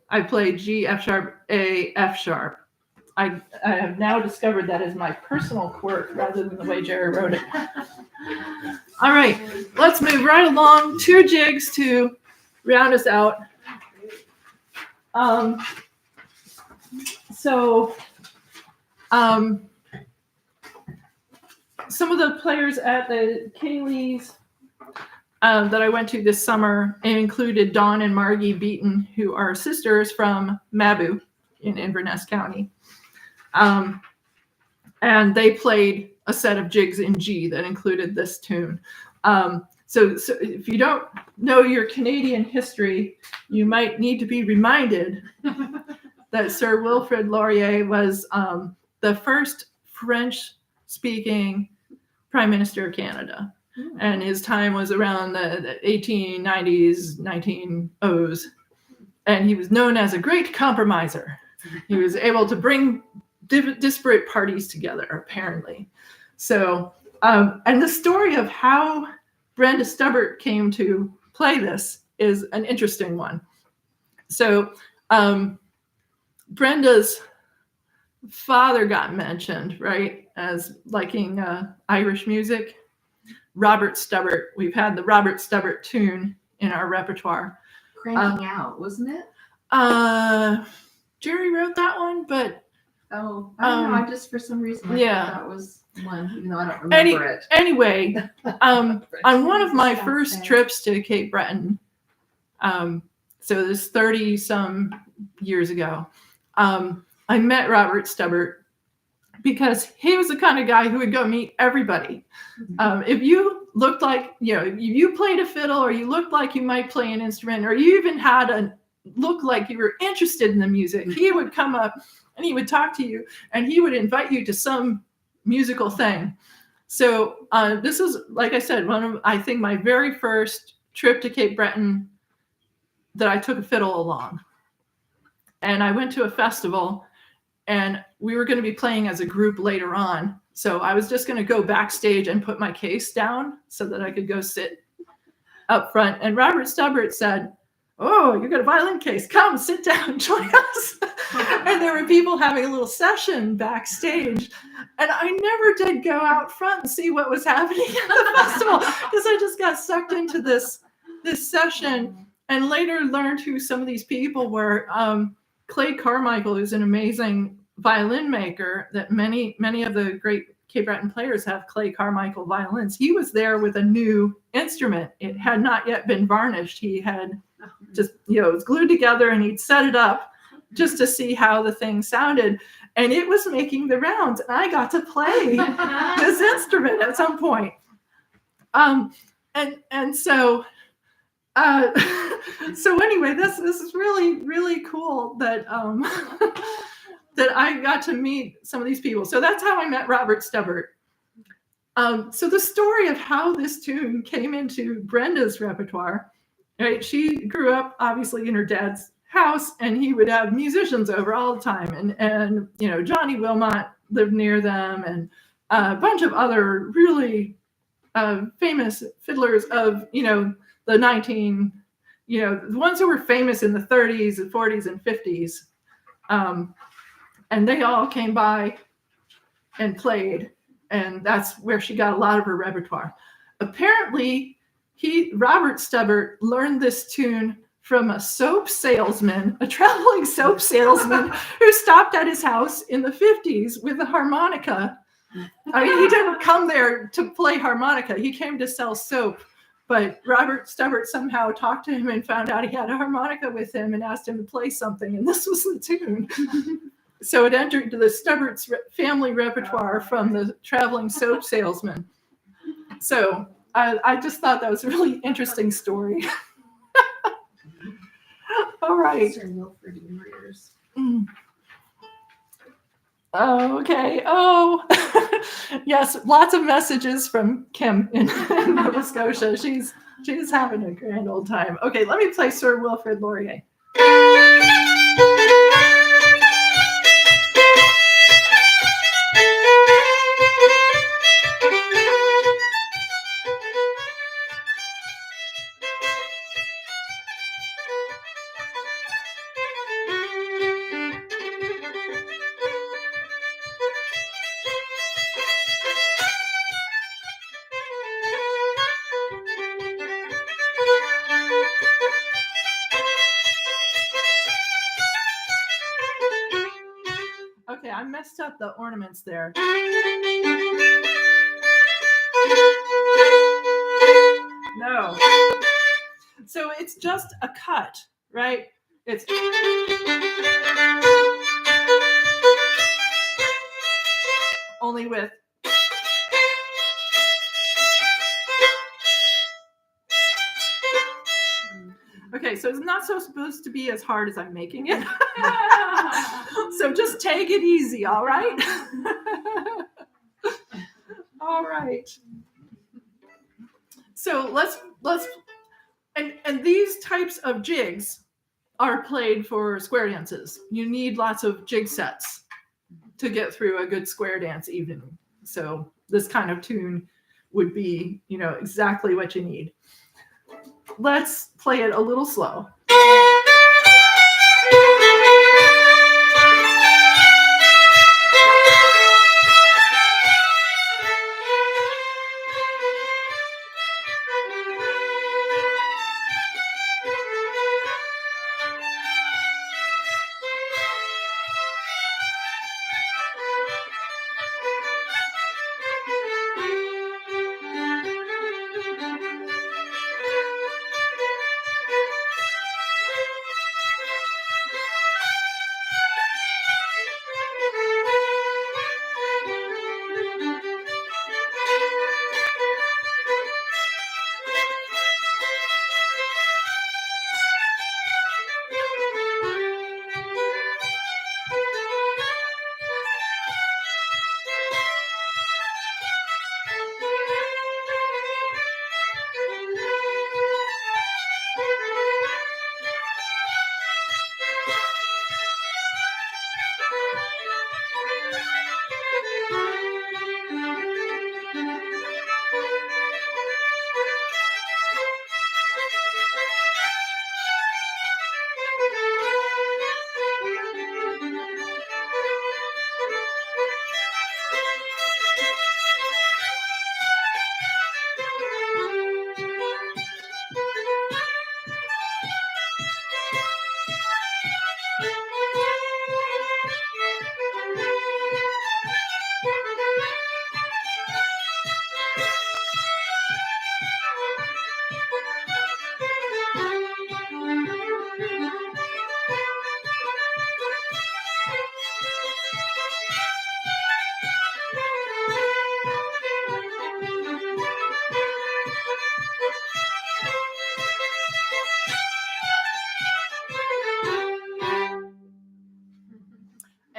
I play G, F sharp, A, F sharp. I have now discovered that is my personal quirk rather than the way Jerry wrote it. All right, let's move right along. 2 jigs to round us out. Some of the players at the Kaylee's that I went to this summer included Dawn and Margie Beaton, who are sisters from Mabou in Inverness County. And they played a set of jigs in G that included this tune. So if you don't know your Canadian history, you might need to be reminded that Sir Wilfrid Laurier was the first French-speaking Prime Minister of Canada. And his time was around the 1890s, 1900s. And he was known as a great compromiser. He was able to bring disparate parties together, apparently. So, and the story of how Brenda Stubbart came to play this is an interesting one. So, Brenda's father got mentioned, right, as liking Irish music. Robert Stubbart. We've had the Robert Stubbart tune in our repertoire. Cranking Out, wasn't it? Jerry wrote that one, but Oh, I don't know. I just, for some reason, I yeah. thought that was one, even though I don't remember it. Anyway, on one of my Sounds first bad. trips to Cape Breton, so this 30-some years ago, I met Robert Stubbart because he was the kind of guy who would go meet everybody. If you looked like, you played a fiddle, or you looked like you might play an instrument, or you even had a look like you were interested in the music, he would come up and he would talk to you, and he would invite you to some musical thing. So this is, like I said, I think my very first trip to Cape Breton that I took a fiddle along. And I went to a festival, and we were going to be playing as a group later on. So I was just going to go backstage and put my case down so that I could go sit up front. And Robert Stubbart said, "Oh, you got a violin case. Come, sit down, join us." And there were people having a little session backstage. And I never did go out front and see what was happening at the festival, because I just got sucked into this session, and later learned who some of these people were. Clay Carmichael, who's an amazing violin maker, that many of the great Cape Breton players have Clay Carmichael violins. He was there with a new instrument. It had not yet been varnished. He had just, it was glued together, and he'd set it up just to see how the thing sounded. And it was making the rounds, and I got to play this instrument at some point. So anyway, this is really, really cool that that I got to meet some of these people. So that's how I met Robert Stubbart. So the story of how this tune came into Brenda's repertoire, right? She grew up obviously in her dad's house, and he would have musicians over all the time. And Johnny Wilmot lived near them, and a bunch of other really famous fiddlers of, the the ones who were famous in the 30s and 40s and 50s. And they all came by and played, and that's where she got a lot of her repertoire. Apparently, Robert Stubbart learned this tune from a soap salesman, a traveling soap salesman who stopped at his house in the 50s with a harmonica. I mean, he didn't come there to play harmonica. He came to sell soap. But Robert Stubbart somehow talked to him and found out he had a harmonica with him and asked him to play something. And this was the tune. So it entered the Stubbart's family repertoire from the traveling soap salesman. So I just thought that was a really interesting story. All right. Sir Wilfrid Lawyers. Oh, okay. Oh, yes. Lots of messages from Kim in Nova Scotia. She's having a grand old time. Okay, let me play Sir Wilfrid Laurier. Okay, I messed up the ornaments there. No. So it's just a cut, right? It's only with okay, so it's not so supposed to be as hard as I'm making it. So just take it easy, all right? All right. So let's and these types of jigs are played for square dances. You need lots of jig sets to get through a good square dance evening. So this kind of tune would be, exactly what you need. Let's play it a little slow.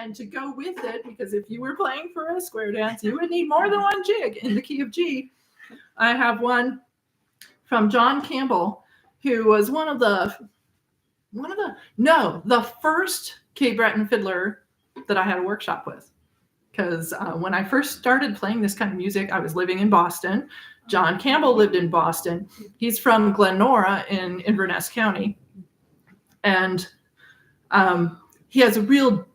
And to go with it, because if you were playing for a square dance, you would need more than one jig in the key of G. I have one from John Campbell, who was the first Cape Breton fiddler that I had a workshop with. Because when I first started playing this kind of music, I was living in Boston. John Campbell lived in Boston. He's from Glenora in Inverness County. And he has a real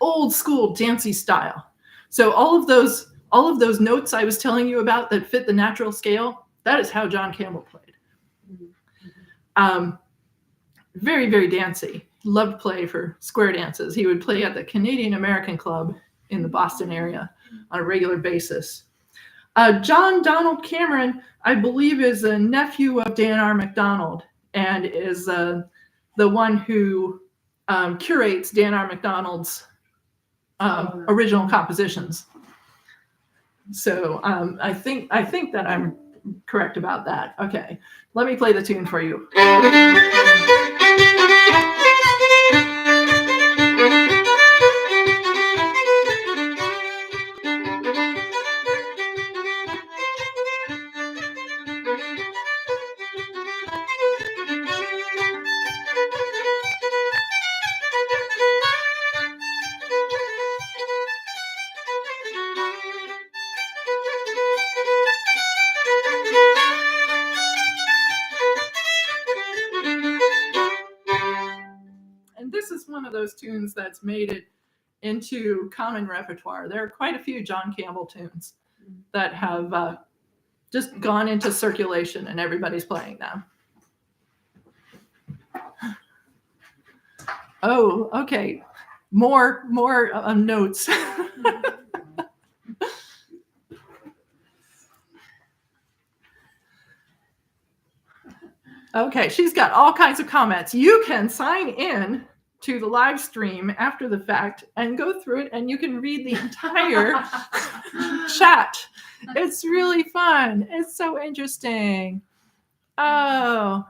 old school dancey style. So all of those notes I was telling you about that fit the natural scale, that is how John Campbell played. very, very dancey. Loved to play for square dances. He would play at the Canadian American Club in the Boston area on a regular basis. John Donald Cameron, I believe, is a nephew of Dan R. McDonald and is the one who curates Dan R. McDonald's original compositions. So I think that I'm correct about that. Okay, let me play the tune for you. This is one of those tunes that's made it into common repertoire. There are quite a few John Campbell tunes that have just gone into circulation and everybody's playing them. Oh, okay. More notes. Okay, she's got all kinds of comments. You can sign in to the live stream after the fact and go through it, and you can read the entire chat. It's really fun. It's so interesting. Oh,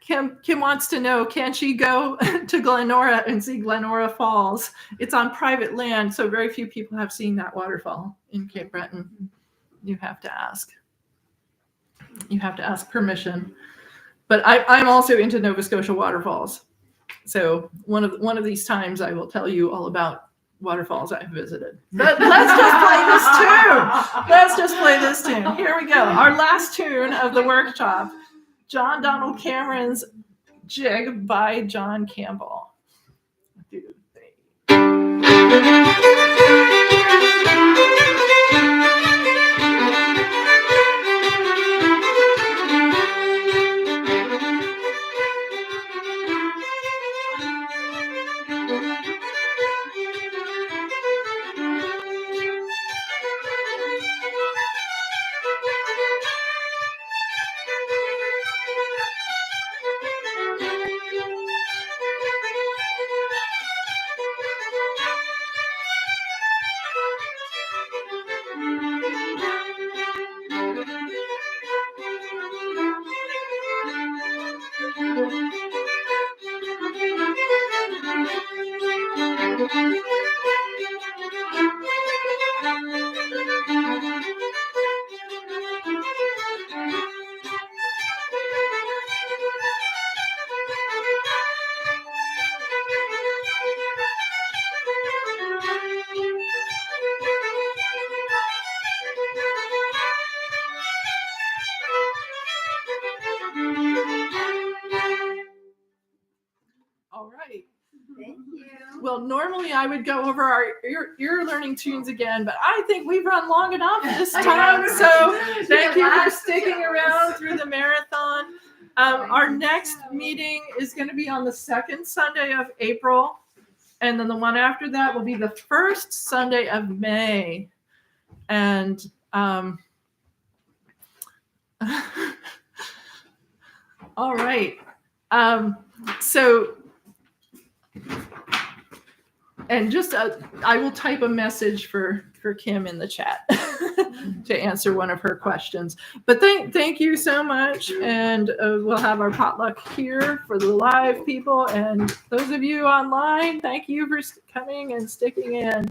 Kim wants to know, can she go to Glenora and see Glenora Falls? It's on private land, so very few people have seen that waterfall in Cape Breton. You have to ask. You have to ask permission. But I'm also into Nova Scotia waterfalls. So one of these times I will tell you all about waterfalls I've visited. But let's just play this tune. Here we go. Our last tune of the workshop. John Donald Cameron's Jig by John Campbell. Well, normally I would go over our ear learning tunes again, but I think we've run long enough this time. So thank you for sticking around through the marathon. Our next meeting is going to be on the second Sunday of April. And then the one after that will be the first Sunday of May. And all right. And just I will type a message for Kim in the chat to answer one of her questions. But thank you so much. And we'll have our potluck here for the live people. And those of you online, thank you for coming and sticking in.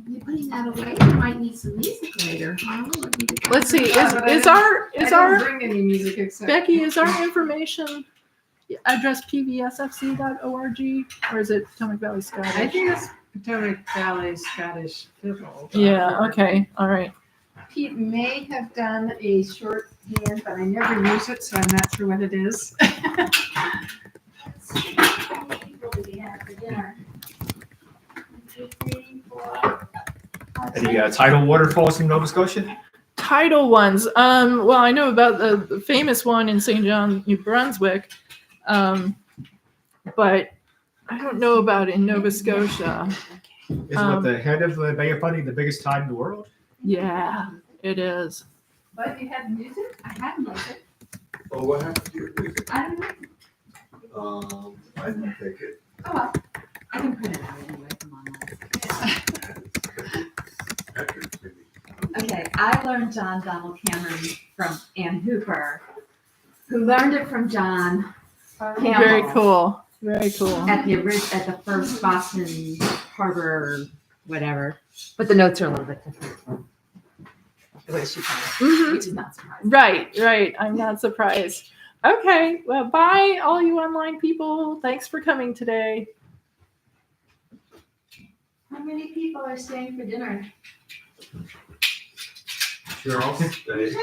You're putting that away. You might need some music later. Let's see. Is I our didn't bring any music except Becky, is our information address PVSFC.org or is it Potomac Valley Scottish? I think it's Potomac Valley Scottish Fiddle. Yeah. Okay. All right. Pete may have done a shorthand, but I never use it, so I'm not sure what it is. Any tidal waterfalls in Nova Scotia? Tidal ones. Well, I know about the famous one in St. John, New Brunswick, but I don't know about in Nova Scotia. Is what the head of the Bay of Fundy the biggest tide in the world? Yeah, it is. But you had music? I had music. Oh, what happened to your music? I don't know. I didn't take it. Oh, well. I can print it out anyway from online. Patrick's maybe. Okay, I learned John Donald Cameron from Ann Hooper, who learned it from John Campbell. Very cool. Very cool. At the first Boston Harbor, whatever. But the notes are a little bit different. The way she found Mhm. it, which is not surprising. Right. I'm not surprised. Okay. Well, bye, all you online people. Thanks for coming today. How many people are staying for dinner? Sure, I'll stay.